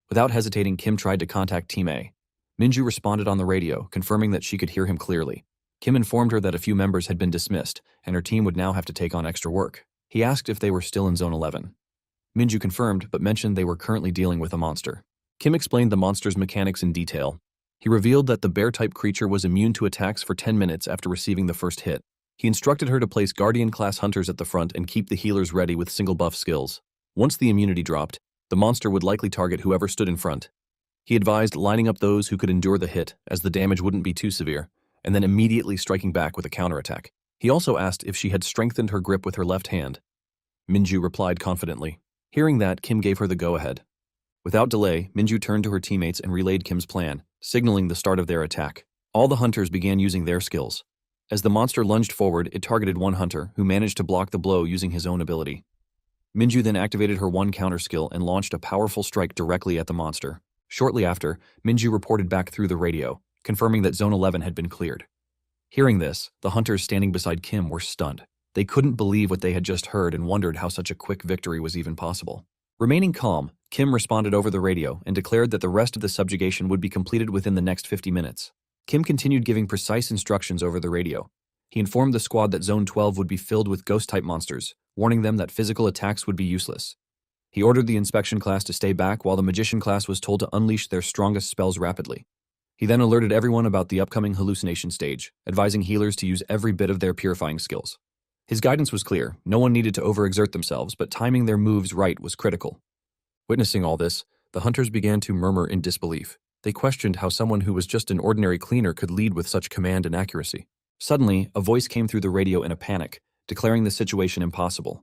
Without hesitating, Kim tried to contact Team A. Minju responded on the radio, confirming that she could hear him clearly. Kim informed her that a few members had been dismissed, and her team would now have to take on extra work. He asked if they were still in Zone 11. Minju confirmed, but mentioned they were currently dealing with a monster. Kim explained the monster's mechanics in detail. He revealed that the bear-type creature was immune to attacks for 10 minutes after receiving the first hit. He instructed her to place Guardian-class hunters at the front and keep the healers ready with single buff skills. Once the immunity dropped, the monster would likely target whoever stood in front. He advised lining up those who could endure the hit, as the damage wouldn't be too severe, and then immediately striking back with a counterattack. He also asked if she had strengthened her grip with her left hand. Minju replied confidently. Hearing that, Kim gave her the go-ahead. Without delay, Minju turned to her teammates and relayed Kim's plan, signaling the start of their attack. All the hunters began using their skills. As the monster lunged forward, it targeted one hunter, who managed to block the blow using his own ability. Minju then activated her one counter skill and launched a powerful strike directly at the monster. Shortly after, Minju reported back through the radio, confirming that Zone 11 had been cleared. Hearing this, the hunters standing beside Kim were stunned. They couldn't believe what they had just heard and wondered how such a quick victory was even possible. Remaining calm, Kim responded over the radio and declared that the rest of the subjugation would be completed within the next 50 minutes. Kim continued giving precise instructions over the radio. He informed the squad that Zone 12 would be filled with ghost-type monsters, warning them that physical attacks would be useless. He ordered the inspection class to stay back while the magician class was told to unleash their strongest spells rapidly. He then alerted everyone about the upcoming hallucination stage, advising healers to use every bit of their purifying skills. His guidance was clear. No one needed to overexert themselves, but timing their moves right was critical. Witnessing all this, the hunters began to murmur in disbelief. They questioned how someone who was just an ordinary cleaner could lead with such command and accuracy. Suddenly, a voice came through the radio in a panic, declaring the situation impossible.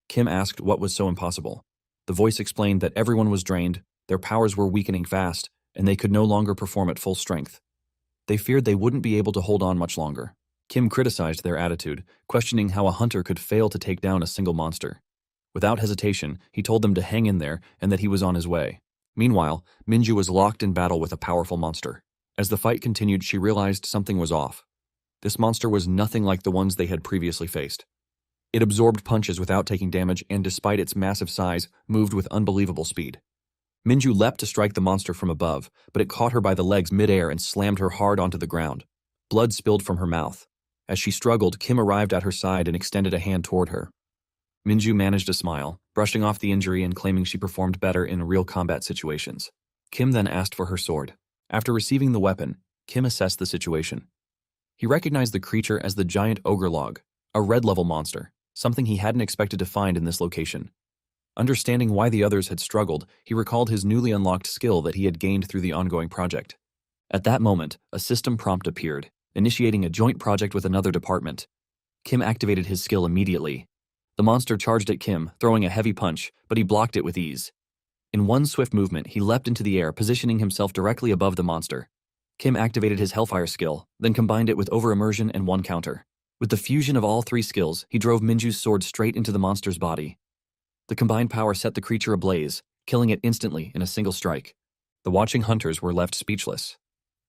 Kim asked what was so impossible. The voice explained that everyone was drained, their powers were weakening fast, and they could no longer perform at full strength. They feared they wouldn't be able to hold on much longer. Kim criticized their attitude, questioning how a hunter could fail to take down a single monster. Without hesitation, he told them to hang in there and that he was on his way. Meanwhile, Minju was locked in battle with a powerful monster. As the fight continued, she realized something was off. This monster was nothing like the ones they had previously faced. It absorbed punches without taking damage and, despite its massive size, moved with unbelievable speed. Minju leapt to strike the monster from above, but it caught her by the legs mid-air and slammed her hard onto the ground. Blood spilled from her mouth. As she struggled, Kim arrived at her side and extended a hand toward her. Minju managed a smile, brushing off the injury and claiming she performed better in real combat situations. Kim then asked for her sword. After receiving the weapon, Kim assessed the situation. He recognized the creature as the giant ogre log, a red-level monster, something he hadn't expected to find in this location. Understanding why the others had struggled, he recalled his newly unlocked skill that he had gained through the ongoing project. At that moment, a system prompt appeared, initiating a joint project with another department. Kim activated his skill immediately. The monster charged at Kim, throwing a heavy punch, but he blocked it with ease. In one swift movement, he leapt into the air, positioning himself directly above the monster. Kim activated his Hellfire skill, then combined it with Over-Immersion and one counter. With the fusion of all three skills, he drove Minju's sword straight into the monster's body. The combined power set the creature ablaze, killing it instantly in a single strike. The watching hunters were left speechless.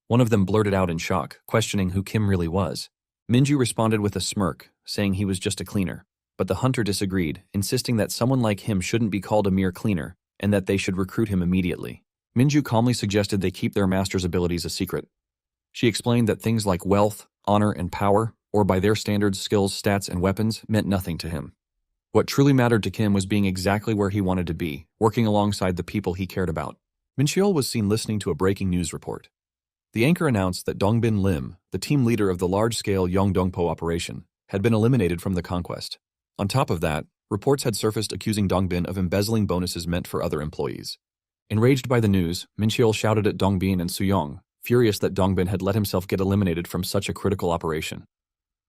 One of them blurted out in shock, questioning who Kim really was. Minju responded with a smirk, saying he was just a cleaner. But the hunter disagreed, insisting that someone like him shouldn't be called a mere cleaner, and that they should recruit him immediately. Minju calmly suggested they keep their master's abilities a secret. She explained that things like wealth, honor, and power, or by their standards, skills, stats, and weapons, meant nothing to him. What truly mattered to Kim was being exactly where he wanted to be, working alongside the people he cared about. Mincheol was seen listening to a breaking news report. The anchor announced that Dongbin Lim, the team leader of the large-scale Yongdongpo operation, had been eliminated from the conquest. On top of that, reports had surfaced accusing Dongbin of embezzling bonuses meant for other employees. Enraged by the news, Mincheol shouted at Dongbin and Suyong, furious that Dongbin had let himself get eliminated from such a critical operation.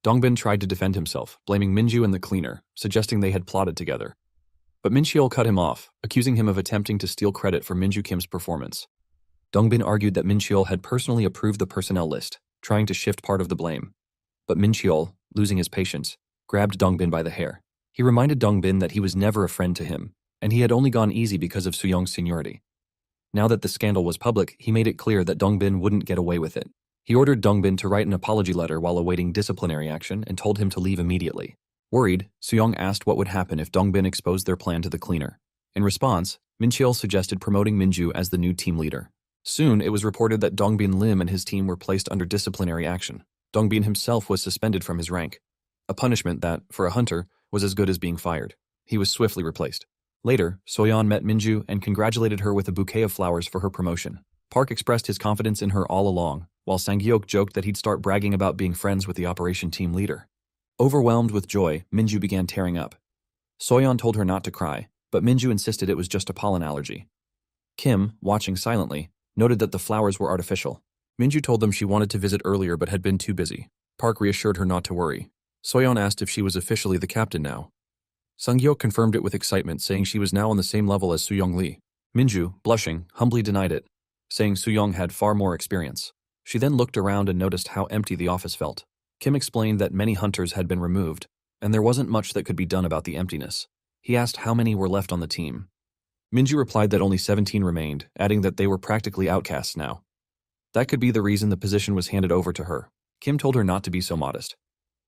Dongbin tried to defend himself, blaming Minju and the cleaner, suggesting they had plotted together. But Mincheol cut him off, accusing him of attempting to steal credit for Minju Kim's performance. Dongbin argued that Mincheol had personally approved the personnel list, trying to shift part of the blame. But Mincheol, losing his patience, grabbed Dongbin by the hair. He reminded Dongbin that he was never a friend to him, and he had only gone easy because of Suyong's seniority. Now that the scandal was public, he made it clear that Dongbin wouldn't get away with it. He ordered Dongbin to write an apology letter while awaiting disciplinary action and told him to leave immediately. Worried, Suyong asked what would happen if Dongbin exposed their plan to the cleaner. In response, Mincheol suggested promoting Minju as the new team leader. Soon, it was reported that Dongbin Lim and his team were placed under disciplinary action. Dongbin himself was suspended from his rank, a punishment that, for a hunter, was as good as being fired. He was swiftly replaced. Later, Soyeon met Minju and congratulated her with a bouquet of flowers for her promotion. Park expressed his confidence in her all along, while Sang-hyuk joked that he'd start bragging about being friends with the operation team leader. Overwhelmed with joy, Minju began tearing up. Soyeon told her not to cry, but Minju insisted it was just a pollen allergy. Kim, watching silently, noted that the flowers were artificial. Minju told them she wanted to visit earlier but had been too busy. Park reassured her not to worry. Soyeon asked if she was officially the captain now. Sungyeok confirmed it with excitement, saying she was now on the same level as Sooyoung Lee. Minju, blushing, humbly denied it, saying Sooyoung had far more experience. She then looked around and noticed how empty the office felt. Kim explained that many hunters had been removed, and there wasn't much that could be done about the emptiness. He asked how many were left on the team. Minju replied that only 17 remained, adding that they were practically outcasts now. That could be the reason the position was handed over to her. Kim told her not to be so modest.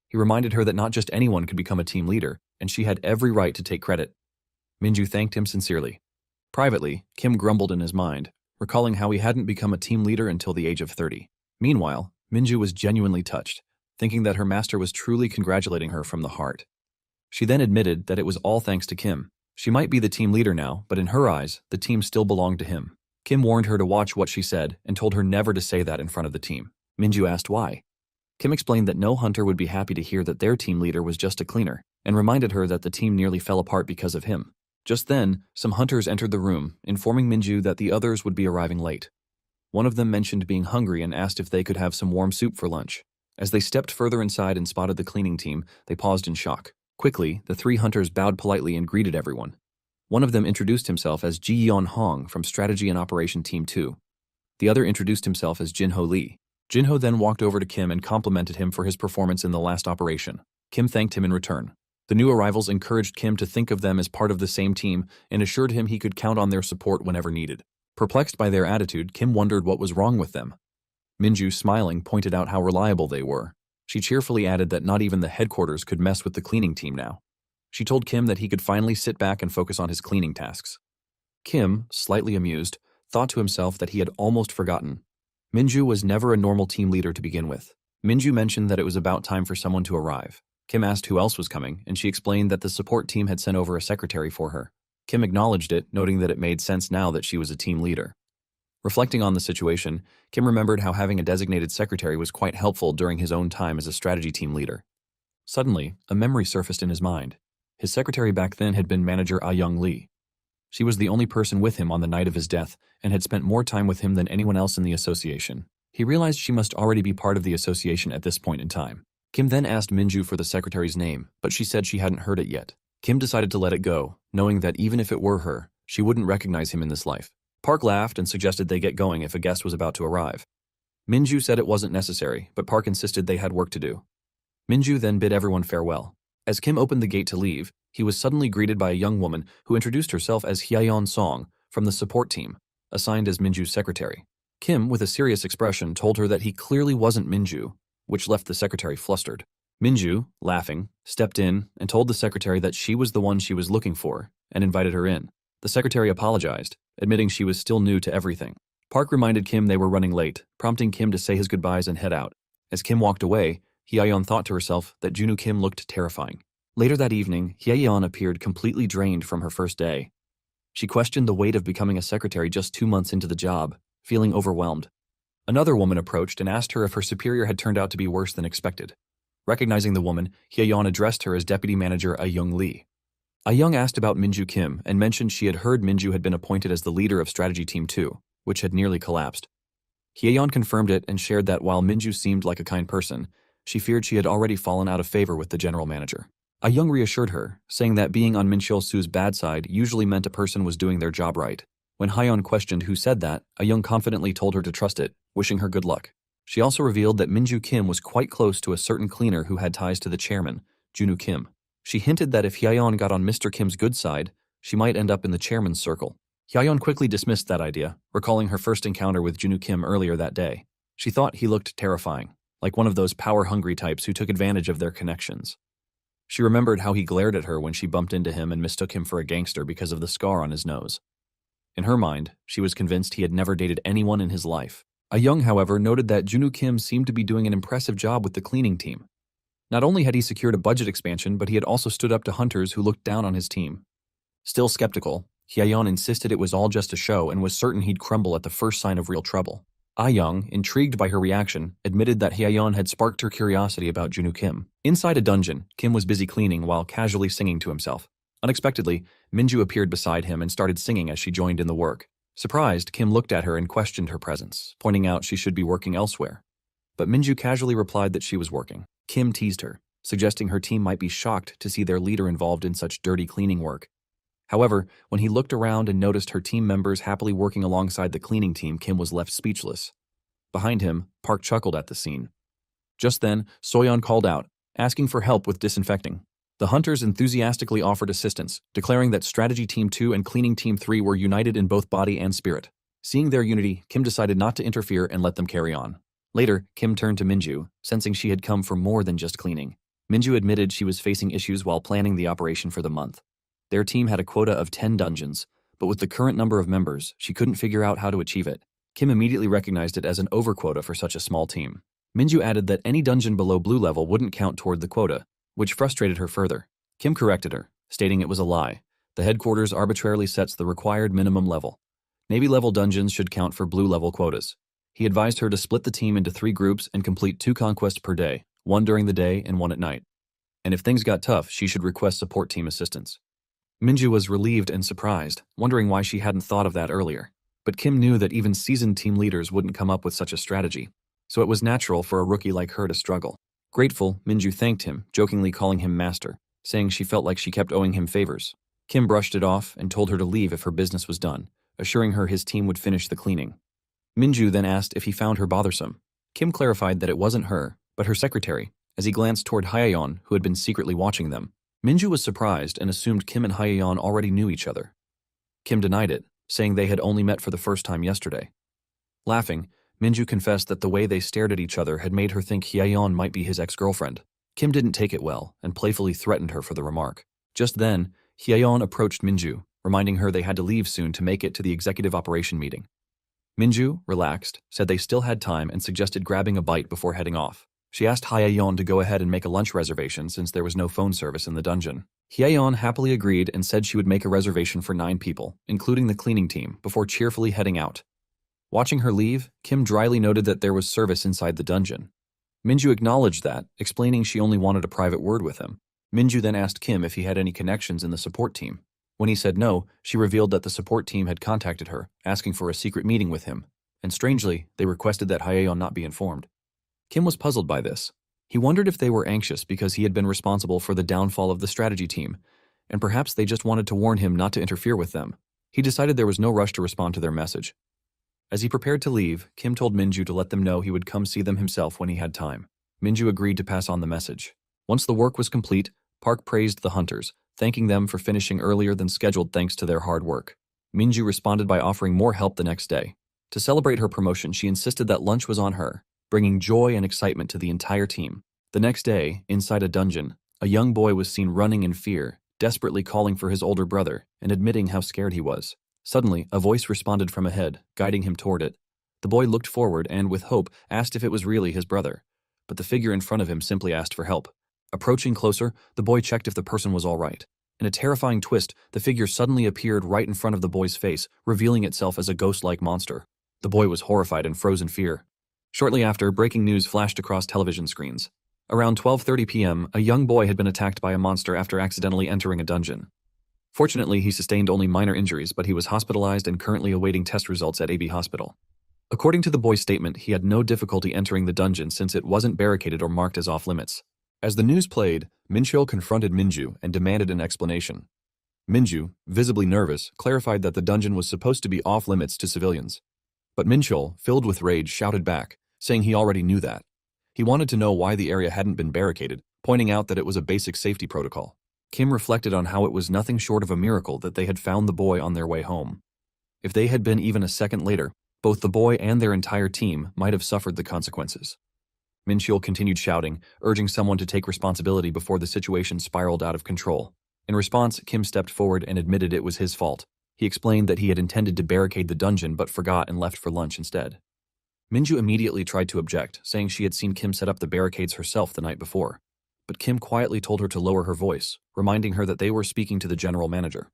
He reminded her that not just anyone could become a team leader, and she had every right to take credit. Minju thanked him sincerely. Privately, Kim grumbled in his mind, recalling how he hadn't become a team leader until the age of 30. Meanwhile, Minju was genuinely touched, thinking that her master was truly congratulating her from the heart. She then admitted that it was all thanks to Kim. She might be the team leader now, but in her eyes, the team still belonged to him. Kim warned her to watch what she said and told her never to say that in front of the team. Minju asked why. Kim explained that no hunter would be happy to hear that their team leader was just a cleaner, and reminded her that the team nearly fell apart because of him. Just then, some hunters entered the room, informing Minju that the others would be arriving late. One of them mentioned being hungry and asked if they could have some warm soup for lunch. As they stepped further inside and spotted the cleaning team, they paused in shock. Quickly, the three hunters bowed politely and greeted everyone. One of them introduced himself as Ji-yeon Hong from Strategy and Operation Team 2. The other introduced himself as Jin-ho Lee. Jin-ho then walked over to Kim and complimented him for his performance in the last operation. Kim thanked him in return. The new arrivals encouraged Kim to think of them as part of the same team and assured him he could count on their support whenever needed. Perplexed by their attitude, Kim wondered what was wrong with them. Minju, smiling, pointed out how reliable they were. She cheerfully added that not even the headquarters could mess with the cleaning team now. She told Kim that he could finally sit back and focus on his cleaning tasks. Kim, slightly amused, thought to himself that he had almost forgotten. Minju was never a normal team leader to begin with. Minju mentioned that it was about time for someone to arrive. Kim asked who else was coming, and she explained that the support team had sent over a secretary for her. Kim acknowledged it, noting that it made sense now that she was a team leader. Reflecting on the situation, Kim remembered how having a designated secretary was quite helpful during his own time as a strategy team leader. Suddenly, a memory surfaced in his mind. His secretary back then had been manager Ah-young Lee. She was the only person with him on the night of his death and had spent more time with him than anyone else in the association. He realized she must already be part of the association at this point in time. Kim then asked Minju for the secretary's name, but she said she hadn't heard it yet. Kim decided to let it go, knowing that even if it were her, she wouldn't recognize him in this life. Park laughed and suggested they get going if a guest was about to arrive. Minju said it wasn't necessary, but Park insisted they had work to do. Minju then bid everyone farewell. As Kim opened the gate to leave, he was suddenly greeted by a young woman who introduced herself as Hyeon Song from the support team, assigned as Minju's secretary. Kim, with a serious expression, told her that he clearly wasn't Minju, which left the secretary flustered. Minju, laughing, stepped in and told the secretary that she was the one she was looking for and invited her in. The secretary apologized, admitting she was still new to everything. Park reminded Kim they were running late, prompting Kim to say his goodbyes and head out. As Kim walked away, Hyeon thought to herself that Junwoo Kim looked terrifying. Later that evening, Hyeon appeared completely drained from her first day. She questioned the weight of becoming a secretary just 2 months into the job, feeling overwhelmed. Another woman approached and asked her if her superior had turned out to be worse than expected. Recognizing the woman, Hyeon addressed her as deputy manager Ah-young Lee. Ah-young asked about Minju Kim and mentioned she had heard Minju had been appointed as the leader of Strategy Team 2, which had nearly collapsed. Hyeon confirmed it and shared that while Minju seemed like a kind person, she feared she had already fallen out of favor with the general manager. Ah-young reassured her, saying that being on Min Cheol-soo's bad side usually meant a person was doing their job right. When Hyeon questioned who said that, Ah-young confidently told her to trust it, wishing her good luck. She also revealed that Minju Kim was quite close to a certain cleaner who had ties to the chairman, Junwoo Kim. She hinted that if Hyeon got on Mr. Kim's good side, she might end up in the chairman's circle. Hyeon quickly dismissed that idea, recalling her first encounter with Junwoo Kim earlier that day. She thought he looked terrifying, like one of those power-hungry types who took advantage of their connections. She remembered how he glared at her when she bumped into him and mistook him for a gangster because of the scar on his nose. In her mind, she was convinced he had never dated anyone in his life. Ah-young, however, noted that Junwoo Kim seemed to be doing an impressive job with the cleaning team. Not only had he secured a budget expansion, but he had also stood up to hunters who looked down on his team. Still skeptical, Hyeon insisted it was all just a show and was certain he'd crumble at the first sign of real trouble. Ah-young, intrigued by her reaction, admitted that Hyeon had sparked her curiosity about Junwoo Kim. Inside a dungeon, Kim was busy cleaning while casually singing to himself. Unexpectedly, Minju appeared beside him and started singing as she joined in the work. Surprised, Kim looked at her and questioned her presence, pointing out she should be working elsewhere. But Minju casually replied that she was working. Kim teased her, suggesting her team might be shocked to see their leader involved in such dirty cleaning work. However, when he looked around and noticed her team members happily working alongside the cleaning team, Kim was left speechless. Behind him, Park chuckled at the scene. Just then, Soyeon called out, asking for help with disinfecting. The hunters enthusiastically offered assistance, declaring that Strategy Team 2 and Cleaning Team 3 were united in both body and spirit. Seeing their unity, Kim decided not to interfere and let them carry on. Later, Kim turned to Minju, sensing she had come for more than just cleaning. Minju admitted she was facing issues while planning the operation for the month. Their team had a quota of 10 dungeons, but with the current number of members, she couldn't figure out how to achieve it. Kim immediately recognized it as an overquota for such a small team. Minju added that any dungeon below blue level wouldn't count toward the quota, which frustrated her further. Kim corrected her, stating it was a lie. The headquarters arbitrarily sets the required minimum level. Navy-level dungeons should count for blue-level quotas. He advised her to split the team into 3 groups and complete 2 conquests per day, 1 during the day and 1 at night. And if things got tough, she should request support team assistance. Minju was relieved and surprised, wondering why she hadn't thought of that earlier. But Kim knew that even seasoned team leaders wouldn't come up with such a strategy, so it was natural for a rookie like her to struggle. Grateful, Minju thanked him, jokingly calling him master, saying she felt like she kept owing him favors. Kim brushed it off and told her to leave if her business was done, assuring her his team would finish the cleaning. Minju then asked if he found her bothersome. Kim clarified that it wasn't her, but her secretary, as he glanced toward Hyeyeon, who had been secretly watching them. Minju was surprised and assumed Kim and Hyeyeon already knew each other. Kim denied it, saying they had only met for the first time yesterday. Laughing, Minju confessed that the way they stared at each other had made her think Hyeyeon might be his ex-girlfriend. Kim didn't take it well and playfully threatened her for the remark. Just then, Hyeyeon approached Minju, reminding her they had to leave soon to make it to the executive operation meeting. Minju, relaxed, said they still had time and suggested grabbing a bite before heading off. She asked Hyeyeon to go ahead and make a lunch reservation since there was no phone service in the dungeon. Hyeyeon happily agreed and said she would make a reservation for 9 people, including the cleaning team, before cheerfully heading out. Watching her leave, Kim dryly noted that there was service inside the dungeon. Minju acknowledged that, explaining she only wanted a private word with him. Minju then asked Kim if he had any connections in the support team. When he said no, she revealed that the support team had contacted her, asking for a secret meeting with him, and strangely, they requested that Hyeyeon not be informed. Kim was puzzled by this. He wondered if they were anxious because he had been responsible for the downfall of the strategy team, and perhaps they just wanted to warn him not to interfere with them. He decided there was no rush to respond to their message. As he prepared to leave, Kim told Minju to let them know he would come see them himself when he had time. Minju agreed to pass on the message. Once the work was complete, Park praised the hunters, thanking them for finishing earlier than scheduled thanks to their hard work. Minju responded by offering more help the next day. To celebrate her promotion, she insisted that lunch was on her, bringing joy and excitement to the entire team. The next day, inside a dungeon, a young boy was seen running in fear, desperately calling for his older brother and admitting how scared he was. Suddenly, a voice responded from ahead, guiding him toward it. The boy looked forward and, with hope, asked if it was really his brother. But the figure in front of him simply asked for help. Approaching closer, the boy checked if the person was all right. In a terrifying twist, the figure suddenly appeared right in front of the boy's face, revealing itself as a ghost-like monster. The boy was horrified and froze in fear. Shortly after, breaking news flashed across television screens. Around 12:30 p.m., a young boy had been attacked by a monster after accidentally entering a dungeon. Fortunately, he sustained only minor injuries, but he was hospitalized and currently awaiting test results at AB Hospital. According to the boy's statement, he had no difficulty entering the dungeon since it wasn't barricaded or marked as off-limits. As the news played, Mincheol confronted Minju and demanded an explanation. Minju, visibly nervous, clarified that the dungeon was supposed to be off-limits to civilians. But Mincheol, filled with rage, shouted back, saying he already knew that. He wanted to know why the area hadn't been barricaded, pointing out that it was a basic safety protocol. Kim reflected on how it was nothing short of a miracle that they had found the boy on their way home. If they had been even a second later, both the boy and their entire team might have suffered the consequences. Mincheol continued shouting, urging someone to take responsibility before the situation spiraled out of control. In response, Kim stepped forward and admitted it was his fault. He explained that he had intended to barricade the dungeon but forgot and left for lunch instead. Minju immediately tried to object, saying she had seen Kim set up the barricades herself the night before. But Kim quietly told her to lower her voice, reminding her that they were speaking to the general manager.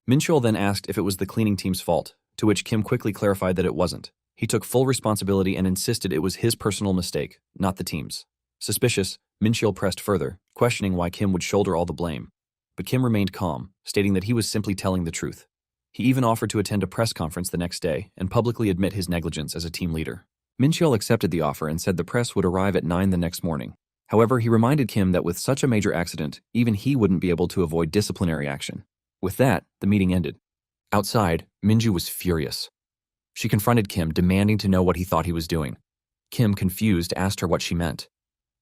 Mincheol then asked if it was the cleaning team's fault, to which Kim quickly clarified that it wasn't. He took full responsibility and insisted it was his personal mistake, not the team's. Suspicious, Mincheol pressed further, questioning why Kim would shoulder all the blame. But Kim remained calm, stating that he was simply telling the truth. He even offered to attend a press conference the next day and publicly admit his negligence as a team leader. Min-cheol accepted the offer and said the press would arrive at 9 the next morning. However, he reminded Kim that with such a major accident, even he wouldn't be able to avoid disciplinary action. With that, the meeting ended. Outside, Minju was furious. She confronted Kim, demanding to know what he thought he was doing. Kim, confused, asked her what she meant.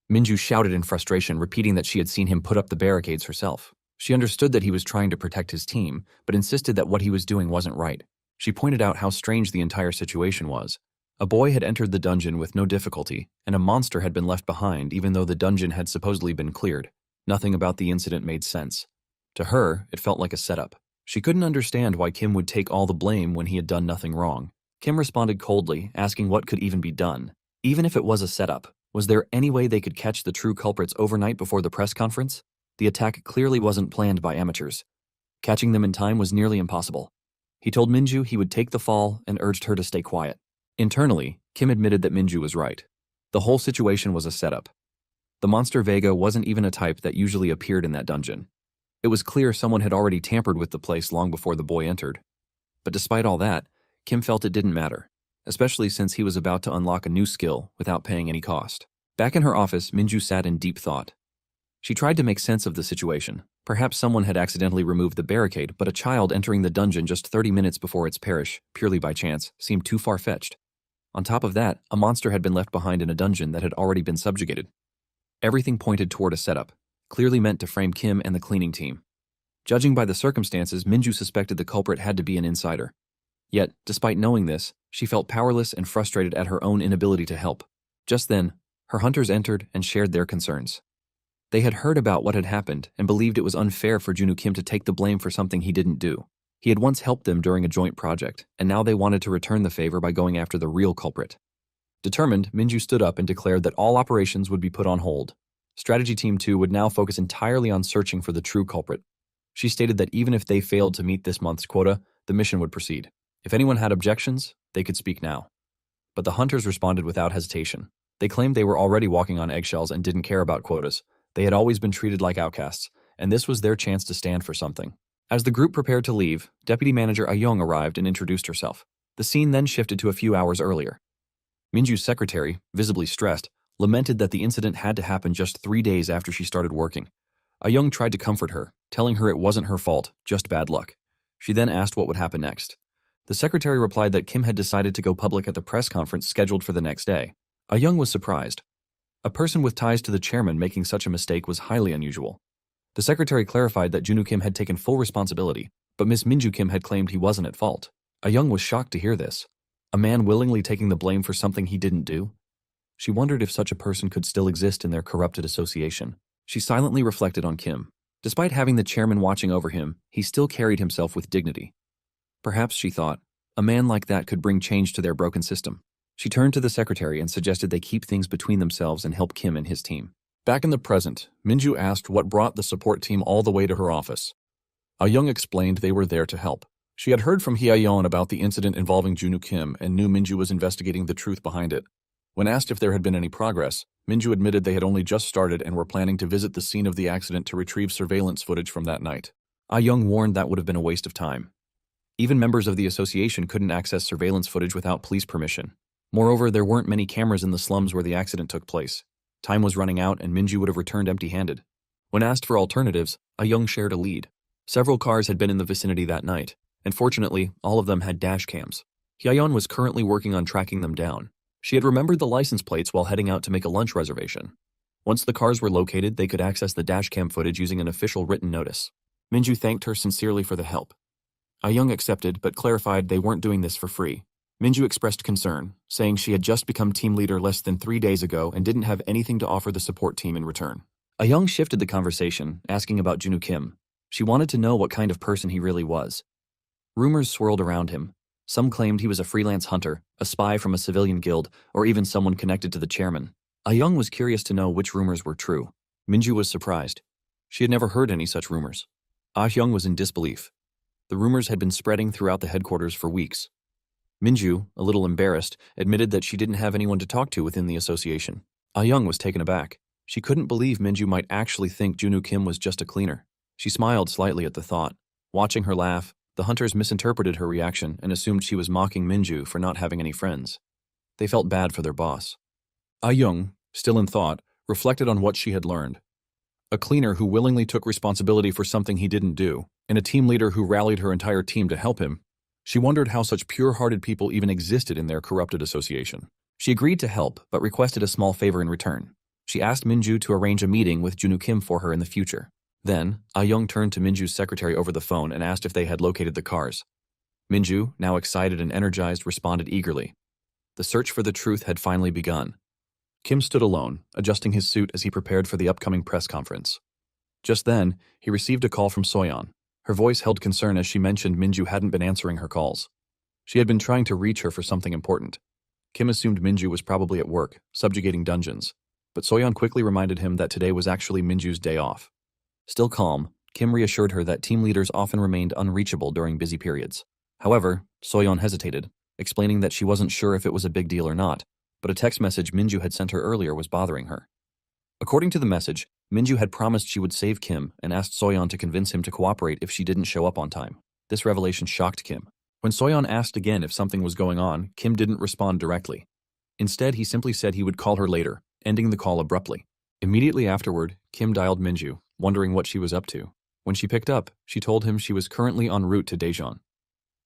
Minju shouted in frustration, repeating that she had seen him put up the barricades herself. She understood that he was trying to protect his team, but insisted that what he was doing wasn't right. She pointed out how strange the entire situation was. A boy had entered the dungeon with no difficulty, and a monster had been left behind even though the dungeon had supposedly been cleared. Nothing about the incident made sense. To her, it felt like a setup. She couldn't understand why Kim would take all the blame when he had done nothing wrong. Kim responded coldly, asking what could even be done. Even if it was a setup, was there any way they could catch the true culprits overnight before the press conference? The attack clearly wasn't planned by amateurs. Catching them in time was nearly impossible. He told Minju he would take the fall and urged her to stay quiet. Internally, Kim admitted that Minju was right. The whole situation was a setup. The monster Vega wasn't even a type that usually appeared in that dungeon. It was clear someone had already tampered with the place long before the boy entered. But despite all that, Kim felt it didn't matter, especially since he was about to unlock a new skill without paying any cost. Back in her office, Minju sat in deep thought. She tried to make sense of the situation. Perhaps someone had accidentally removed the barricade, but a child entering the dungeon just 30 minutes before its perish, purely by chance, seemed too far-fetched. On top of that, a monster had been left behind in a dungeon that had already been subjugated. Everything pointed toward a setup, clearly meant to frame Kim and the cleaning team. Judging by the circumstances, Minju suspected the culprit had to be an insider. Yet, despite knowing this, she felt powerless and frustrated at her own inability to help. Just then, her hunters entered and shared their concerns. They had heard about what had happened and believed it was unfair for Junwoo Kim to take the blame for something he didn't do. He had once helped them during a joint project, and now they wanted to return the favor by going after the real culprit. Determined, Minju stood up and declared that all operations would be put on hold. Strategy Team 2 would now focus entirely on searching for the true culprit. She stated that even if they failed to meet this month's quota, the mission would proceed. If anyone had objections, they could speak now. But the hunters responded without hesitation. They claimed they were already walking on eggshells and didn't care about quotas. They had always been treated like outcasts, and this was their chance to stand for something. As the group prepared to leave, Deputy Manager Ah-young arrived and introduced herself. The scene then shifted to a few hours earlier. Minju's secretary, visibly stressed, lamented that the incident had to happen just 3 days after she started working. Ah-young tried to comfort her, telling her it wasn't her fault, just bad luck. She then asked what would happen next. The secretary replied that Kim had decided to go public at the press conference scheduled for the next day. Ah-young was surprised. A person with ties to the chairman making such a mistake was highly unusual. The secretary clarified that Junwoo Kim had taken full responsibility, but Miss Minju Kim had claimed he wasn't at fault. Ah-young was shocked to hear this. A man willingly taking the blame for something he didn't do? She wondered if such a person could still exist in their corrupted association. She silently reflected on Kim. Despite having the chairman watching over him, he still carried himself with dignity. Perhaps, she thought, a man like that could bring change to their broken system. She turned to the secretary and suggested they keep things between themselves and help Kim and his team. Back in the present, Minju asked what brought the support team all the way to her office. Ah-young explained they were there to help. She had heard from Hye-yeon about the incident involving Junwoo Kim and knew Minju was investigating the truth behind it. When asked if there had been any progress, Minju admitted they had only just started and were planning to visit the scene of the accident to retrieve surveillance footage from that night. Ah-young warned that would have been a waste of time. Even members of the association couldn't access surveillance footage without police permission. Moreover, there weren't many cameras in the slums where the accident took place. Time was running out and Minju would have returned empty-handed. When asked for alternatives, Ah-young shared a lead. Several cars had been in the vicinity that night, and fortunately, all of them had dash cams. Hye-yeon was currently working on tracking them down. She had remembered the license plates while heading out to make a lunch reservation. Once the cars were located, they could access the dashcam footage using an official written notice. Minju thanked her sincerely for the help. Ah-young accepted, but clarified they weren't doing this for free. Minju expressed concern, saying she had just become team leader less than 3 days ago and didn't have anything to offer the support team in return. Ah-young shifted the conversation, asking about Junwoo Kim. She wanted to know what kind of person he really was. Rumors swirled around him. Some claimed he was a freelance hunter, a spy from a civilian guild, or even someone connected to the chairman. Ah-young was curious to know which rumors were true. Minju was surprised. She had never heard any such rumors. Ah-young was in disbelief. The rumors had been spreading throughout the headquarters for weeks. Minju, a little embarrassed, admitted that she didn't have anyone to talk to within the association. Ah-young was taken aback. She couldn't believe Minju might actually think Junwoo Kim was just a cleaner. She smiled slightly at the thought. Watching her laugh, The hunters misinterpreted her reaction and assumed she was mocking Minju for not having any friends. They felt bad for their boss. Ah-young, still in thought, reflected on what she had learned. A cleaner who willingly took responsibility for something he didn't do, and a team leader who rallied her entire team to help him. She wondered how such pure-hearted people even existed in their corrupted association. She agreed to help, but requested a small favor in return. She asked Minju to arrange a meeting with Junu Kim for her in the future. Then, Ah-young turned to Minju's secretary over the phone and asked if they had located the cars. Minju, now excited and energized, responded eagerly. The search for the truth had finally begun. Kim stood alone, adjusting his suit as he prepared for the upcoming press conference. Just then, he received a call from Soyeon. Her voice held concern as she mentioned Minju hadn't been answering her calls. She had been trying to reach her for something important. Kim assumed Minju was probably at work, subjugating dungeons, but Soyeon quickly reminded him that today was actually Minju's day off. Still calm, Kim reassured her that team leaders often remained unreachable during busy periods. However, Soyeon hesitated, explaining that she wasn't sure if it was a big deal or not, but a text message Minju had sent her earlier was bothering her. According to the message, Minju had promised she would save Kim and asked Soyeon to convince him to cooperate if she didn't show up on time. This revelation shocked Kim. When Soyeon asked again if something was going on, Kim didn't respond directly. Instead, he simply said he would call her later, ending the call abruptly. Immediately afterward, Kim dialed Minju, wondering what she was up to. When she picked up, she told him she was currently en route to Daejeon.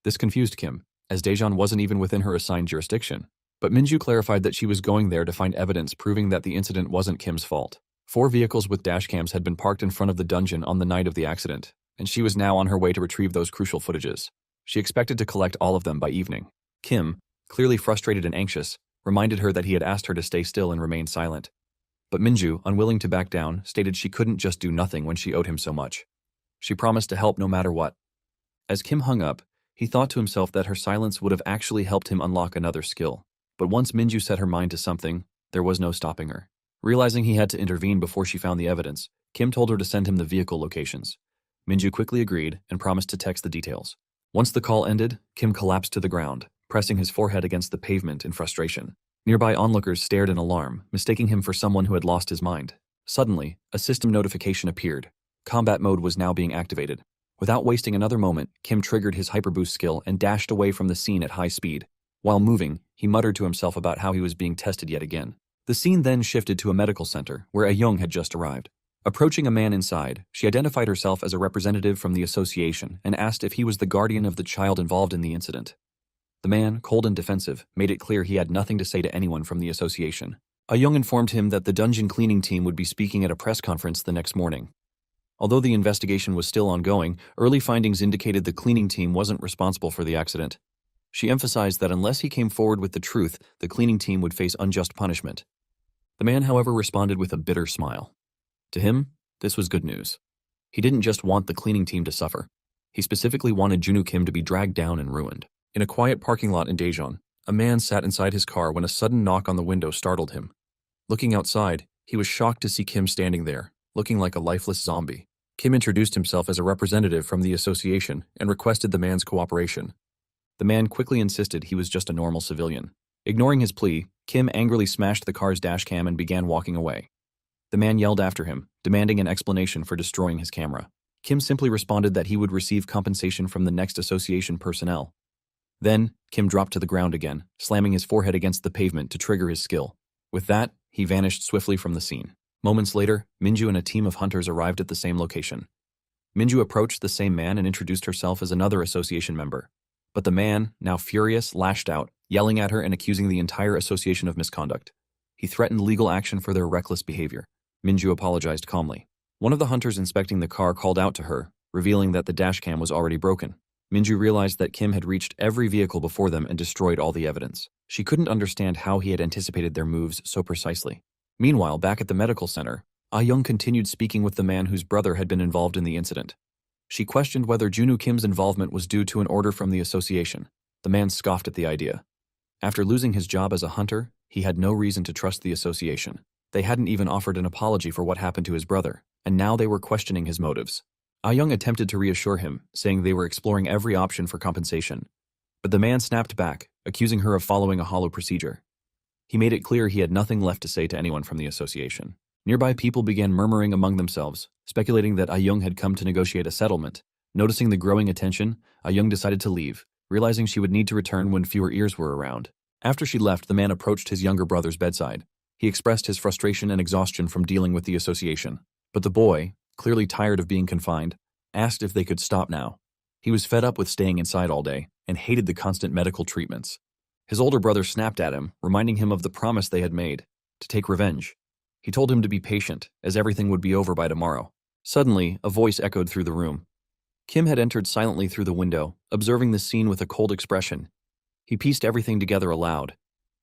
This confused Kim, as Daejeon wasn't even within her assigned jurisdiction. But Minju clarified that she was going there to find evidence proving that the incident wasn't Kim's fault. 4 vehicles with dashcams had been parked in front of the dungeon on the night of the accident, and she was now on her way to retrieve those crucial footages. She expected to collect all of them by evening. Kim, clearly frustrated and anxious, reminded her that he had asked her to stay still and remain silent. But Minju, unwilling to back down, stated she couldn't just do nothing when she owed him so much. She promised to help no matter what. As Kim hung up, he thought to himself that her silence would have actually helped him unlock another skill. But once Minju set her mind to something, there was no stopping her. Realizing he had to intervene before she found the evidence, Kim told her to send him the vehicle locations. Minju quickly agreed and promised to text the details. Once the call ended, Kim collapsed to the ground, pressing his forehead against the pavement in frustration. Nearby onlookers stared in alarm, mistaking him for someone who had lost his mind. Suddenly, a system notification appeared. Combat mode was now being activated. Without wasting another moment, Kim triggered his hyperboost skill and dashed away from the scene at high speed. While moving, he muttered to himself about how he was being tested yet again. The scene then shifted to a medical center, where Ah-young had just arrived. Approaching a man inside, she identified herself as a representative from the association and asked if he was the guardian of the child involved in the incident. The man, cold and defensive, made it clear he had nothing to say to anyone from the association. Ah-young informed him that the dungeon cleaning team would be speaking at a press conference the next morning. Although the investigation was still ongoing, early findings indicated the cleaning team wasn't responsible for the accident. She emphasized that unless he came forward with the truth, the cleaning team would face unjust punishment. The man, however, responded with a bitter smile. To him, this was good news. He didn't just want the cleaning team to suffer. He specifically wanted Junu Kim to be dragged down and ruined. In a quiet parking lot in Daejeon, a man sat inside his car when a sudden knock on the window startled him. Looking outside, he was shocked to see Kim standing there, looking like a lifeless zombie. Kim introduced himself as a representative from the association and requested the man's cooperation. The man quickly insisted he was just a normal civilian. Ignoring his plea, Kim angrily smashed the car's dashcam and began walking away. The man yelled after him, demanding an explanation for destroying his camera. Kim simply responded that he would receive compensation from the next association personnel. Then, Kim dropped to the ground again, slamming his forehead against the pavement to trigger his skill. With that, he vanished swiftly from the scene. Moments later, Minju and a team of hunters arrived at the same location. Minju approached the same man and introduced herself as another association member. But the man, now furious, lashed out, yelling at her and accusing the entire association of misconduct. He threatened legal action for their reckless behavior. Minju apologized calmly. One of the hunters inspecting the car called out to her, revealing that the dashcam was already broken. Minju realized that Kim had reached every vehicle before them and destroyed all the evidence. She couldn't understand how he had anticipated their moves so precisely. Meanwhile, back at the medical center, Ah-young continued speaking with the man whose brother had been involved in the incident. She questioned whether Junu Kim's involvement was due to an order from the association. The man scoffed at the idea. After losing his job as a hunter, he had no reason to trust the association. They hadn't even offered an apology for what happened to his brother, and now they were questioning his motives. Ah-young attempted to reassure him, saying they were exploring every option for compensation. But the man snapped back, accusing her of following a hollow procedure. He made it clear he had nothing left to say to anyone from the association. Nearby people began murmuring among themselves, speculating that Ah-young had come to negotiate a settlement, Noticing the growing attention, Young decided to leave, realizing she would need to return when fewer ears were around. After she left, the man approached his younger brother's bedside. He expressed his frustration and exhaustion from dealing with the association. But the boy, clearly tired of being confined, asked if they could stop now. He was fed up with staying inside all day and hated the constant medical treatments. His older brother snapped at him, reminding him of the promise they had made, to take revenge. He told him to be patient, as everything would be over by tomorrow. Suddenly, a voice echoed through the room. Kim had entered silently through the window, observing the scene with a cold expression. He pieced everything together aloud.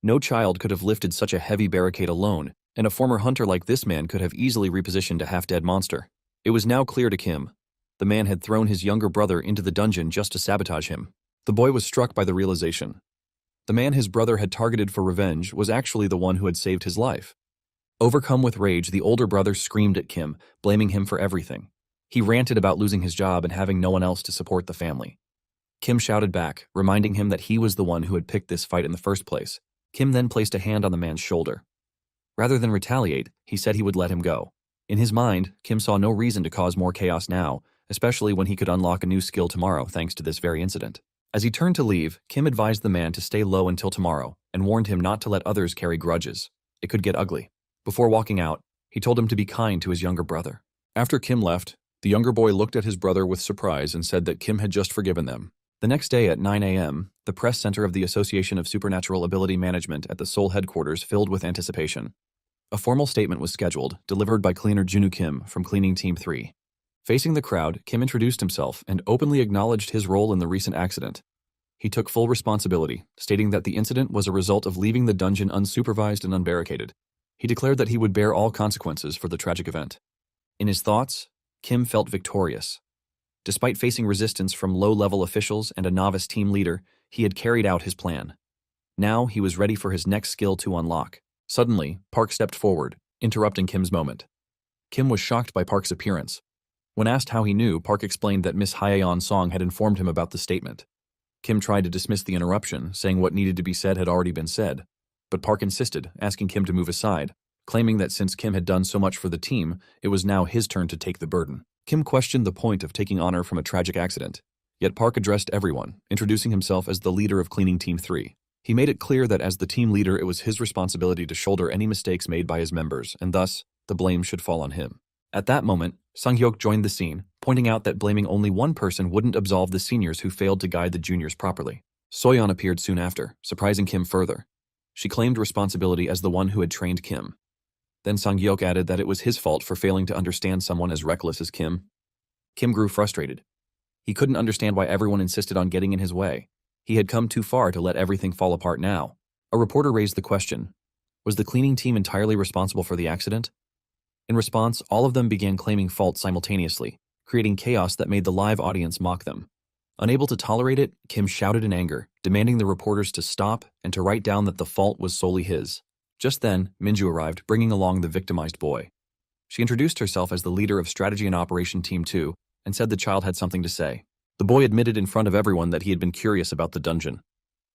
No child could have lifted such a heavy barricade alone, and a former hunter like this man could have easily repositioned a half-dead monster. It was now clear to Kim. The man had thrown his younger brother into the dungeon just to sabotage him. The boy was struck by the realization. The man his brother had targeted for revenge was actually the one who had saved his life. Overcome with rage, the older brother screamed at Kim, blaming him for everything. He ranted about losing his job and having no one else to support the family. Kim shouted back, reminding him that he was the one who had picked this fight in the first place. Kim then placed a hand on the man's shoulder. Rather than retaliate, he said he would let him go. In his mind, Kim saw no reason to cause more chaos now, especially when he could unlock a new skill tomorrow thanks to this very incident. As he turned to leave, Kim advised the man to stay low until tomorrow and warned him not to let others carry grudges. It could get ugly. Before walking out, he told him to be kind to his younger brother. After Kim left, the younger boy looked at his brother with surprise and said that Kim had just forgiven them. The next day at 9 a.m., the press center of the Association of Supernatural Ability Management at the Seoul headquarters filled with anticipation. A formal statement was scheduled, delivered by cleaner Junwoo Kim from Cleaning Team 3. Facing the crowd, Kim introduced himself and openly acknowledged his role in the recent accident. He took full responsibility, stating that the incident was a result of leaving the dungeon unsupervised and unbarricaded. He declared that he would bear all consequences for the tragic event. In his thoughts, Kim felt victorious. Despite facing resistance from low-level officials and a novice team leader, he had carried out his plan. Now he was ready for his next skill to unlock. Suddenly, Park stepped forward, interrupting Kim's moment. Kim was shocked by Park's appearance. When asked how he knew, Park explained that Miss Hyeon Song had informed him about the statement. Kim tried to dismiss the interruption, saying what needed to be said had already been said. But Park insisted, asking Kim to move aside, claiming that since Kim had done so much for the team, it was now his turn to take the burden. Kim questioned the point of taking honor from a tragic accident. Yet Park addressed everyone, introducing himself as the leader of Cleaning Team 3. He made it clear that as the team leader, it was his responsibility to shoulder any mistakes made by his members, and thus, the blame should fall on him. At that moment, Sung-hyuk joined the scene, pointing out that blaming only one person wouldn't absolve the seniors who failed to guide the juniors properly. Soyeon appeared soon after, surprising Kim further. She claimed responsibility as the one who had trained Kim. Then Sung-hyuk added that it was his fault for failing to understand someone as reckless as Kim. Kim grew frustrated. He couldn't understand why everyone insisted on getting in his way. He had come too far to let everything fall apart now. A reporter raised the question, was the cleaning team entirely responsible for the accident? In response, all of them began claiming fault simultaneously, creating chaos that made the live audience mock them. Unable to tolerate it, Kim shouted in anger, demanding the reporters to stop and to write down that the fault was solely his. Just then, Minju arrived, bringing along the victimized boy. She introduced herself as the leader of Strategy and Operation Team 2 and said the child had something to say. The boy admitted in front of everyone that he had been curious about the dungeon.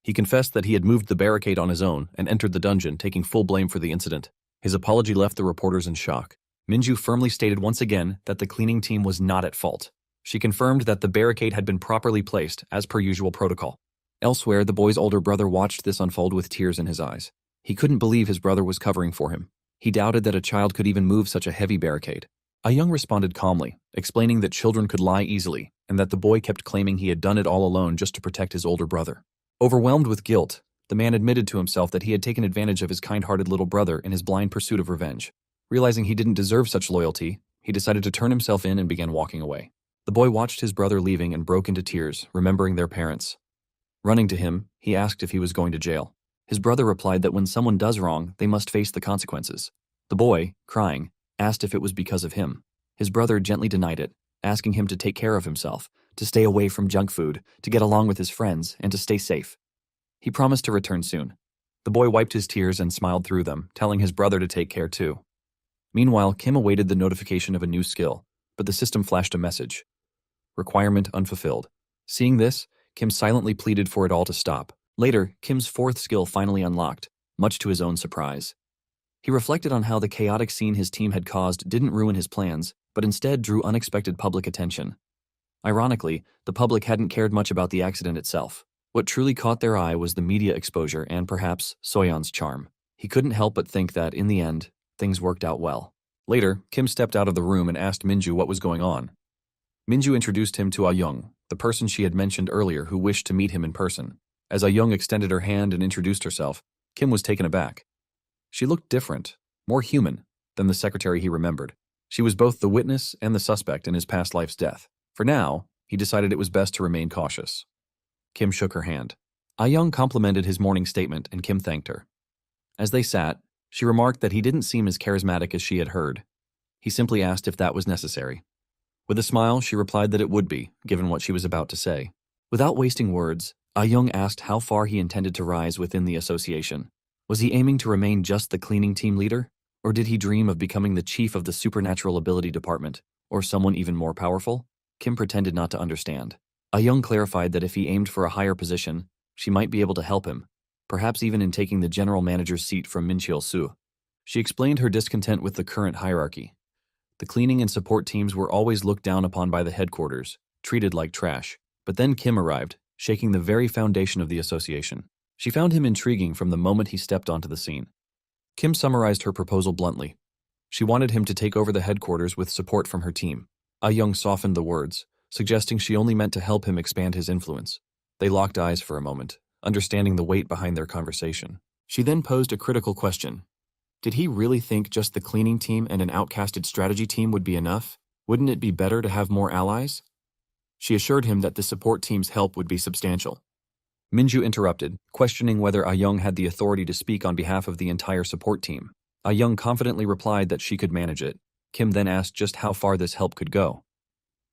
He confessed that he had moved the barricade on his own and entered the dungeon, taking full blame for the incident. His apology left the reporters in shock. Minju firmly stated once again that the cleaning team was not at fault. She confirmed that the barricade had been properly placed, as per usual protocol. Elsewhere, the boy's older brother watched this unfold with tears in his eyes. He couldn't believe his brother was covering for him. He doubted that a child could even move such a heavy barricade. Young responded calmly, explaining that children could lie easily, and that the boy kept claiming he had done it all alone just to protect his older brother. Overwhelmed with guilt, the man admitted to himself that he had taken advantage of his kind-hearted little brother in his blind pursuit of revenge. Realizing he didn't deserve such loyalty, he decided to turn himself in and began walking away. The boy watched his brother leaving and broke into tears, remembering their parents. Running to him, he asked if he was going to jail. His brother replied that when someone does wrong, they must face the consequences. The boy, crying, asked if it was because of him. His brother gently denied it, asking him to take care of himself, to stay away from junk food, to get along with his friends, and to stay safe. He promised to return soon. The boy wiped his tears and smiled through them, telling his brother to take care too. Meanwhile, Kim awaited the notification of a new skill, but the system flashed a message. Requirement unfulfilled. Seeing this, Kim silently pleaded for it all to stop. Later, Kim's fourth skill finally unlocked, much to his own surprise. He reflected on how the chaotic scene his team had caused didn't ruin his plans, but instead drew unexpected public attention. Ironically, the public hadn't cared much about the accident itself. What truly caught their eye was the media exposure and perhaps Soyeon's charm. He couldn't help but think that, in the end, things worked out well. Later, Kim stepped out of the room and asked Minju what was going on. Minju introduced him to Ah-young, the person she had mentioned earlier who wished to meet him in person. As Ah-young extended her hand and introduced herself, Kim was taken aback. She looked different, more human, than the secretary he remembered. She was both the witness and the suspect in his past life's death. For now, he decided it was best to remain cautious. Kim shook her hand. Ah-young complimented his morning statement and Kim thanked her. As they sat, she remarked that he didn't seem as charismatic as she had heard. He simply asked if that was necessary. With a smile, she replied that it would be, given what she was about to say. Without wasting words, Ah-young asked how far he intended to rise within the association. Was he aiming to remain just the cleaning team leader? Or did he dream of becoming the chief of the supernatural ability department, or someone even more powerful? Kim pretended not to understand. Ah-young clarified that if he aimed for a higher position, she might be able to help him, perhaps even in taking the general manager's seat from Min Cheol-soo. She explained her discontent with the current hierarchy. The cleaning and support teams were always looked down upon by the headquarters, treated like trash. But then Kim arrived, shaking the very foundation of the association. She found him intriguing from the moment he stepped onto the scene. Kim summarized her proposal bluntly. She wanted him to take over the headquarters with support from her team. Ah-young softened the words, suggesting she only meant to help him expand his influence. They locked eyes for a moment, understanding the weight behind their conversation. She then posed a critical question. Did he really think just the cleaning team and an outcasted strategy team would be enough? Wouldn't it be better to have more allies? She assured him that the support team's help would be substantial. Minju interrupted, questioning whether Ah-young had the authority to speak on behalf of the entire support team. Ah-young confidently replied that she could manage it. Kim then asked just how far this help could go.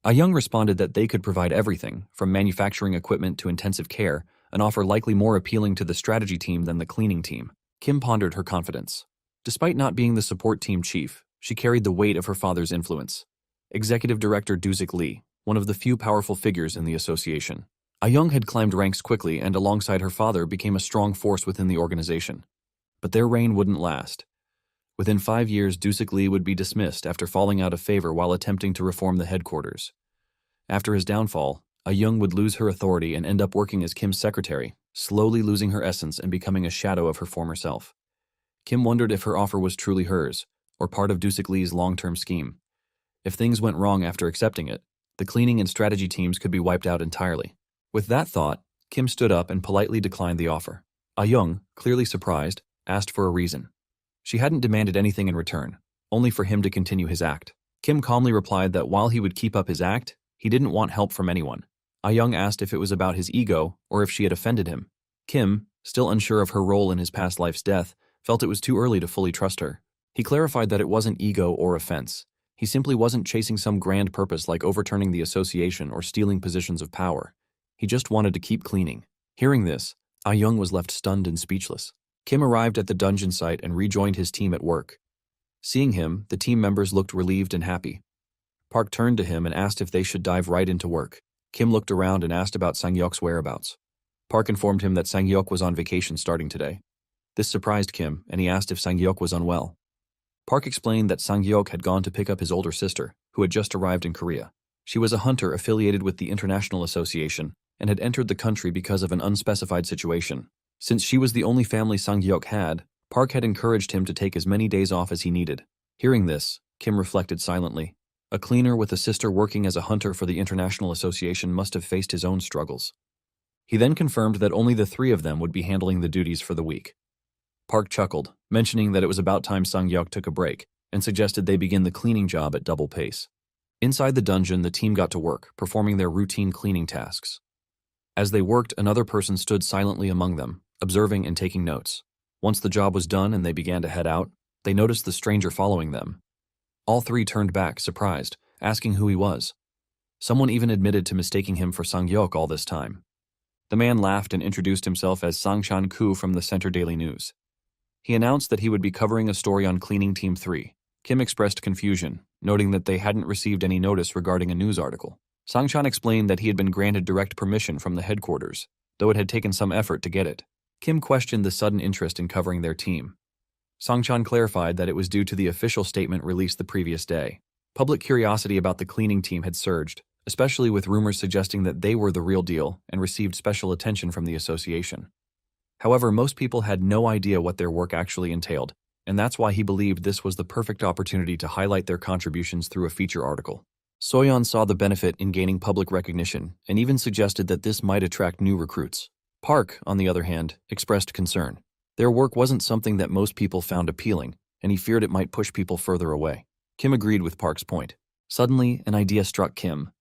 Ah-young responded that they could provide everything, from manufacturing equipment to intensive care, an offer likely more appealing to the strategy team than the cleaning team. Kim pondered her confidence. Despite not being the support team chief, she carried the weight of her father's influence. Executive Director Doo-sik Lee, one of the few powerful figures in the association. Ah-young had climbed ranks quickly and alongside her father became a strong force within the organization. But their reign wouldn't last. Within 5 years, Doo-sik Lee would be dismissed after falling out of favor while attempting to reform the headquarters. After his downfall, Ah-young would lose her authority and end up working as Kim's secretary, slowly losing her essence and becoming a shadow of her former self. Kim wondered if her offer was truly hers, or part of Doo-sik Lee's long-term scheme. If things went wrong after accepting it, the cleaning and strategy teams could be wiped out entirely. With that thought, Kim stood up and politely declined the offer. Ah-young, clearly surprised, asked for a reason. She hadn't demanded anything in return, only for him to continue his act. Kim calmly replied that while he would keep up his act, he didn't want help from anyone. Ah-young asked if it was about his ego or if she had offended him. Kim, still unsure of her role in his past life's death, felt it was too early to fully trust her. He clarified that it wasn't ego or offense. He simply wasn't chasing some grand purpose like overturning the association or stealing positions of power. He just wanted to keep cleaning. Hearing this, Ah-young was left stunned and speechless. Kim arrived at the dungeon site and rejoined his team at work. Seeing him, the team members looked relieved and happy. Park turned to him and asked if they should dive right into work. Kim looked around and asked about Sang-hyuk's whereabouts. Park informed him that Sang-hyuk was on vacation starting today. This surprised Kim, and he asked if Sang-hyuk was unwell. Park explained that Sang-hyuk had gone to pick up his older sister, who had just arrived in Korea. She was a hunter affiliated with the International Association and had entered the country because of an unspecified situation. Since she was the only family Sang-hyuk had, Park had encouraged him to take as many days off as he needed. Hearing this, Kim reflected silently. A cleaner with a sister working as a hunter for the International Association must have faced his own struggles. He then confirmed that only the 3 of them would be handling the duties for the week. Park chuckled, mentioning that it was about time Sang-hyuk took a break, and suggested they begin the cleaning job at double pace. Inside the dungeon, the team got to work, performing their routine cleaning tasks. As they worked, another person stood silently among them, observing and taking notes. Once the job was done and they began to head out, they noticed the stranger following them. All 3 turned back, surprised, asking who he was. Someone even admitted to mistaking him for Sang-hyuk all this time. The man laughed and introduced himself as Sang-chan Koo from the Center Daily News. He announced that he would be covering a story on Cleaning Team 3. Kim expressed confusion, noting that they hadn't received any notice regarding a news article. Sang-chan explained that he had been granted direct permission from the headquarters, though it had taken some effort to get it. Kim questioned the sudden interest in covering their team. Sang-chan clarified that it was due to the official statement released the previous day. Public curiosity about the cleaning team had surged, especially with rumors suggesting that they were the real deal and received special attention from the association. However, most people had no idea what their work actually entailed, and that's why he believed this was the perfect opportunity to highlight their contributions through a feature article. Soyeon saw the benefit in gaining public recognition and even suggested that this might attract new recruits. Park, on the other hand, expressed concern. Their work wasn't something that most people found appealing, and he feared it might push people further away. Kim agreed with Park's point. Suddenly, an idea struck Kim.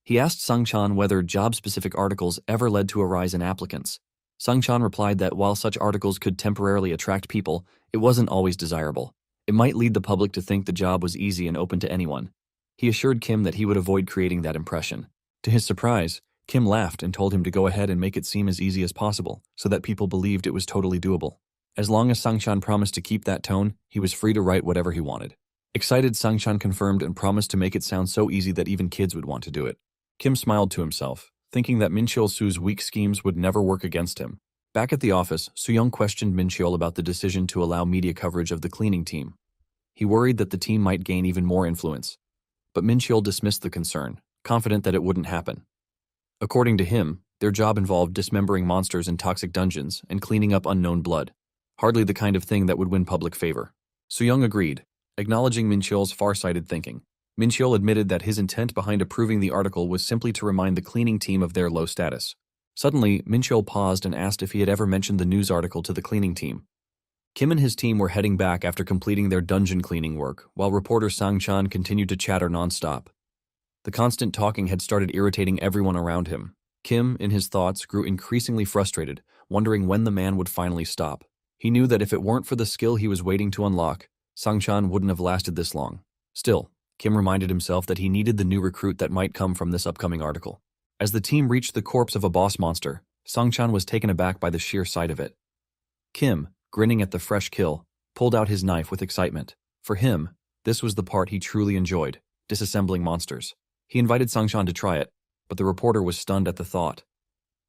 He asked Sungchan whether job-specific articles ever led to a rise in applicants. Sungchan replied that while such articles could temporarily attract people, it wasn't always desirable. It might lead the public to think the job was easy and open to anyone. He assured Kim that he would avoid creating that impression. To his surprise, Kim laughed and told him to go ahead and make it seem as easy as possible so that people believed it was totally doable. As long as Sungchan promised to keep that tone, he was free to write whatever he wanted. Excited, Sungchan confirmed and promised to make it sound so easy that even kids would want to do it. Kim smiled to himself, thinking that Min Cheol-soo's weak schemes would never work against him. Back at the office, Soo-young questioned Min Cheol about the decision to allow media coverage of the cleaning team. He worried that the team might gain even more influence. But Min Cheol dismissed the concern, confident that it wouldn't happen. According to him, their job involved dismembering monsters in toxic dungeons and cleaning up unknown blood. Hardly the kind of thing that would win public favor. Soo-young agreed, acknowledging Min Cheol's far-sighted thinking. Min Cheol admitted that his intent behind approving the article was simply to remind the cleaning team of their low status. Suddenly, Min Cheol paused and asked if he had ever mentioned the news article to the cleaning team. Kim and his team were heading back after completing their dungeon cleaning work, while reporter Sangchan continued to chatter nonstop. The constant talking had started irritating everyone around him. Kim, in his thoughts, grew increasingly frustrated, wondering when the man would finally stop. He knew that if it weren't for the skill he was waiting to unlock, Sangchan wouldn't have lasted this long. Still, Kim reminded himself that he needed the new recruit that might come from this upcoming article. As the team reached the corpse of a boss monster, Sangchan was taken aback by the sheer sight of it. Kim, grinning at the fresh kill, pulled out his knife with excitement. For him, this was the part he truly enjoyed, disassembling monsters. He invited Sangchan to try it, but the reporter was stunned at the thought.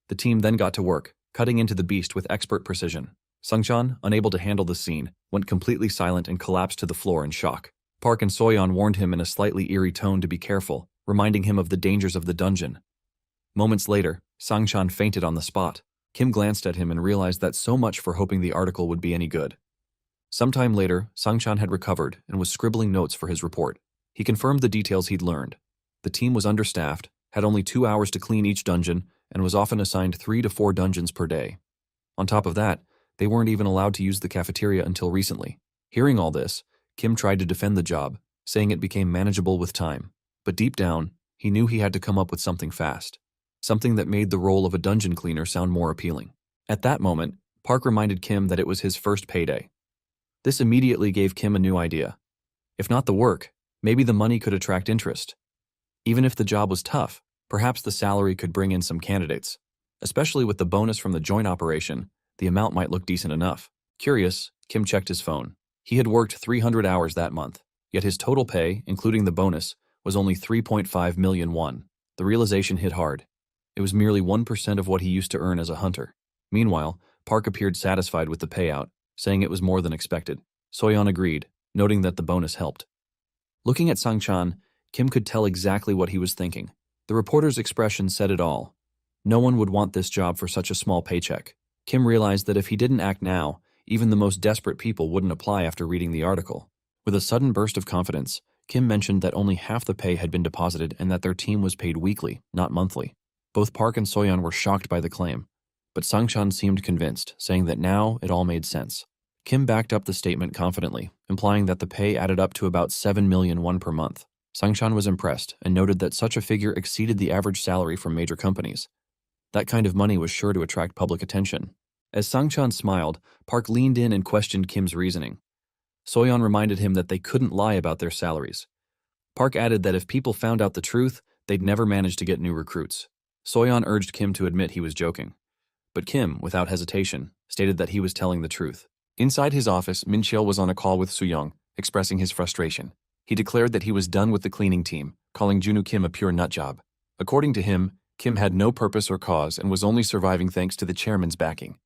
The team then got to work, cutting into the beast with expert precision. Sangchan, unable to handle the scene, went completely silent and collapsed to the floor in shock. Park and Soyeon warned him in a slightly eerie tone to be careful, reminding him of the dangers of the dungeon. Moments later, Sangchan fainted on the spot. Kim glanced at him and realized that so much for hoping the article would be any good. Sometime later, Sangchan had recovered and was scribbling notes for his report. He confirmed the details he'd learned. The team was understaffed, had only 2 hours to clean each dungeon, and was often assigned 3 to 4 dungeons per day. On top of that, they weren't even allowed to use the cafeteria until recently. Hearing all this, Kim tried to defend the job, saying it became manageable with time. But deep down, he knew he had to come up with something fast. Something that made the role of a dungeon cleaner sound more appealing. At that moment, Park reminded Kim that it was his first payday. This immediately gave Kim a new idea. If not the work, maybe the money could attract interest. Even if the job was tough, perhaps the salary could bring in some candidates. Especially with the bonus from the joint operation, the amount might look decent enough. Curious, Kim checked his phone. He had worked 300 hours that month, yet his total pay, including the bonus, was only 3.5 million won. The realization hit hard. It was merely 1% of what he used to earn as a hunter. Meanwhile, Park appeared satisfied with the payout, saying it was more than expected. Soyeon agreed, noting that the bonus helped. Looking at Sangchan, Kim could tell exactly what he was thinking. The reporter's expression said it all. No one would want this job for such a small paycheck. Kim realized that if he didn't act now, even the most desperate people wouldn't apply after reading the article. With a sudden burst of confidence, Kim mentioned that only half the pay had been deposited and that their team was paid weekly, not monthly. Both Park and Soyeon were shocked by the claim, but Sangchan seemed convinced, saying that now it all made sense. Kim backed up the statement confidently, implying that the pay added up to about 7 million won per month. Sangchan was impressed and noted that such a figure exceeded the average salary from major companies. That kind of money was sure to attract public attention. As Sangchan smiled, Park leaned in and questioned Kim's reasoning. Soyeon reminded him that they couldn't lie about their salaries. Park added that if people found out the truth, they'd never manage to get new recruits. Soyeon urged Kim to admit he was joking. But Kim, without hesitation, stated that he was telling the truth. Inside his office, Min Cheol was on a call with Soo-young, expressing his frustration. He declared that he was done with the cleaning team, calling Junwoo Kim a pure nutjob. According to him, Kim had no purpose or cause and was only surviving thanks to the chairman's backing.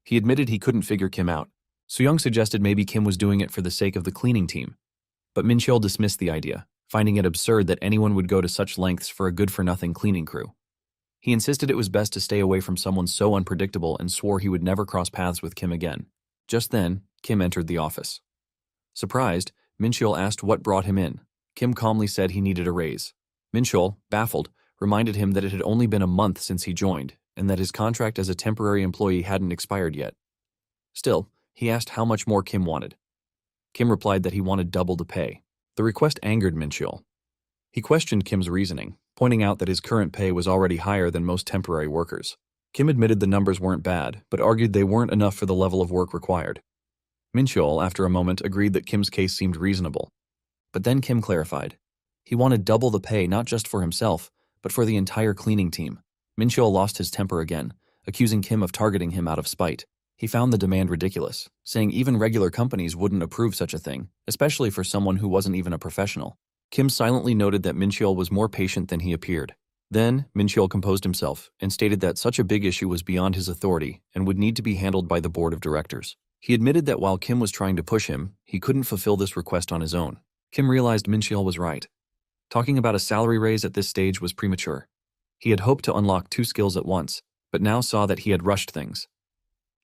He admitted he couldn't figure Kim out. Soo-young suggested maybe Kim was doing it for the sake of the cleaning team. But Min Cheol dismissed the idea, finding it absurd that anyone would go to such lengths for a good-for-nothing cleaning crew. He insisted it was best to stay away from someone so unpredictable and swore he would never cross paths with Kim again. Just then, Kim entered the office. Surprised, Min-cheol asked what brought him in. Kim calmly said he needed a raise. Min-cheol, baffled, reminded him that it had only been a month since he joined and that his contract as a temporary employee hadn't expired yet. Still, he asked how much more Kim wanted. Kim replied that he wanted double the pay. The request angered Min-cheol. He questioned Kim's reasoning, pointing out that his current pay was already higher than most temporary workers. Kim admitted the numbers weren't bad, but argued they weren't enough for the level of work required. Min-cheol, after a moment, agreed that Kim's case seemed reasonable. But then Kim clarified. He wanted double the pay not just for himself, but for the entire cleaning team. Min-cheol lost his temper again, accusing Kim of targeting him out of spite. He found the demand ridiculous, saying even regular companies wouldn't approve such a thing, especially for someone who wasn't even a professional. Kim silently noted that Min-cheol was more patient than he appeared. Then, Min-cheol composed himself and stated that such a big issue was beyond his authority and would need to be handled by the board of directors. He admitted that while Kim was trying to push him, he couldn't fulfill this request on his own. Kim realized Min-cheol was right. Talking about a salary raise at this stage was premature. He had hoped to unlock 2 skills at once, but now saw that he had rushed things.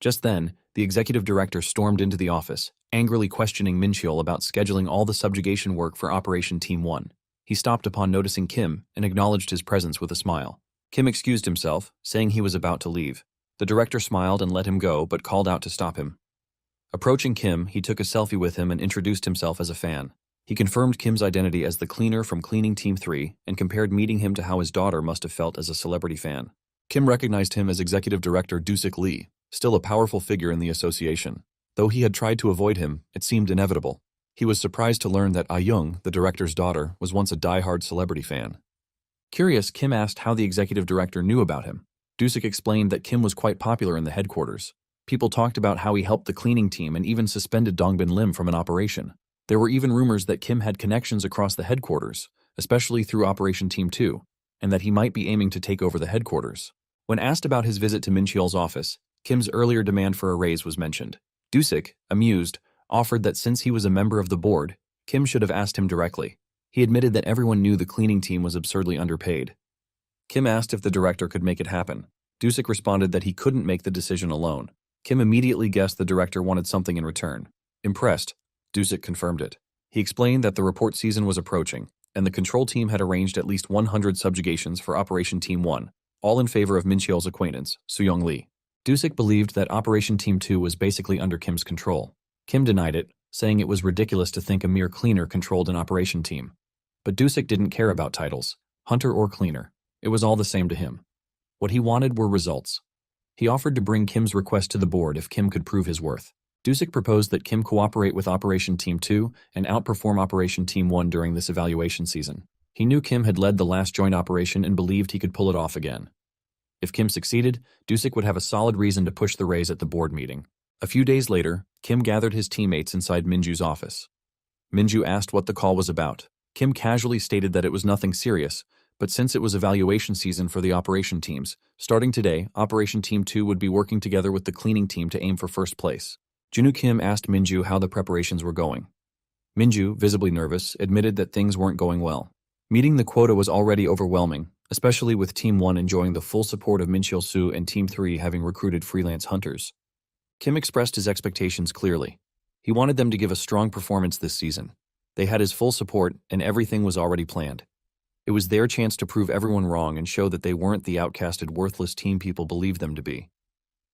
Just then, the executive director stormed into the office, angrily questioning Min-cheol about scheduling all the subjugation work for Operation Team 1. He stopped upon noticing Kim and acknowledged his presence with a smile. Kim excused himself, saying he was about to leave. The director smiled and let him go, but called out to stop him. Approaching Kim, he took a selfie with him and introduced himself as a fan. He confirmed Kim's identity as the cleaner from Cleaning Team 3 and compared meeting him to how his daughter must have felt as a celebrity fan. Kim recognized him as Executive Director Doo-sik Lee, still a powerful figure in the association. Though he had tried to avoid him, it seemed inevitable. He was surprised to learn that Ah-young, the director's daughter, was once a die-hard celebrity fan. Curious, Kim asked how the executive director knew about him. Doo-sik explained that Kim was quite popular in the headquarters. People talked about how he helped the cleaning team and even suspended Dongbin Lim from an operation. There were even rumors that Kim had connections across the headquarters, especially through Operation Team 2, and that he might be aiming to take over the headquarters. When asked about his visit to Min-cheol's office, Kim's earlier demand for a raise was mentioned. Doo-sik, amused, offered that since he was a member of the board, Kim should have asked him directly. He admitted that everyone knew the cleaning team was absurdly underpaid. Kim asked if the director could make it happen. Doo-sik responded that he couldn't make the decision alone. Kim immediately guessed the director wanted something in return. Impressed, Doo-sik confirmed it. He explained that the report season was approaching, and the control team had arranged at least 100 subjugations for Operation Team 1, all in favor of Min-cheol's acquaintance, Soo-young Lee. Doo-sik believed that Operation Team 2 was basically under Kim's control. Kim denied it, saying it was ridiculous to think a mere cleaner controlled an operation team. But Doo-sik didn't care about titles, hunter or cleaner. It was all the same to him. What he wanted were results. He offered to bring Kim's request to the board if Kim could prove his worth. Doo-sik proposed that Kim cooperate with Operation Team 2 and outperform Operation Team 1 during this evaluation season. He knew Kim had led the last joint operation and believed he could pull it off again. If Kim succeeded, Doo-sik would have a solid reason to push the raise at the board meeting. A few days later, Kim gathered his teammates inside Minju's office. Minju asked what the call was about. Kim casually stated that it was nothing serious, but since it was evaluation season for the operation teams, starting today, Operation Team 2 would be working together with the cleaning team to aim for first place. Junwoo Kim asked Minju how the preparations were going. Minju, visibly nervous, admitted that things weren't going well. Meeting the quota was already overwhelming, especially with Team 1 enjoying the full support of Min Cheol-soo and Team 3 having recruited freelance hunters. Kim expressed his expectations clearly. He wanted them to give a strong performance this season. They had his full support, and everything was already planned. It was their chance to prove everyone wrong and show that they weren't the outcasted, worthless team people believed them to be.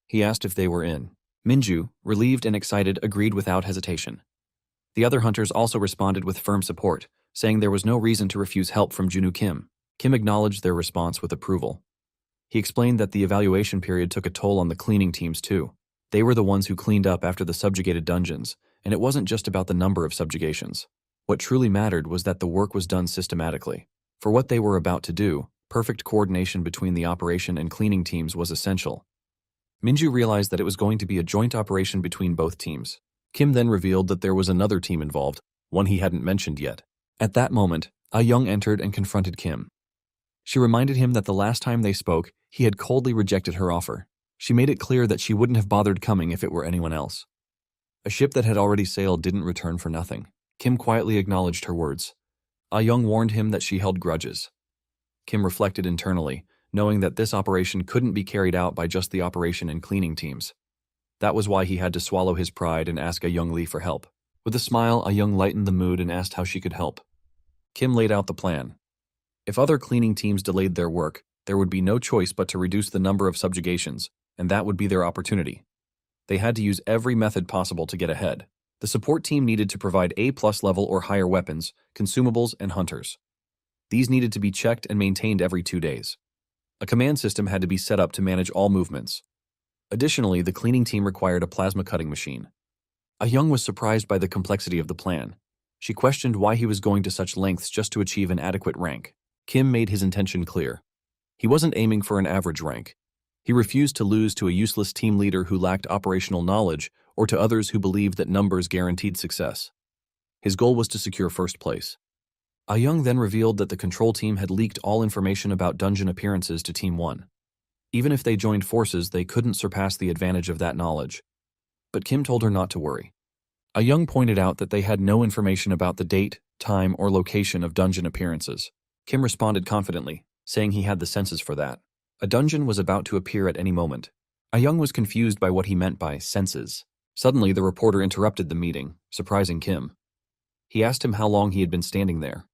He asked if they were in. Minju, relieved and excited, agreed without hesitation. The other hunters also responded with firm support, saying there was no reason to refuse help from Junwoo Kim. Kim acknowledged their response with approval. He explained that the evaluation period took a toll on the cleaning teams too. They were the ones who cleaned up after the subjugated dungeons, and it wasn't just about the number of subjugations. What truly mattered was that the work was done systematically. For what they were about to do, perfect coordination between the operation and cleaning teams was essential. Minju realized that it was going to be a joint operation between both teams. Kim then revealed that there was another team involved, one he hadn't mentioned yet. At that moment, Ah-young entered and confronted Kim. She reminded him that the last time they spoke, he had coldly rejected her offer. She made it clear that she wouldn't have bothered coming if it were anyone else. A ship that had already sailed didn't return for nothing. Kim quietly acknowledged her words. Ah Young warned him that she held grudges. Kim reflected internally, knowing that this operation couldn't be carried out by just the operation and cleaning teams. That was why he had to swallow his pride and ask Ah Young Lee for help. With a smile, Ah Young lightened the mood and asked how she could help. Kim laid out the plan. If other cleaning teams delayed their work, there would be no choice but to reduce the number of subjugations, and that would be their opportunity. They had to use every method possible to get ahead. The support team needed to provide A+ level or higher weapons, consumables, and hunters. These needed to be checked and maintained every 2 days. A command system had to be set up to manage all movements. Additionally, the cleaning team required a plasma cutting machine. Ah Young was surprised by the complexity of the plan. She questioned why he was going to such lengths just to achieve an adequate rank. Kim made his intention clear. He wasn't aiming for an average rank. He refused to lose to a useless team leader who lacked operational knowledge or to others who believed that numbers guaranteed success. His goal was to secure first place. Ah Young then revealed that the control team had leaked all information about dungeon appearances to Team 1. Even if they joined forces, they couldn't surpass the advantage of that knowledge. But Kim told her not to worry. Ah Young pointed out that they had no information about the date, time, or location of dungeon appearances. Kim responded confidently, saying he had the senses for that. A dungeon was about to appear at any moment. Ah Young was confused by what he meant by senses. Suddenly, the reporter interrupted the meeting, surprising Kim. He asked him how long he had been standing there.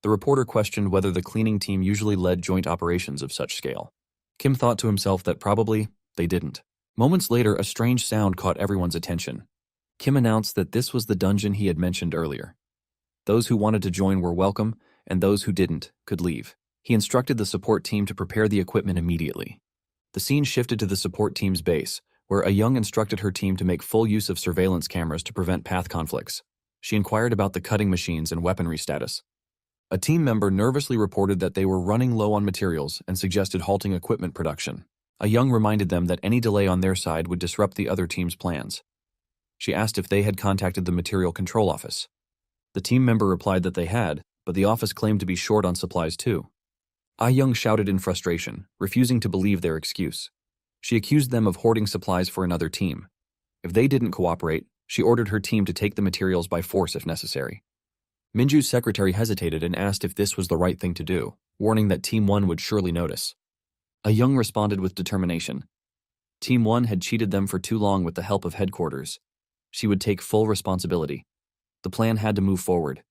The reporter questioned whether the cleaning team usually led joint operations of such scale. Kim thought to himself that probably they didn't. Moments later, a strange sound caught everyone's attention. Kim announced that this was the dungeon he had mentioned earlier. Those who wanted to join were welcome, and those who didn't could leave. He instructed the support team to prepare the equipment immediately. The scene shifted to the support team's base, where Ah Young instructed her team to make full use of surveillance cameras to prevent path conflicts. She inquired about the cutting machines and weaponry status. A team member nervously reported that they were running low on materials and suggested halting equipment production. Ah Young reminded them that any delay on their side would disrupt the other team's plans. She asked if they had contacted the Material Control Office. The team member replied that they had, but the office claimed to be short on supplies too. Ah Young shouted in frustration, refusing to believe their excuse. She accused them of hoarding supplies for another team. If they didn't cooperate, she ordered her team to take the materials by force if necessary. Minju's secretary hesitated and asked if this was the right thing to do, warning that Team 1 would surely notice. Ah Young responded with determination. Team 1 had cheated them for too long with the help of headquarters. She would take full responsibility. The plan had to move forward.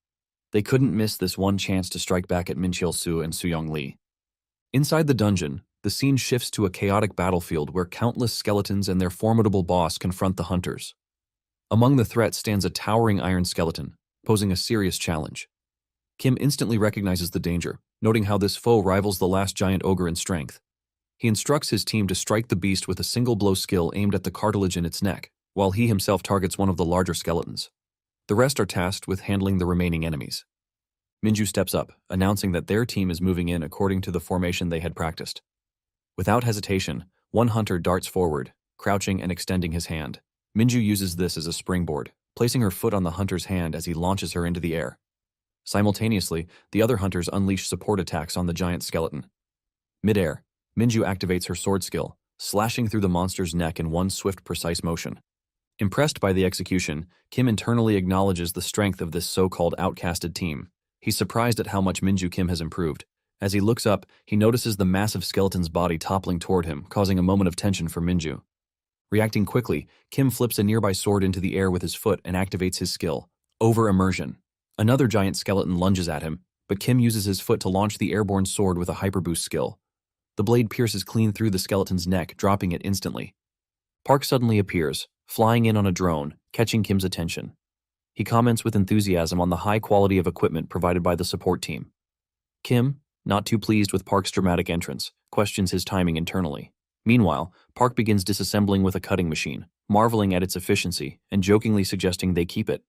They couldn't miss this one chance to strike back at Min Cheol-soo and Soo-young Lee. Inside the dungeon, the scene shifts to a chaotic battlefield where countless skeletons and their formidable boss confront the hunters. Among the threats stands a towering iron skeleton, posing a serious challenge. Kim instantly recognizes the danger, noting how this foe rivals the last giant ogre in strength. He instructs his team to strike the beast with a single blow skill aimed at the cartilage in its neck, while he himself targets one of the larger skeletons. The rest are tasked with handling the remaining enemies. Minju steps up, announcing that their team is moving in according to the formation they had practiced. Without hesitation, one hunter darts forward, crouching and extending his hand. Minju uses this as a springboard, placing her foot on the hunter's hand as he launches her into the air. Simultaneously, the other hunters unleash support attacks on the giant skeleton. Mid-air, Minju activates her sword skill, slashing through the monster's neck in one swift, precise motion. Impressed by the execution, Kim internally acknowledges the strength of this so-called outcasted team. He's surprised at how much Minju Kim has improved. As he looks up, he notices the massive skeleton's body toppling toward him, causing a moment of tension for Minju. Reacting quickly, Kim flips a nearby sword into the air with his foot and activates his skill, Over-immersion. Another giant skeleton lunges at him, but Kim uses his foot to launch the airborne sword with a hyperboost skill. The blade pierces clean through the skeleton's neck, dropping it instantly. Park suddenly appears, flying in on a drone, catching Kim's attention. He comments with enthusiasm on the high quality of equipment provided by the support team. Kim, not too pleased with Park's dramatic entrance, questions his timing internally. Meanwhile, Park begins disassembling with a cutting machine, marveling at its efficiency and jokingly suggesting they keep it.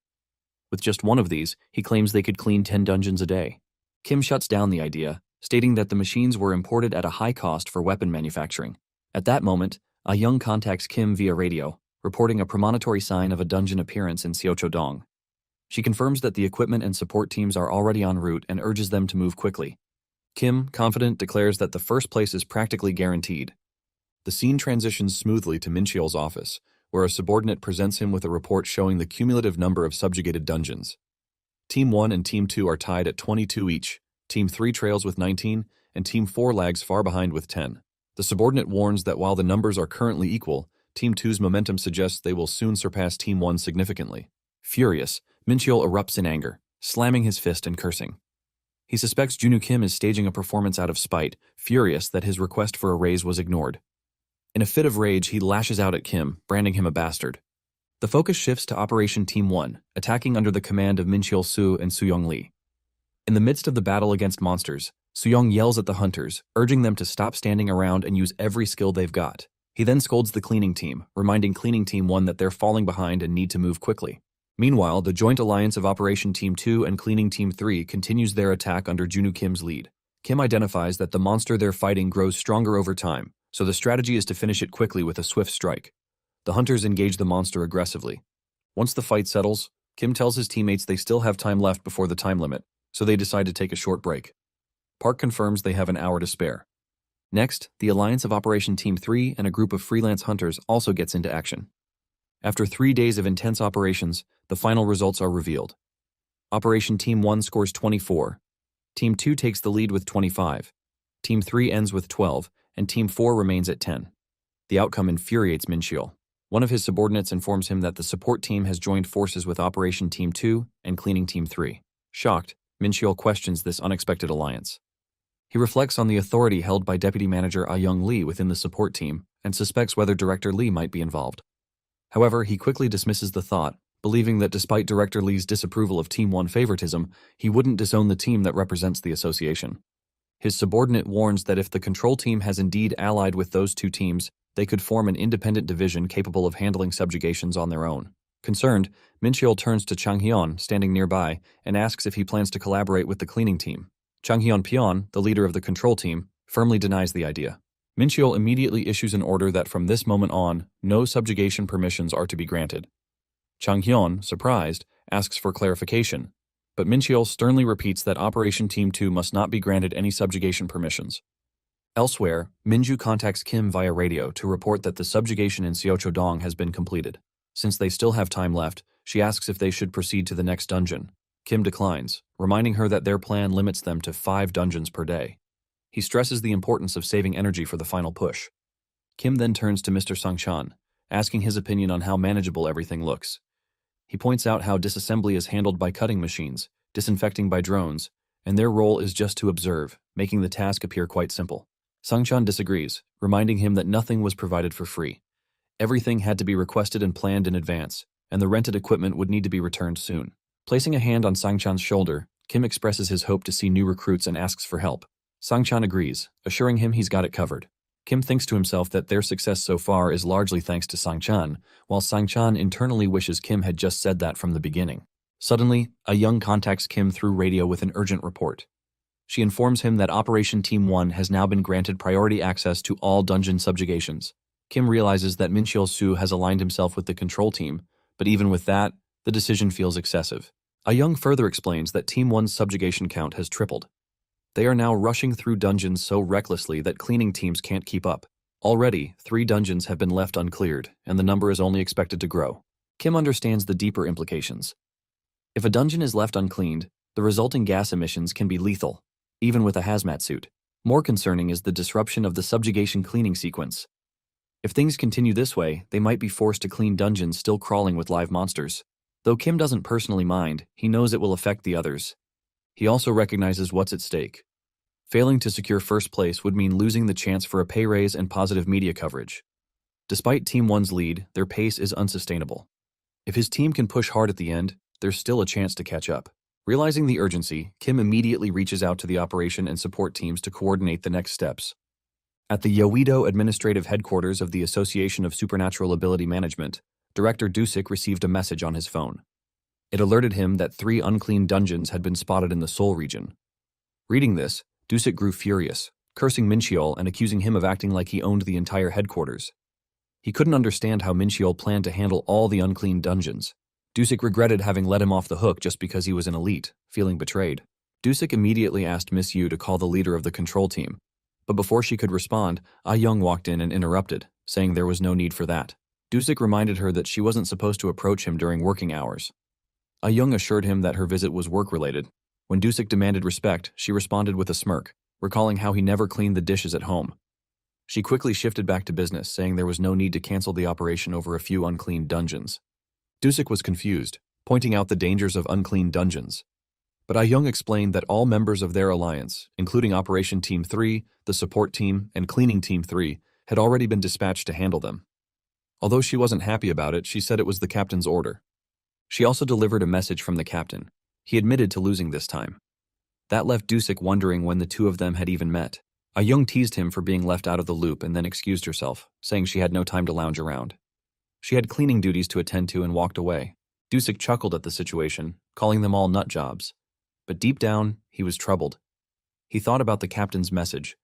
With just one of these, he claims they could clean 10 dungeons a day. Kim shuts down the idea, stating that the machines were imported at a high cost for weapon manufacturing. At that moment, Ah Young contacts Kim via radio, reporting a premonitory sign of a dungeon appearance in Seochodong. She confirms that the equipment and support teams are already en route and urges them to move quickly. Kim, confident, declares that the first place is practically guaranteed. The scene transitions smoothly to Min Cheol's office, where a subordinate presents him with a report showing the cumulative number of subjugated dungeons. Team 1 and Team 2 are tied at 22 each, Team 3 trails with 19, and Team 4 lags far behind with 10. The subordinate warns that while the numbers are currently equal, Team 2's momentum suggests they will soon surpass Team 1 significantly. Furious, Mincheol erupts in anger, slamming his fist and cursing. He suspects Junwoo Kim is staging a performance out of spite, furious that his request for a raise was ignored. In a fit of rage, he lashes out at Kim, branding him a bastard. The focus shifts to Operation Team 1, attacking under the command of Mincheol Soo and Soo-young Lee. In the midst of the battle against monsters, Soo-young yells at the hunters, urging them to stop standing around and use every skill they've got. He then scolds the cleaning team, reminding Cleaning Team 1 that they're falling behind and need to move quickly. Meanwhile, the joint alliance of Operation Team 2 and Cleaning Team 3 continues their attack under Junwoo Kim's lead. Kim identifies that the monster they're fighting grows stronger over time, so the strategy is to finish it quickly with a swift strike. The hunters engage the monster aggressively. Once the fight settles, Kim tells his teammates they still have time left before the time limit, so they decide to take a short break. Park confirms they have an hour to spare. Next, the alliance of Operation Team 3 and a group of freelance hunters also gets into action. After 3 days of intense operations, the final results are revealed. Operation Team 1 scores 24. Team 2 takes the lead with 25. Team 3 ends with 12, and Team 4 remains at 10. The outcome infuriates Mincheol. One of his subordinates informs him that the support team has joined forces with Operation Team 2 and Cleaning Team 3. Shocked, Mincheol questions this unexpected alliance. He reflects on the authority held by Deputy Manager Ah-young Lee within the support team and suspects whether Director Lee might be involved. However, he quickly dismisses the thought, believing that despite Director Lee's disapproval of Team 1 favoritism, he wouldn't disown the team that represents the association. His subordinate warns that if the control team has indeed allied with those two teams, they could form an independent division capable of handling subjugations on their own. Concerned, Mincheol turns to Chang Hyun, standing nearby, and asks if he plans to collaborate with the cleaning team. Chang Hyun Pyeon, the leader of the control team, firmly denies the idea. Mincheol immediately issues an order that from this moment on, no subjugation permissions are to be granted. Chang Hyun, surprised, asks for clarification, but Mincheol sternly repeats that Operation Team 2 must not be granted any subjugation permissions. Elsewhere, Minju contacts Kim via radio to report that the subjugation in Seochodong has been completed. Since they still have time left, she asks if they should proceed to the next dungeon. Kim declines, reminding her that their plan limits them to 5 dungeons per day. He stresses the importance of saving energy for the final push. Kim then turns to Mr. Sang-chan, asking his opinion on how manageable everything looks. He points out how disassembly is handled by cutting machines, disinfecting by drones, and their role is just to observe, making the task appear quite simple. Sang-chan disagrees, reminding him that nothing was provided for free. Everything had to be requested and planned in advance, and the rented equipment would need to be returned soon. Placing a hand on Sang-chan's shoulder, Kim expresses his hope to see new recruits and asks for help. Sang-chan agrees, assuring him he's got it covered. Kim thinks to himself that their success so far is largely thanks to Sang-chan, while Sang-chan internally wishes Kim had just said that from the beginning. Suddenly, Ah-young contacts Kim through radio with an urgent report. She informs him that Operation Team 1 has now been granted priority access to all dungeon subjugations. Kim realizes that Mincheol Soo has aligned himself with the control team, but even with that, the decision feels excessive. Ah-young further explains that Team 1's subjugation count has tripled. They are now rushing through dungeons so recklessly that cleaning teams can't keep up. Already, 3 dungeons have been left uncleared, and the number is only expected to grow. Kim understands the deeper implications. If a dungeon is left uncleaned, the resulting gas emissions can be lethal, even with a hazmat suit. More concerning is the disruption of the subjugation cleaning sequence. If things continue this way, they might be forced to clean dungeons still crawling with live monsters. Though Kim doesn't personally mind, he knows it will affect the others. He also recognizes what's at stake. Failing to secure first place would mean losing the chance for a pay raise and positive media coverage. Despite Team 1's lead, their pace is unsustainable. If his team can push hard at the end, there's still a chance to catch up. Realizing the urgency, Kim immediately reaches out to the operation and support teams to coordinate the next steps. At the Yoido administrative headquarters of the Association of Supernatural Ability Management, Director Dusik received a message on his phone. It alerted him that 3 unclean dungeons had been spotted in the Seoul region. Reading this, Dusik grew furious, cursing Mincheol and accusing him of acting like he owned the entire headquarters. He couldn't understand how Mincheol planned to handle all the unclean dungeons. Dusik regretted having let him off the hook just because he was an elite, feeling betrayed. Dusik immediately asked Miss Yu to call the leader of the control team, but before she could respond, Ah-young walked in and interrupted, saying there was no need for that. Dusik reminded her that she wasn't supposed to approach him during working hours. Young assured him that her visit was work-related. When Dusik demanded respect, she responded with a smirk, recalling how he never cleaned the dishes at home. She quickly shifted back to business, saying there was no need to cancel the operation over a few unclean dungeons. Dusik was confused, pointing out the dangers of unclean dungeons. But Young explained that all members of their alliance, including Operation Team 3, the support team, and Cleaning Team 3, had already been dispatched to handle them. Although she wasn't happy about it, she said it was the captain's order. She also delivered a message from the captain. He admitted to losing this time. That left Dusik wondering when the two of them had even met. Young teased him for being left out of the loop and then excused herself, saying she had no time to lounge around. She had cleaning duties to attend to and walked away. Dusik chuckled at the situation, calling them all nut jobs. But deep down, he was troubled. He thought about the captain's message,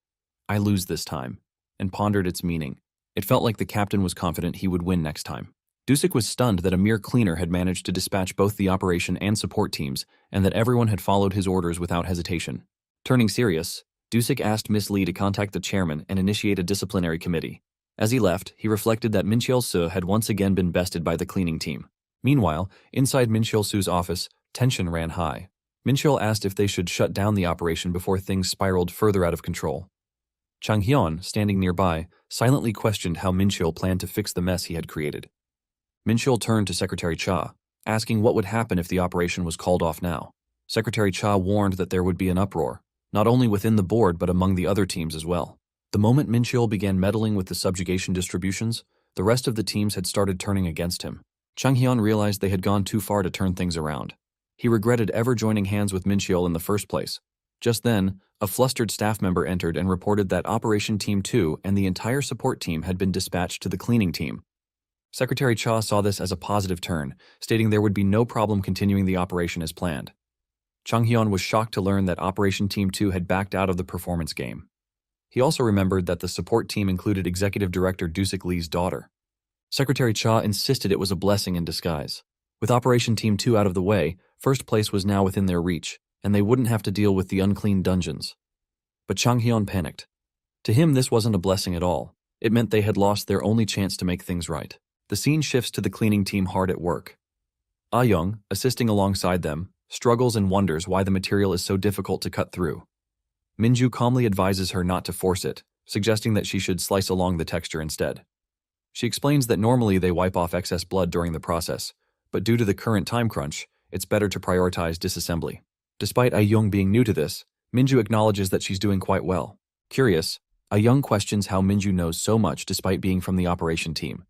"I lose this time," and pondered its meaning. It felt like the captain was confident he would win next time. Dusik was stunned that a mere cleaner had managed to dispatch both the operation and support teams, and that everyone had followed his orders without hesitation. Turning serious, Dusik asked Miss Lee to contact the chairman and initiate a disciplinary committee. As he left, he reflected that Min Cheol-soo had once again been bested by the cleaning team. Meanwhile, inside Min Cheol-soo's office, tension ran high. Min Cheol asked if they should shut down the operation before things spiraled further out of control. Chang Hyun, standing nearby, silently questioned how Min Cheol planned to fix the mess he had created. Min Cheol turned to Secretary Cha, asking what would happen if the operation was called off now. Secretary Cha warned that there would be an uproar, not only within the board but among the other teams as well. The moment Min Cheol began meddling with the subjugation distributions, the rest of the teams had started turning against him. Chang Hyun realized they had gone too far to turn things around. He regretted ever joining hands with Min Cheol in the first place. Just then, a flustered staff member entered and reported that Operation Team 2 and the entire support team had been dispatched to the cleaning team. Secretary Cha saw this as a positive turn, stating there would be no problem continuing the operation as planned. Chang Hyun was shocked to learn that Operation Team 2 had backed out of the performance game. He also remembered that the support team included Executive Director Dusik Lee's daughter. Secretary Cha insisted it was a blessing in disguise. With Operation Team 2 out of the way, first place was now within their reach, and they wouldn't have to deal with the unclean dungeons. But Chang Hyun panicked. To him, this wasn't a blessing at all. It meant they had lost their only chance to make things right. The scene shifts to the cleaning team hard at work. Young, assisting alongside them, struggles and wonders why the material is so difficult to cut through. Minju calmly advises her not to force it, suggesting that she should slice along the texture instead. She explains that normally they wipe off excess blood during the process, but due to the current time crunch, it's better to prioritize disassembly. Despite Young being new to this, Minju acknowledges that she's doing quite well. Curious, Young questions how Minju knows so much despite being from the operation team.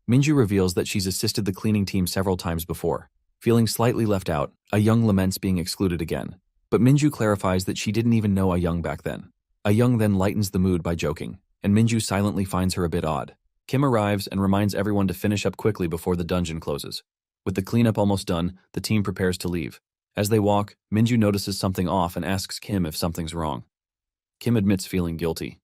Minju reveals that she's assisted the cleaning team several times before. Feeling slightly left out, Young laments being excluded again. But Minju clarifies that she didn't even know Young back then. Young then lightens the mood by joking, and Minju silently finds her a bit odd. Kim arrives and reminds everyone to finish up quickly before the dungeon closes. With the cleanup almost done, the team prepares to leave. As they walk, Minju notices something off and asks Kim if something's wrong. Kim admits feeling guilty.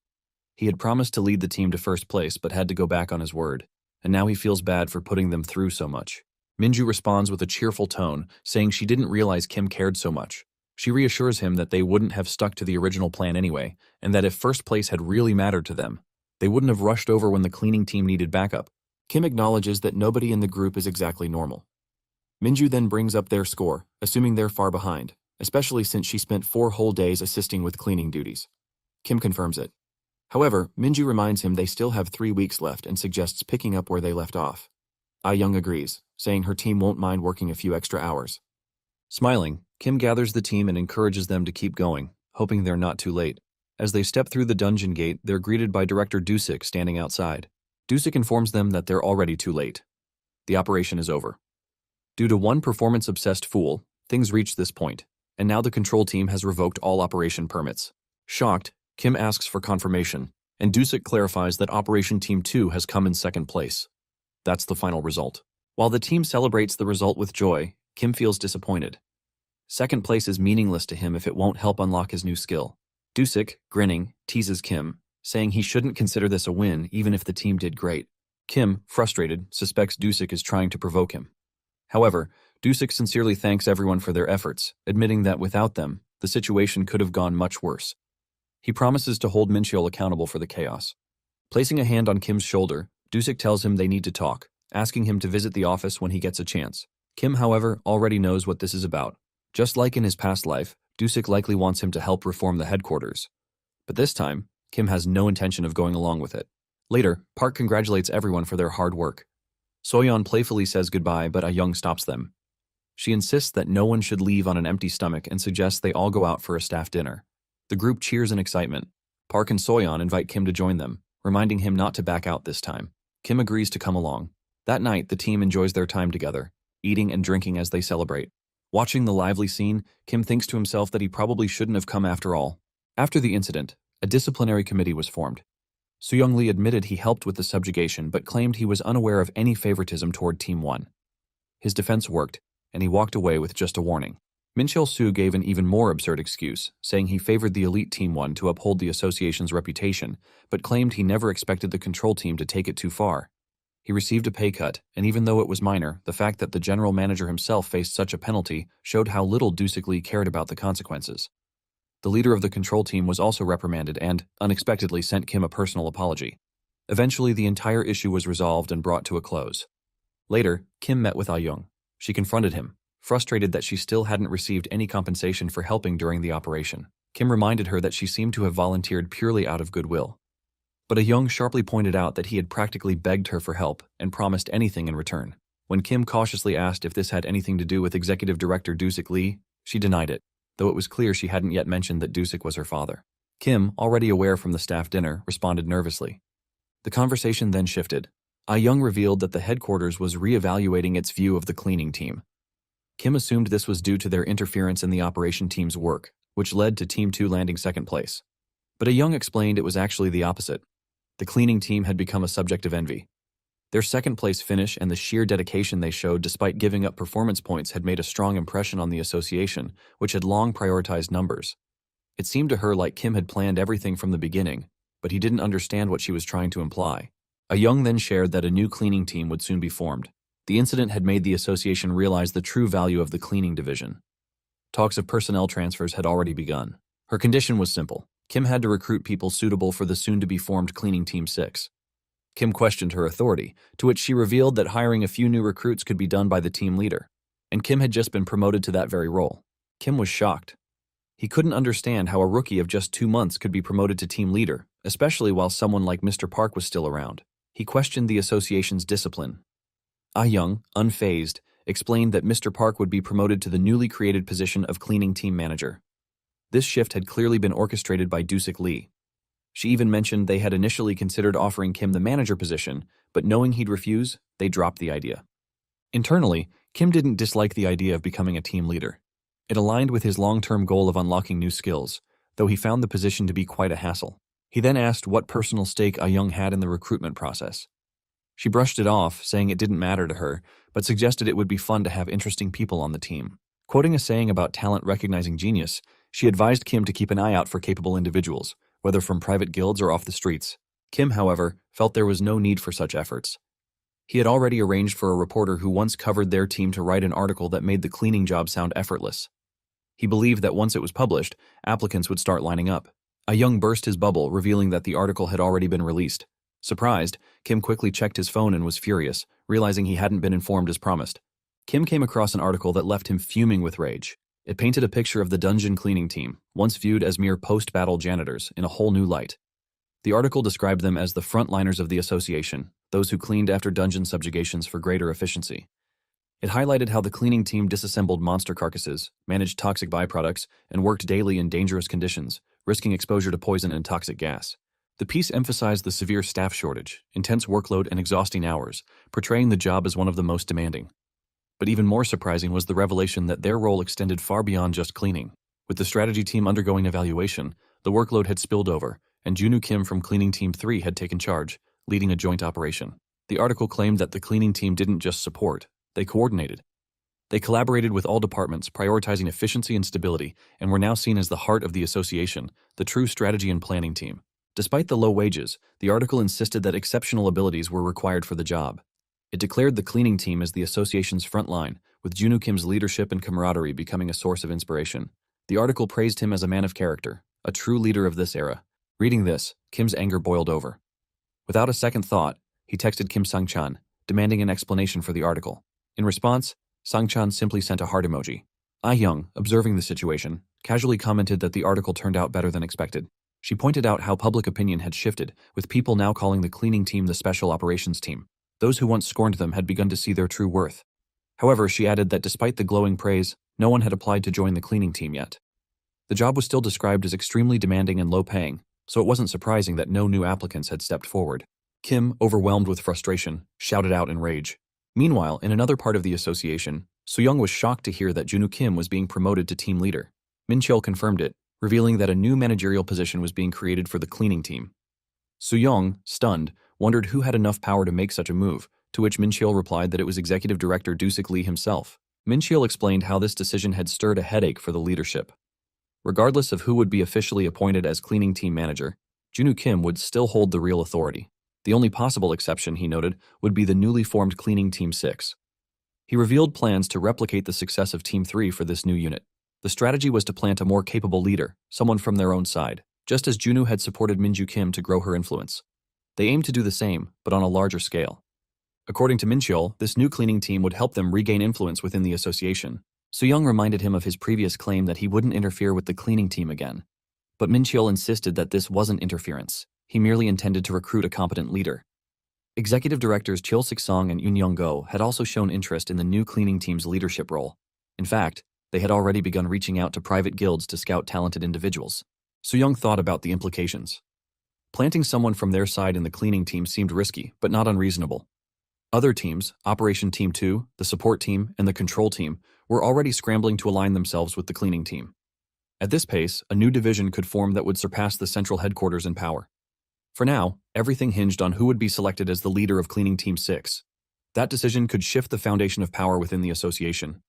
He had promised to lead the team to first place but had to go back on his word, and now he feels bad for putting them through so much. Minju responds with a cheerful tone, saying she didn't realize Kim cared so much. She reassures him that they wouldn't have stuck to the original plan anyway, and that if first place had really mattered to them, they wouldn't have rushed over when the cleaning team needed backup. Kim acknowledges that nobody in the group is exactly normal. Minju then brings up their score, assuming they're far behind, especially since she spent 4 whole days assisting with cleaning duties. Kim confirms it. However, Minju reminds him they still have 3 weeks left and suggests picking up where they left off. Young agrees, saying her team won't mind working a few extra hours. Smiling, Kim gathers the team and encourages them to keep going, hoping they're not too late. As they step through the dungeon gate, they're greeted by Director Dusik standing outside. Dusik informs them that they're already too late. The operation is over. Due to one performance-obsessed fool, things reached this point, and now the control team has revoked all operation permits. Shocked, Kim asks for confirmation, and Dusik clarifies that Operation Team 2 has come in second place. That's the final result. While the team celebrates the result with joy, Kim feels disappointed. Second place is meaningless to him if it won't help unlock his new skill. Dusik, grinning, teases Kim, saying he shouldn't consider this a win even if the team did great. Kim, frustrated, suspects Dusik is trying to provoke him. However, Dusik sincerely thanks everyone for their efforts, admitting that without them, the situation could have gone much worse. He promises to hold Min Cheol accountable for the chaos. Placing a hand on Kim's shoulder, Dusik tells him they need to talk, asking him to visit the office when he gets a chance. Kim, however, already knows what this is about. Just like in his past life, Dusik likely wants him to help reform the headquarters. But this time, Kim has no intention of going along with it. Later, Park congratulates everyone for their hard work. Soyeon playfully says goodbye, but Ah-young stops them. She insists that no one should leave on an empty stomach and suggests they all go out for a staff dinner. The group cheers in excitement. Park and Soyeon invite Kim to join them, reminding him not to back out this time. Kim agrees to come along. That night, the team enjoys their time together, eating and drinking as they celebrate. Watching the lively scene, Kim thinks to himself that he probably shouldn't have come after all. After the incident, a disciplinary committee was formed. Soo-young Lee admitted he helped with the subjugation but claimed he was unaware of any favoritism toward Team 1. His defense worked, and he walked away with just a warning. Min Chil-soo gave an even more absurd excuse, saying he favored the elite Team 1 to uphold the association's reputation, but claimed he never expected the control team to take it too far. He received a pay cut, and even though it was minor, the fact that the general manager himself faced such a penalty showed how little Dusik Lee cared about the consequences. The leader of the control team was also reprimanded and, unexpectedly, sent Kim a personal apology. Eventually, the entire issue was resolved and brought to a close. Later, Kim met with Ah-young. She confronted him, frustrated that she still hadn't received any compensation for helping during the operation. Kim reminded her that she seemed to have volunteered purely out of goodwill. But Ah-young sharply pointed out that he had practically begged her for help and promised anything in return. When Kim cautiously asked if this had anything to do with Executive Director Dusik Lee, she denied it, though it was clear she hadn't yet mentioned that Dusik was her father. Kim, already aware from the staff dinner, responded nervously. The conversation then shifted. Ah-young revealed that the headquarters was re-evaluating its view of the cleaning team. Kim assumed this was due to their interference in the operation team's work, which led to Team 2 landing second place. But Ah-young explained it was actually the opposite. The cleaning team had become a subject of envy. Their second-place finish and the sheer dedication they showed despite giving up performance points had made a strong impression on the association, which had long prioritized numbers. It seemed to her like Kim had planned everything from the beginning, but he didn't understand what she was trying to imply. Ah-young then shared that a new cleaning team would soon be formed. The incident had made the association realize the true value of the cleaning division. Talks of personnel transfers had already begun. Her condition was simple. Kim had to recruit people suitable for the soon-to-be-formed Cleaning Team 6. Kim questioned her authority, to which she revealed that hiring a few new recruits could be done by the team leader, and Kim had just been promoted to that very role. Kim was shocked. He couldn't understand how a rookie of just 2 months could be promoted to team leader, especially while someone like Mr. Park was still around. He questioned the association's discipline. Ah-young, unfazed, explained that Mr. Park would be promoted to the newly created position of Cleaning Team Manager. This shift had clearly been orchestrated by Dusik Lee. She even mentioned they had initially considered offering Kim the manager position, but knowing he'd refuse, they dropped the idea. Internally, Kim didn't dislike the idea of becoming a team leader. It aligned with his long-term goal of unlocking new skills, though he found the position to be quite a hassle. He then asked what personal stake Ah-young had in the recruitment process. She brushed it off, saying it didn't matter to her, but suggested it would be fun to have interesting people on the team. Quoting a saying about talent recognizing genius, she advised Kim to keep an eye out for capable individuals, whether from private guilds or off the streets. Kim, however, felt there was no need for such efforts. He had already arranged for a reporter who once covered their team to write an article that made the cleaning job sound effortless. He believed that once it was published, applicants would start lining up. Ah-young burst his bubble, revealing that the article had already been released. Surprised, Kim quickly checked his phone and was furious, realizing he hadn't been informed as promised. Kim came across an article that left him fuming with rage. It painted a picture of the dungeon cleaning team, once viewed as mere post-battle janitors, in a whole new light. The article described them as the frontliners of the association, those who cleaned after dungeon subjugations for greater efficiency. It highlighted how the cleaning team disassembled monster carcasses, managed toxic byproducts, and worked daily in dangerous conditions, risking exposure to poison and toxic gas. The piece emphasized the severe staff shortage, intense workload, and exhausting hours, portraying the job as one of the most demanding. But even more surprising was the revelation that their role extended far beyond just cleaning. With the strategy team undergoing evaluation, the workload had spilled over, and Junwoo Kim from Cleaning Team 3 had taken charge, leading a joint operation. The article claimed that the cleaning team didn't just support, they coordinated. They collaborated with all departments, prioritizing efficiency and stability, and were now seen as the heart of the association, the true strategy and planning team. Despite the low wages, the article insisted that exceptional abilities were required for the job. It declared the cleaning team as the association's front line, with Junwoo Kim's leadership and camaraderie becoming a source of inspiration. The article praised him as a man of character, a true leader of this era. Reading this, Kim's anger boiled over. Without a second thought, he texted Kim Sang-chan, demanding an explanation for the article. In response, Sang-chan simply sent a heart emoji. Ah-young, observing the situation, casually commented that the article turned out better than expected. She pointed out how public opinion had shifted, with people now calling the cleaning team the special operations team. Those who once scorned them had begun to see their true worth. However, she added that despite the glowing praise, no one had applied to join the cleaning team yet. The job was still described as extremely demanding and low-paying, so it wasn't surprising that no new applicants had stepped forward. Kim, overwhelmed with frustration, shouted out in rage. Meanwhile, in another part of the association, Soo-young was shocked to hear that Junwoo Kim was being promoted to team leader. Min-cheol confirmed it, revealing that a new managerial position was being created for the cleaning team. Soo-young, stunned, wondered who had enough power to make such a move, to which Min-cheol replied that it was Executive Director Doo-sik Lee himself. Min-cheol explained how this decision had stirred a headache for the leadership. Regardless of who would be officially appointed as cleaning team manager, Junwoo Kim would still hold the real authority. The only possible exception, he noted, would be the newly formed Cleaning Team 6. He revealed plans to replicate the success of Team 3 for this new unit. The strategy was to plant a more capable leader, someone from their own side, just as Junwoo had supported Min-joo Kim to grow her influence. They aimed to do the same, but on a larger scale. According to Min-cheol, this new cleaning team would help them regain influence within the association. Soo-young reminded him of his previous claim that he wouldn't interfere with the cleaning team again. But Min-cheol insisted that this wasn't interference. He merely intended to recruit a competent leader. Executive directors Cheol-sik-song and Yoon Young-go had also shown interest in the new cleaning team's leadership role. In fact, they had already begun reaching out to private guilds to scout talented individuals. Soo-young thought about the implications. Planting someone from their side in the cleaning team seemed risky, but not unreasonable. Other teams, Operation Team 2, the support team, and the control team, were already scrambling to align themselves with the cleaning team. At this pace, a new division could form that would surpass the central headquarters in power. For now, everything hinged on who would be selected as the leader of Cleaning Team 6. That decision could shift the foundation of power within the association.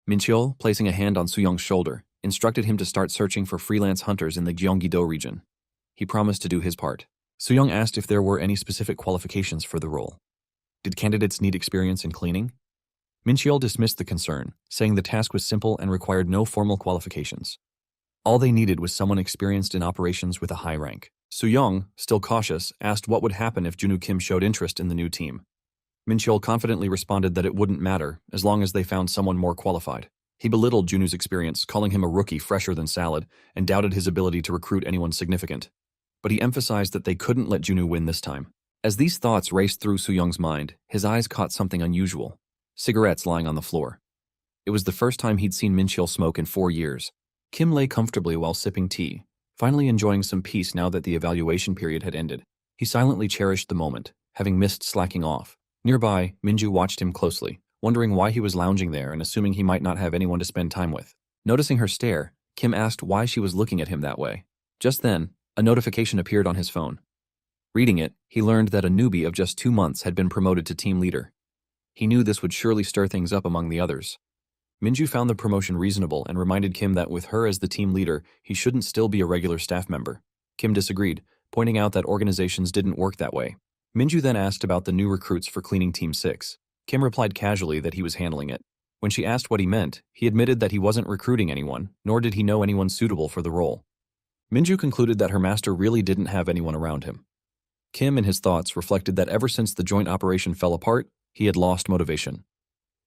Min-cheol, placing a hand on Soo-young's shoulder, instructed him to start searching for freelance hunters in the Gyeonggi-do region. He promised to do his part. Soo-young asked if there were any specific qualifications for the role. Did candidates need experience in cleaning? Min-cheol dismissed the concern, saying the task was simple and required no formal qualifications. All they needed was someone experienced in operations with a high rank. Soo-young, still cautious, asked what would happen if Junwoo Kim showed interest in the new team. Min-cheol confidently responded that it wouldn't matter as long as they found someone more qualified. He belittled Junwoo's experience, calling him a rookie fresher than salad, and doubted his ability to recruit anyone significant. But he emphasized that they couldn't let Junwoo win this time. As these thoughts raced through Soo-young's mind, his eyes caught something unusual: cigarettes lying on the floor. It was the first time he'd seen Min-cheol smoke in 4 years. Kim lay comfortably while sipping tea, finally enjoying some peace now that the evaluation period had ended. He silently cherished the moment, having missed slacking off. Nearby, Min-joo watched him closely, wondering why he was lounging there and assuming he might not have anyone to spend time with. Noticing her stare, Kim asked why she was looking at him that way. Just then, a notification appeared on his phone. Reading it, he learned that a newbie of just 2 months had been promoted to team leader. He knew this would surely stir things up among the others. Min-joo found the promotion reasonable and reminded Kim that with her as the team leader, he shouldn't still be a regular staff member. Kim disagreed, pointing out that organizations didn't work that way. Min-joo then asked about the new recruits for Cleaning Team 6. Kim replied casually that he was handling it. When she asked what he meant, he admitted that he wasn't recruiting anyone, nor did he know anyone suitable for the role. Min-joo concluded that her master really didn't have anyone around him. Kim, in his thoughts, reflected that ever since the joint operation fell apart, he had lost motivation.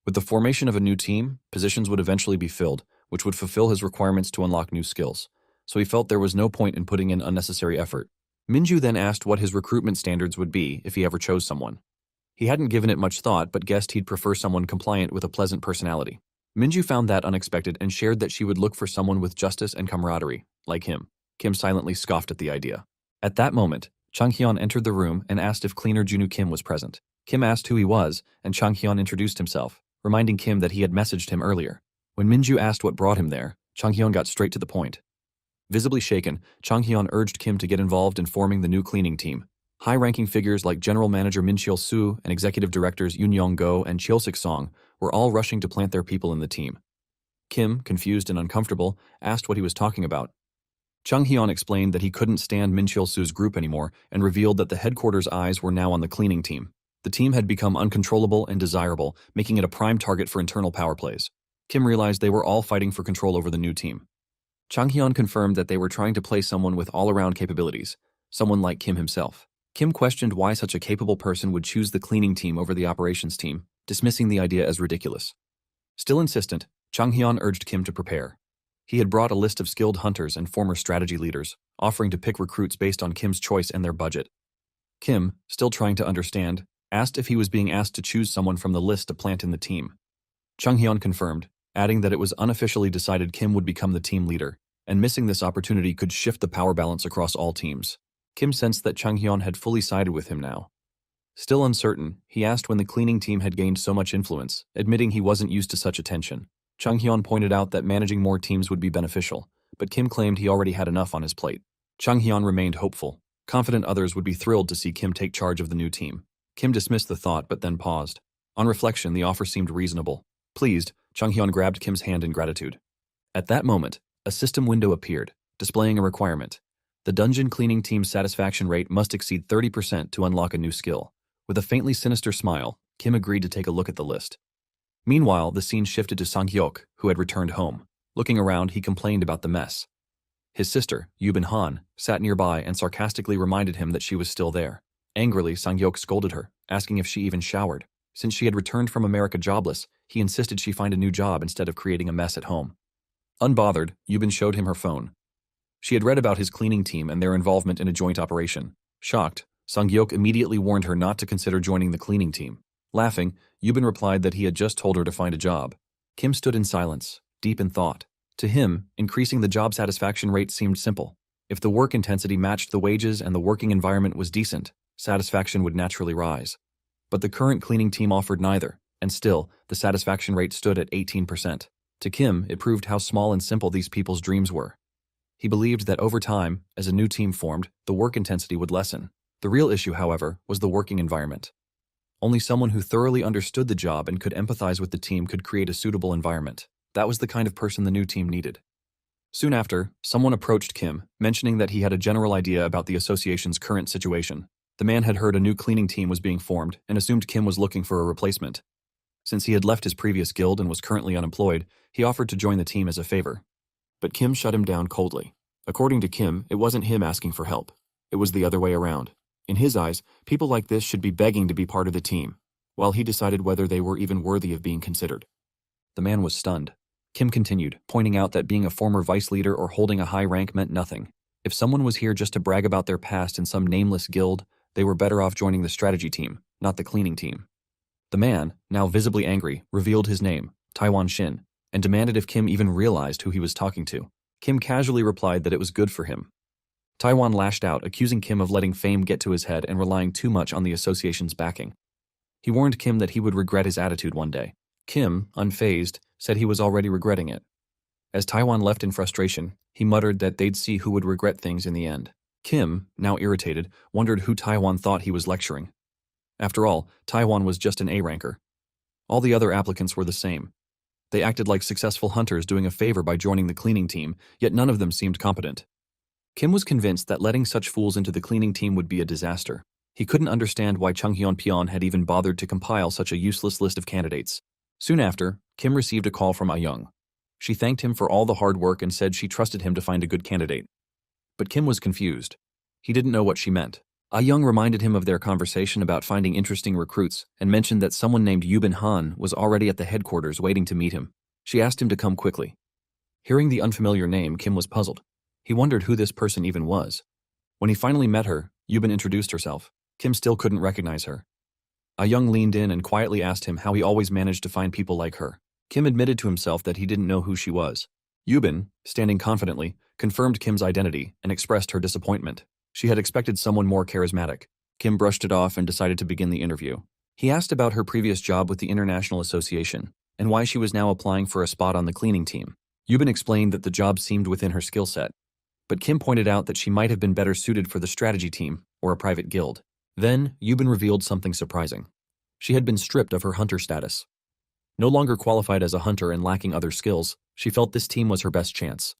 With the formation of a new team, positions would eventually be filled, which would fulfill his requirements to unlock new skills, so he felt there was no point in putting in unnecessary effort. Min-joo then asked what his recruitment standards would be if he ever chose someone. He hadn't given it much thought, but guessed he'd prefer someone compliant with a pleasant personality. Min-joo found that unexpected and shared that she would look for someone with justice and camaraderie, like him. Kim silently scoffed at the idea. At that moment, Chang-hyun entered the room and asked if cleaner Junwoo Kim was present. Kim asked who he was, and Chang-hyun introduced himself, reminding Kim that he had messaged him earlier. When Min-joo asked what brought him there, Chang-hyun got straight to the point. Visibly shaken, Chang-hyun urged Kim to get involved in forming the new cleaning team. High-ranking figures like General Manager Min Cheol-soo and Executive Directors Yoon Young-go and Cheol-sik-song were all rushing to plant their people in the team. Kim, confused and uncomfortable, asked what he was talking about. Chang-hyun explained that he couldn't stand Min Cheol-soo's group anymore and revealed that the headquarters' eyes were now on the cleaning team. The team had become uncontrollable and desirable, making it a prime target for internal power plays. Kim realized they were all fighting for control over the new team. Chang-hyun confirmed that they were trying to place someone with all-around capabilities, someone like Kim himself. Kim questioned why such a capable person would choose the cleaning team over the operations team, dismissing the idea as ridiculous. Still insistent, Chung Hyun urged Kim to prepare. He had brought a list of skilled hunters and former strategy leaders, offering to pick recruits based on Kim's choice and their budget. Kim, still trying to understand, asked if he was being asked to choose someone from the list to plant in the team. Chung Hyun confirmed, adding that it was unofficially decided Kim would become the team leader, and missing this opportunity could shift the power balance across all teams. Kim sensed that Chung Hyun had fully sided with him now. Still uncertain, he asked when the cleaning team had gained so much influence, admitting he wasn't used to such attention. Chung Hyun pointed out that managing more teams would be beneficial, but Kim claimed he already had enough on his plate. Chung Hyun remained hopeful, confident others would be thrilled to see Kim take charge of the new team. Kim dismissed the thought but then paused. On reflection, the offer seemed reasonable. Pleased, Chung Hyun grabbed Kim's hand in gratitude. At that moment, a system window appeared, displaying a requirement. The dungeon cleaning team's satisfaction rate must exceed 30% to unlock a new skill. With a faintly sinister smile, Kim agreed to take a look at the list. Meanwhile, the scene shifted to Sang-hyuk, who had returned home. Looking around, he complained about the mess. His sister, Yubin Han, sat nearby and sarcastically reminded him that she was still there. Angrily, Sang-hyuk scolded her, asking if she even showered. Since she had returned from America jobless, he insisted she find a new job instead of creating a mess at home. Unbothered, Yubin showed him her phone. She had read about his cleaning team and their involvement in a joint operation. Shocked, Sang-hyuk immediately warned her not to consider joining the cleaning team. Laughing, Yubin replied that he had just told her to find a job. Kim stood in silence, deep in thought. To him, increasing the job satisfaction rate seemed simple. If the work intensity matched the wages and the working environment was decent, satisfaction would naturally rise. But the current cleaning team offered neither, and still, the satisfaction rate stood at 18%. To Kim, it proved how small and simple these people's dreams were. He believed that over time, as a new team formed, the work intensity would lessen. The real issue, however, was the working environment. Only someone who thoroughly understood the job and could empathize with the team could create a suitable environment. That was the kind of person the new team needed. Soon after, someone approached Kim, mentioning that he had a general idea about the association's current situation. The man had heard a new cleaning team was being formed and assumed Kim was looking for a replacement. Since he had left his previous guild and was currently unemployed, he offered to join the team as a favor. But Kim shut him down coldly. According to Kim, it wasn't him asking for help. It was the other way around. In his eyes, people like this should be begging to be part of the team, while he decided whether they were even worthy of being considered. The man was stunned. Kim continued, pointing out that being a former vice leader or holding a high rank meant nothing. If someone was here just to brag about their past in some nameless guild, they were better off joining the strategy team, not the cleaning team. The man, now visibly angry, revealed his name, Taiwan Shin, and demanded if Kim even realized who he was talking to. Kim casually replied that it was good for him. Taiwan lashed out, accusing Kim of letting fame get to his head and relying too much on the association's backing. He warned Kim that he would regret his attitude one day. Kim, unfazed, said he was already regretting it. As Taiwan left in frustration, he muttered that they'd see who would regret things in the end. Kim, now irritated, wondered who Taiwan thought he was lecturing. After all, Taiwan was just an A-ranker. All the other applicants were the same. They acted like successful hunters doing a favor by joining the cleaning team, yet none of them seemed competent. Kim was convinced that letting such fools into the cleaning team would be a disaster. He couldn't understand why Chung Hyun had even bothered to compile such a useless list of candidates. Soon after, Kim received a call from Ah-young. She thanked him for all the hard work and said she trusted him to find a good candidate. But Kim was confused. He didn't know what she meant. Ah-young reminded him of their conversation about finding interesting recruits and mentioned that someone named Yubin Han was already at the headquarters waiting to meet him. She asked him to come quickly. Hearing the unfamiliar name, Kim was puzzled. He wondered who this person even was. When he finally met her, Yubin introduced herself. Kim still couldn't recognize her. Ah-young leaned in and quietly asked him how he always managed to find people like her. Kim admitted to himself that he didn't know who she was. Yubin, standing confidently, confirmed Kim's identity and expressed her disappointment. She had expected someone more charismatic. Kim brushed it off and decided to begin the interview. He asked about her previous job with the International Association and why she was now applying for a spot on the cleaning team. Yubin explained that the job seemed within her skill set, but Kim pointed out that she might have been better suited for the strategy team or a private guild. Then, Yubin revealed something surprising. She had been stripped of her hunter status. No longer qualified as a hunter and lacking other skills, she felt this team was her best chance.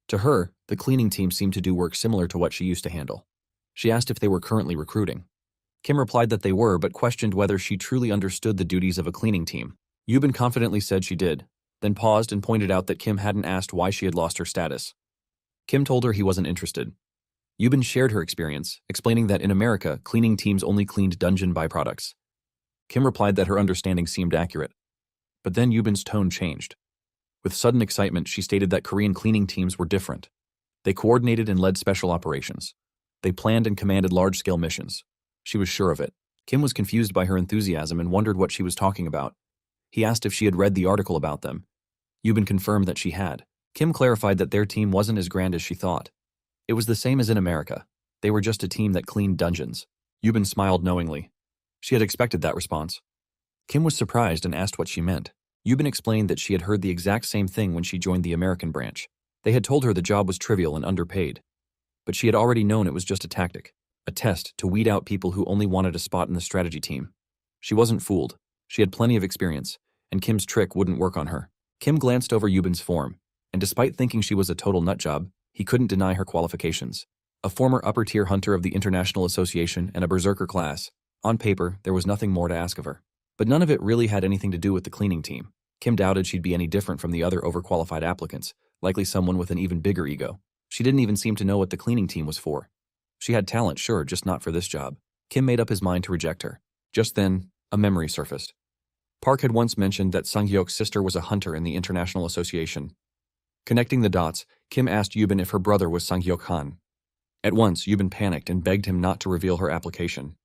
To her, the cleaning team seemed to do work similar to what she used to handle. She asked if they were currently recruiting. Kim replied that they were, but questioned whether she truly understood the duties of a cleaning team. Yubin confidently said she did, then paused and pointed out that Kim hadn't asked why she had lost her status. Kim told her he wasn't interested. Yubin shared her experience, explaining that in America, cleaning teams only cleaned dungeon byproducts. Kim replied that her understanding seemed accurate. But then Yubin's tone changed. With sudden excitement, she stated that Korean cleaning teams were different. They coordinated and led special operations. They planned and commanded large-scale missions. She was sure of it. Kim was confused by her enthusiasm and wondered what she was talking about. He asked if she had read the article about them. Yubin confirmed that she had. Kim clarified that their team wasn't as grand as she thought. It was the same as in America. They were just a team that cleaned dungeons. Yubin smiled knowingly. She had expected that response. Kim was surprised and asked what she meant. Yubin explained that she had heard the exact same thing when she joined the American branch. They had told her the job was trivial and underpaid. But she had already known it was just a tactic, a test to weed out people who only wanted a spot in the strategy team. She wasn't fooled. She had plenty of experience, and Kim's trick wouldn't work on her. Kim glanced over Yubin's form, and despite thinking she was a total nutjob, he couldn't deny her qualifications. A former upper-tier hunter of the International Association and a berserker class. On paper, there was nothing more to ask of her. But none of it really had anything to do with the cleaning team. Kim doubted she'd be any different from the other overqualified applicants, likely someone with an even bigger ego. She didn't even seem to know what the cleaning team was for. She had talent, sure, just not for this job. Kim made up his mind to reject her. Just then, a memory surfaced. Park had once mentioned that Sang-hyuk's sister was a hunter in the International Association. Connecting the dots, Kim asked Yubin if her brother was Sang-hyuk Han. At once, Yubin panicked and begged him not to reveal her application.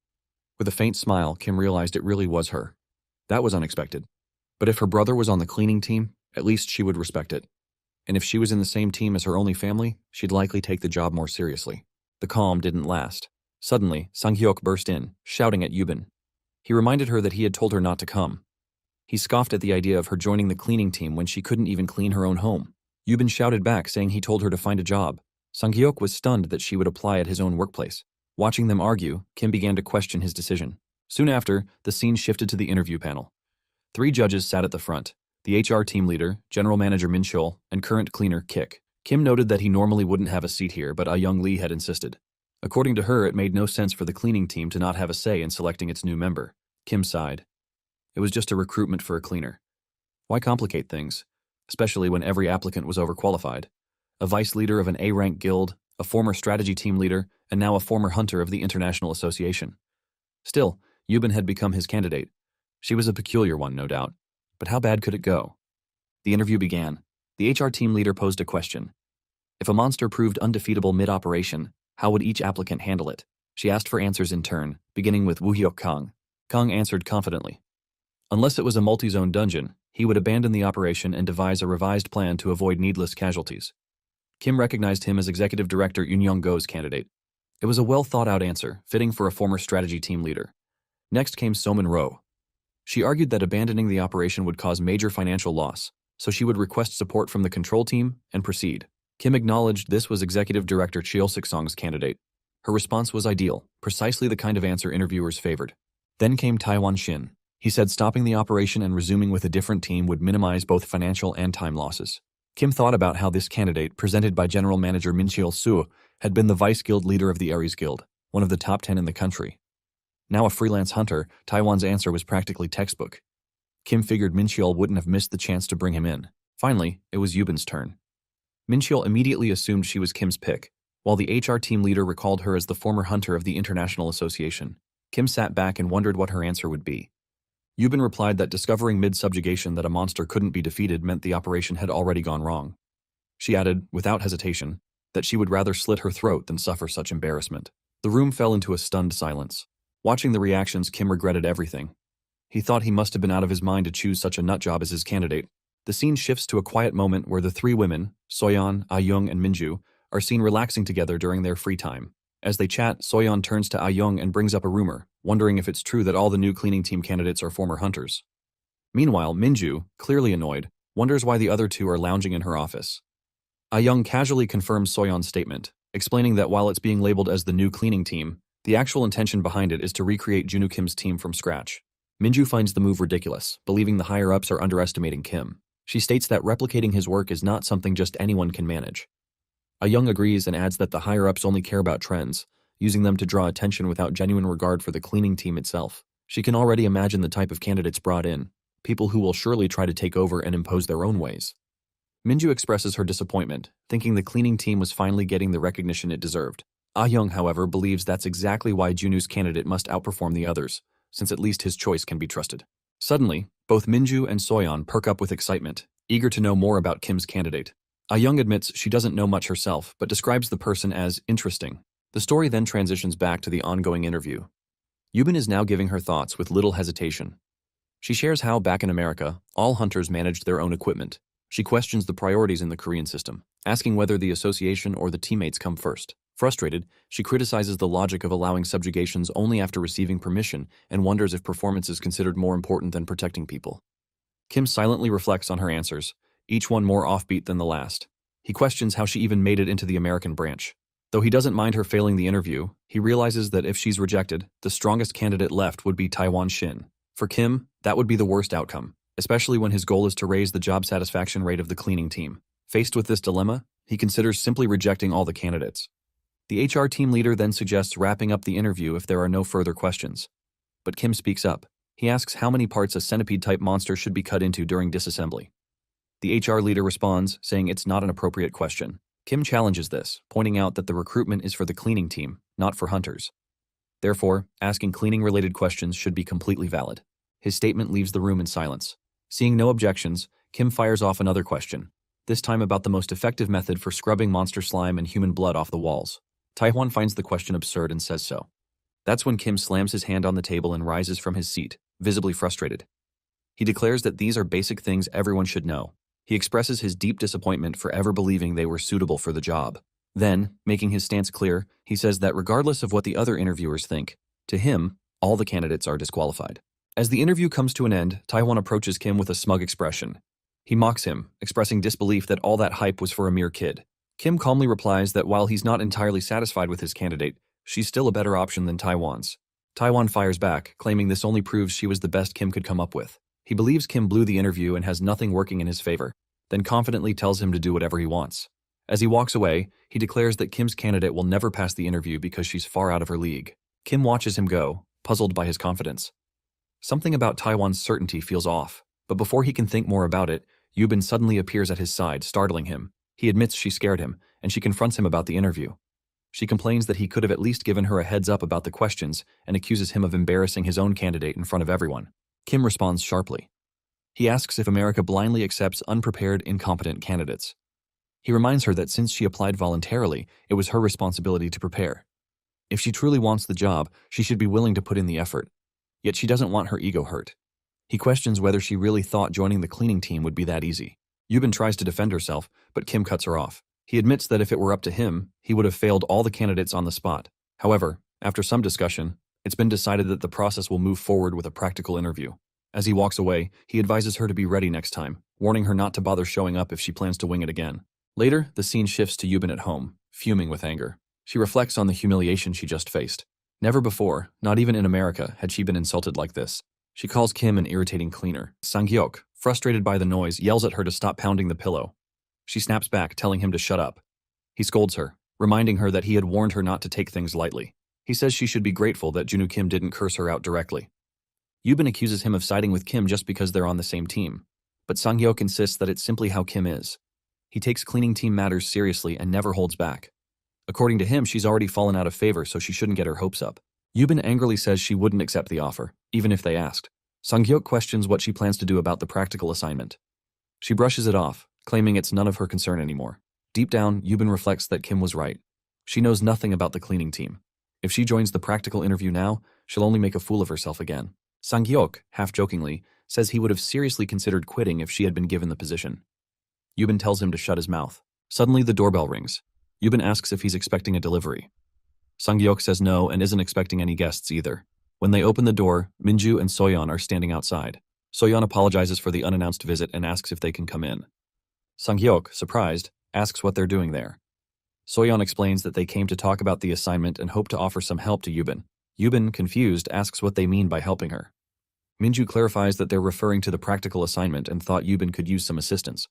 With a faint smile, Kim realized it really was her. That was unexpected. But if her brother was on the cleaning team, at least she would respect it. And if she was in the same team as her only family, she'd likely take the job more seriously. The calm didn't last. Suddenly, Sang-hyuk burst in, shouting at Yubin. He reminded her that he had told her not to come. He scoffed at the idea of her joining the cleaning team when she couldn't even clean her own home. Yubin shouted back, saying he told her to find a job. Sang-hyuk was stunned that she would apply at his own workplace. Watching them argue, Kim began to question his decision. Soon after, the scene shifted to the interview panel. 3 judges sat at the front: the HR team leader, General Manager Min Chul, and current cleaner Kik. Kim noted that he normally wouldn't have a seat here, but Young Lee had insisted. According to her, it made no sense for the cleaning team to not have a say in selecting its new member. Kim sighed. It was just a recruitment for a cleaner. Why complicate things, especially when every applicant was overqualified? A vice leader of an A-rank guild, a former strategy team leader, and now a former hunter of the International Association. Still, Yubin had become his candidate. She was a peculiar one, no doubt. But how bad could it go? The interview began. The HR team leader posed a question. If a monster proved undefeatable mid-operation, how would each applicant handle it? She asked for answers in turn, beginning with Woo-hyuk Kang. Kang answered confidently. Unless it was a multi-zone dungeon, he would abandon the operation and devise a revised plan to avoid needless casualties. Kim recognized him as Executive Director Yoon Young-go's candidate. It was a well-thought-out answer, fitting for a former strategy team leader. Next came So-min Ro. She argued that abandoning the operation would cause major financial loss, so she would request support from the control team and proceed. Kim acknowledged this was Executive Director Cheol-sik-song's candidate. Her response was ideal, precisely the kind of answer interviewers favored. Then came Taiwan Shin. He said stopping the operation and resuming with a different team would minimize both financial and time losses. Kim thought about how this candidate, presented by General Manager Min Cheol-soo, had been the vice guild leader of the Aries Guild, one of the top 10 in the country. Now a freelance hunter, Taiwan's answer was practically textbook. Kim figured Min Cheol wouldn't have missed the chance to bring him in. Finally, it was Yubin's turn. Min Cheol immediately assumed she was Kim's pick, while the HR team leader recalled her as the former hunter of the International Association. Kim sat back and wondered what her answer would be. Yubin replied that discovering mid-subjugation that a monster couldn't be defeated meant the operation had already gone wrong. She added, without hesitation, that she would rather slit her throat than suffer such embarrassment. The room fell into a stunned silence. Watching the reactions, Kim regretted everything. He thought he must have been out of his mind to choose such a nutjob as his candidate. The scene shifts to a quiet moment where the 3 women, Soyeon, Ah-young, and Minju, are seen relaxing together during their free time. As they chat, Soyeon turns to Ah-young and brings up a rumor, wondering if it's true that all the new cleaning team candidates are former hunters. Meanwhile, Minju, clearly annoyed, wonders why the other 2 are lounging in her office. Ah-young casually confirms Soyeon's statement, explaining that while it's being labeled as the new cleaning team, the actual intention behind it is to recreate Junwoo Kim's team from scratch. Minju finds the move ridiculous, believing the higher-ups are underestimating Kim. She states that replicating his work is not something just anyone can manage. Ah-young agrees and adds that the higher-ups only care about trends, using them to draw attention without genuine regard for the cleaning team itself. She can already imagine the type of candidates brought in, people who will surely try to take over and impose their own ways. Minju expresses her disappointment, thinking the cleaning team was finally getting the recognition it deserved. Ah-young, however, believes that's exactly why Junwoo's candidate must outperform the others, since at least his choice can be trusted. Suddenly, both Minju and Soyeon perk up with excitement, eager to know more about Kim's candidate. Ah-young admits she doesn't know much herself, but describes the person as interesting. The story then transitions back to the ongoing interview. Yubin is now giving her thoughts with little hesitation. She shares how, back in America, all hunters managed their own equipment. She questions the priorities in the Korean system, asking whether the association or the teammates come first. Frustrated, she criticizes the logic of allowing subjugations only after receiving permission and wonders if performance is considered more important than protecting people. Kim silently reflects on her answers, each one more offbeat than the last. He questions how she even made it into the American branch. Though he doesn't mind her failing the interview, he realizes that if she's rejected, the strongest candidate left would be Taiwan Shin. For Kim, that would be the worst outcome, especially when his goal is to raise the job satisfaction rate of the cleaning team. Faced with this dilemma, he considers simply rejecting all the candidates. The HR team leader then suggests wrapping up the interview if there are no further questions. But Kim speaks up. He asks how many parts a centipede-type monster should be cut into during disassembly. The HR leader responds, saying it's not an appropriate question. Kim challenges this, pointing out that the recruitment is for the cleaning team, not for hunters. Therefore, asking cleaning-related questions should be completely valid. His statement leaves the room in silence. Seeing no objections, Kim fires off another question, this time about the most effective method for scrubbing monster slime and human blood off the walls. Taihwan finds the question absurd and says so. That's when Kim slams his hand on the table and rises from his seat, visibly frustrated. He declares that these are basic things everyone should know. He expresses his deep disappointment for ever believing they were suitable for the job. Then, making his stance clear, he says that regardless of what the other interviewers think, to him, all the candidates are disqualified. As the interview comes to an end, Taiwan approaches Kim with a smug expression. He mocks him, expressing disbelief that all that hype was for a mere kid. Kim calmly replies that while he's not entirely satisfied with his candidate, she's still a better option than Taiwan's. Taiwan fires back, claiming this only proves she was the best Kim could come up with. He believes Kim blew the interview and has nothing working in his favor, then confidently tells him to do whatever he wants. As he walks away, he declares that Kim's candidate will never pass the interview because she's far out of her league. Kim watches him go, puzzled by his confidence. Something about Taiwan's certainty feels off, but before he can think more about it, Yubin suddenly appears at his side, startling him. He admits she scared him, and she confronts him about the interview. She complains that he could have at least given her a heads up about the questions and accuses him of embarrassing his own candidate in front of everyone. Kim responds sharply. He asks if America blindly accepts unprepared, incompetent candidates. He reminds her that since she applied voluntarily, it was her responsibility to prepare. If she truly wants the job, she should be willing to put in the effort. Yet she doesn't want her ego hurt. He questions whether she really thought joining the cleaning team would be that easy. Yubin tries to defend herself, but Kim cuts her off. He admits that if it were up to him, he would have failed all the candidates on the spot. However, after some discussion, it's been decided that the process will move forward with a practical interview. As he walks away, he advises her to be ready next time, warning her not to bother showing up if she plans to wing it again. Later, the scene shifts to Yubin at home, fuming with anger. She reflects on the humiliation she just faced. Never before, not even in America, had she been insulted like this. She calls Kim an irritating cleaner. Sang-hyuk, frustrated by the noise, yells at her to stop pounding the pillow. She snaps back, telling him to shut up. He scolds her, reminding her that he had warned her not to take things lightly. He says she should be grateful that Junwoo Kim didn't curse her out directly. Yubin accuses him of siding with Kim just because they're on the same team. But Sang-hyuk insists that it's simply how Kim is. He takes cleaning team matters seriously and never holds back. According to him, she's already fallen out of favor, so she shouldn't get her hopes up. Yubin angrily says she wouldn't accept the offer, even if they asked. Sang-hyuk questions what she plans to do about the practical assignment. She brushes it off, claiming it's none of her concern anymore. Deep down, Yubin reflects that Kim was right. She knows nothing about the cleaning team. If she joins the practical interview now, she'll only make a fool of herself again. Sang-hyuk, half-jokingly, says he would have seriously considered quitting if she had been given the position. Yubin tells him to shut his mouth. Suddenly, the doorbell rings. Yubin asks if he's expecting a delivery. Sang-hyuk says no and isn't expecting any guests either. When they open the door, Minju and Soyeon are standing outside. Soyeon apologizes for the unannounced visit and asks if they can come in. Sang-hyuk, surprised, asks what they're doing there. Soyeon explains that they came to talk about the assignment and hope to offer some help to Yubin. Yubin, confused, asks what they mean by helping her. Minju clarifies that they're referring to the practical assignment and thought Yubin could use some assistance.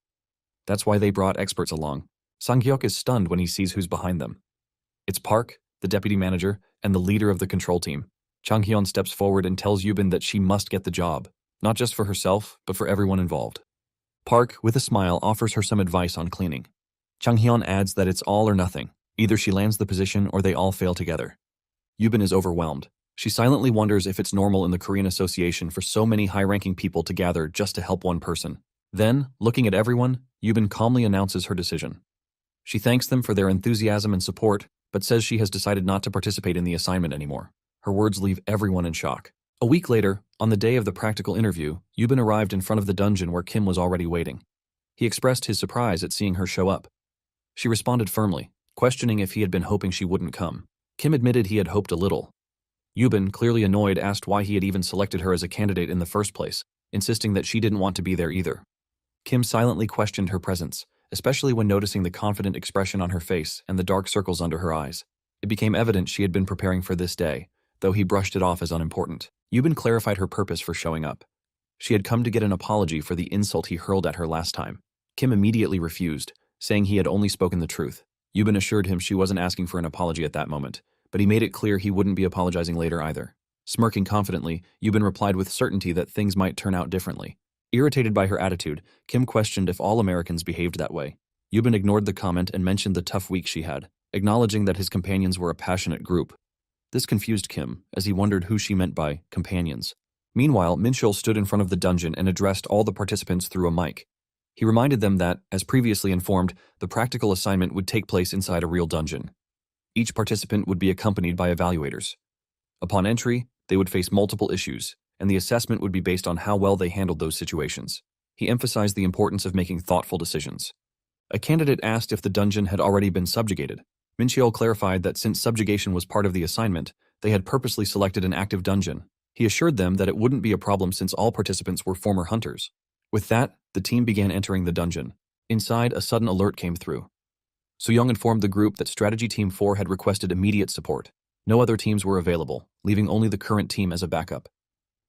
That's why they brought experts along. Sang-hyuk is stunned when he sees who's behind them. It's Park, the deputy manager, and the leader of the control team. Chang-hyun steps forward and tells Yubin that she must get the job, not just for herself, but for everyone involved. Park, with a smile, offers her some advice on cleaning. Chang-hyun adds that it's all or nothing. Either she lands the position or they all fail together. Yubin is overwhelmed. She silently wonders if it's normal in the Korean Association for so many high-ranking people to gather just to help one person. Then, looking at everyone, Yubin calmly announces her decision. She thanks them for their enthusiasm and support, but says she has decided not to participate in the assignment anymore. Her words leave everyone in shock. A week later, on the day of the practical interview, Yubin arrived in front of the dungeon where Kim was already waiting. He expressed his surprise at seeing her show up. She responded firmly, questioning if he had been hoping she wouldn't come. Kim admitted he had hoped a little. Yubin, clearly annoyed, asked why he had even selected her as a candidate in the first place, insisting that she didn't want to be there either. Kim silently questioned her presence, especially when noticing the confident expression on her face and the dark circles under her eyes. It became evident she had been preparing for this day, though he brushed it off as unimportant. Yubin clarified her purpose for showing up. She had come to get an apology for the insult he hurled at her last time. Kim immediately refused, saying he had only spoken the truth. Yubin assured him she wasn't asking for an apology at that moment, but he made it clear he wouldn't be apologizing later either. Smirking confidently, Yubin replied with certainty that things might turn out differently. Irritated by her attitude, Kim questioned if all Americans behaved that way. Yubin ignored the comment and mentioned the tough week she had, acknowledging that his companions were a passionate group. This confused Kim, as he wondered who she meant by companions. Meanwhile, Minchul stood in front of the dungeon and addressed all the participants through a mic. He reminded them that, as previously informed, the practical assignment would take place inside a real dungeon. Each participant would be accompanied by evaluators. Upon entry, they would face multiple issues, and the assessment would be based on how well they handled those situations. He emphasized the importance of making thoughtful decisions. A candidate asked if the dungeon had already been subjugated. Mincheol clarified that since subjugation was part of the assignment, they had purposely selected an active dungeon. He assured them that it wouldn't be a problem since all participants were former hunters. With that, the team began entering the dungeon. Inside, a sudden alert came through. Soo-young informed the group that Strategy Team 4 had requested immediate support. No other teams were available, leaving only the current team as a backup.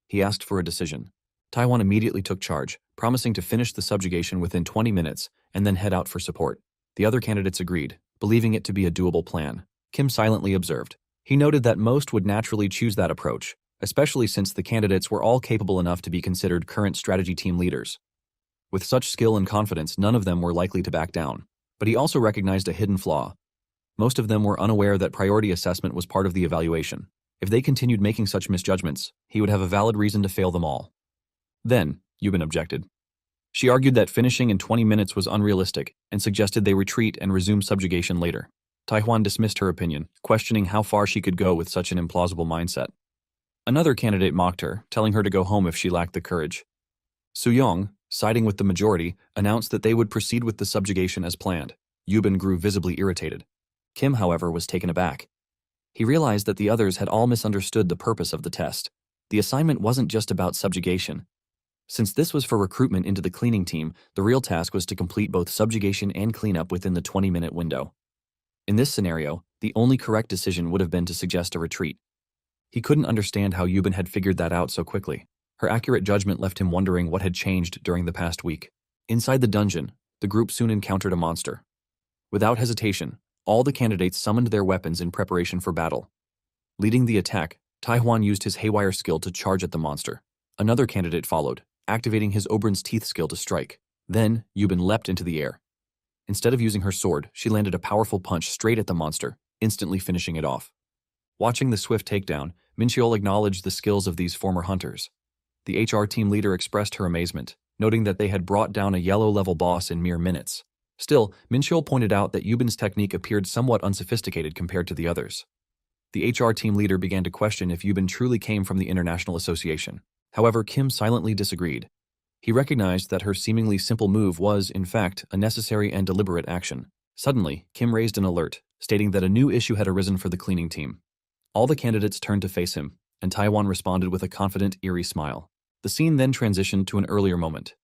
He asked for a decision. Taiwan immediately took charge, promising to finish the subjugation within 20 minutes and then head out for support. The other candidates agreed, believing it to be a doable plan. Kim silently observed. He noted that most would naturally choose that approach, especially since the candidates were all capable enough to be considered current strategy team leaders. With such skill and confidence, none of them were likely to back down. But he also recognized a hidden flaw. Most of them were unaware that priority assessment was part of the evaluation. If they continued making such misjudgments, he would have a valid reason to fail them all. Then, Yubin objected. She argued that finishing in 20 minutes was unrealistic and suggested they retreat and resume subjugation later. Taihwan dismissed her opinion, questioning how far she could go with such an implausible mindset. Another candidate mocked her, telling her to go home if she lacked the courage. Soo-young, siding with the majority, announced that they would proceed with the subjugation as planned. Yubin grew visibly irritated. Kim, however, was taken aback. He realized that the others had all misunderstood the purpose of the test. The assignment wasn't just about subjugation. Since this was for recruitment into the cleaning team, the real task was to complete both subjugation and cleanup within the 20-minute window. In this scenario, the only correct decision would have been to suggest a retreat. He couldn't understand how Yubin had figured that out so quickly. Her accurate judgment left him wondering what had changed during the past week. Inside the dungeon, the group soon encountered a monster. Without hesitation, all the candidates summoned their weapons in preparation for battle. Leading the attack, Taihwan used his haywire skill to charge at the monster. Another candidate followed, activating his Oberon's teeth skill to strike. Then, Yubin leapt into the air. Instead of using her sword, she landed a powerful punch straight at the monster, instantly finishing it off. Watching the swift takedown, Mincheol acknowledged the skills of these former hunters. The HR team leader expressed her amazement, noting that they had brought down a yellow-level boss in mere minutes. Still, Mincheol pointed out that Yubin's technique appeared somewhat unsophisticated compared to the others. The HR team leader began to question if Yubin truly came from the International Association. However, Kim silently disagreed. He recognized that her seemingly simple move was, in fact, a necessary and deliberate action. Suddenly, Kim raised an alert, stating that a new issue had arisen for the cleaning team. All the candidates turned to face him, and Taiwan responded with a confident, eerie smile. The scene then transitioned to an earlier moment.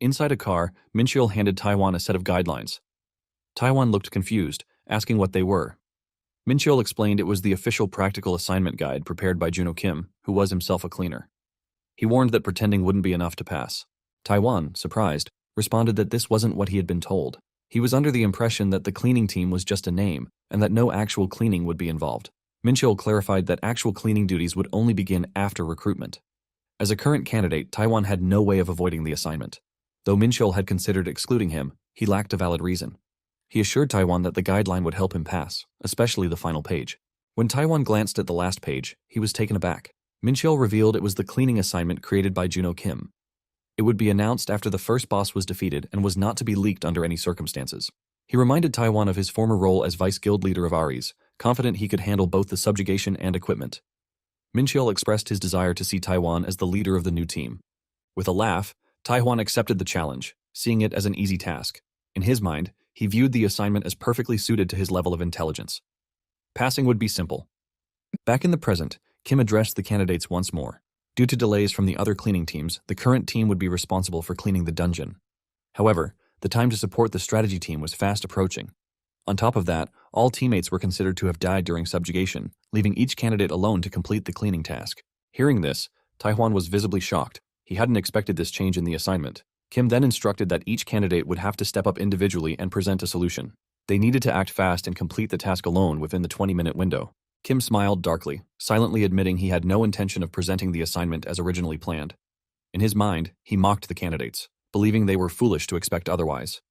Inside a car, Mincheol handed Taiwan a set of guidelines. Taiwan looked confused, asking what they were. Mincheol explained it was the official practical assignment guide prepared by Juno Kim, who was himself a cleaner. He warned that pretending wouldn't be enough to pass. Taiwan, surprised, responded that this wasn't what he had been told. He was under the impression that the cleaning team was just a name, and that no actual cleaning would be involved. Mincheol clarified that actual cleaning duties would only begin after recruitment. As a current candidate, Taiwan had no way of avoiding the assignment. Though Mincheol had considered excluding him, he lacked a valid reason. He assured Taiwan that the guideline would help him pass, especially the final page. When Taiwan glanced at the last page, he was taken aback. Mincheol revealed it was the cleaning assignment created by Juno Kim. It would be announced after the first boss was defeated and was not to be leaked under any circumstances. He reminded Taiwan of his former role as vice guild leader of Ares, confident he could handle both the subjugation and equipment. Mincheol expressed his desire to see Taiwan as the leader of the new team. With a laugh, Taiwan accepted the challenge, seeing it as an easy task. In his mind, he viewed the assignment as perfectly suited to his level of intelligence. Passing would be simple. Back in the present, Kim addressed the candidates once more. Due to delays from the other cleaning teams, the current team would be responsible for cleaning the dungeon. However, the time to support the strategy team was fast approaching. On top of that, all teammates were considered to have died during subjugation, leaving each candidate alone to complete the cleaning task. Hearing this, Taiwan was visibly shocked. He hadn't expected this change in the assignment. Kim then instructed that each candidate would have to step up individually and present a solution. They needed to act fast and complete the task alone within the 20-minute window. Kim smiled darkly, silently admitting he had no intention of presenting the assignment as originally planned. In his mind, he mocked the candidates, believing they were foolish to expect otherwise.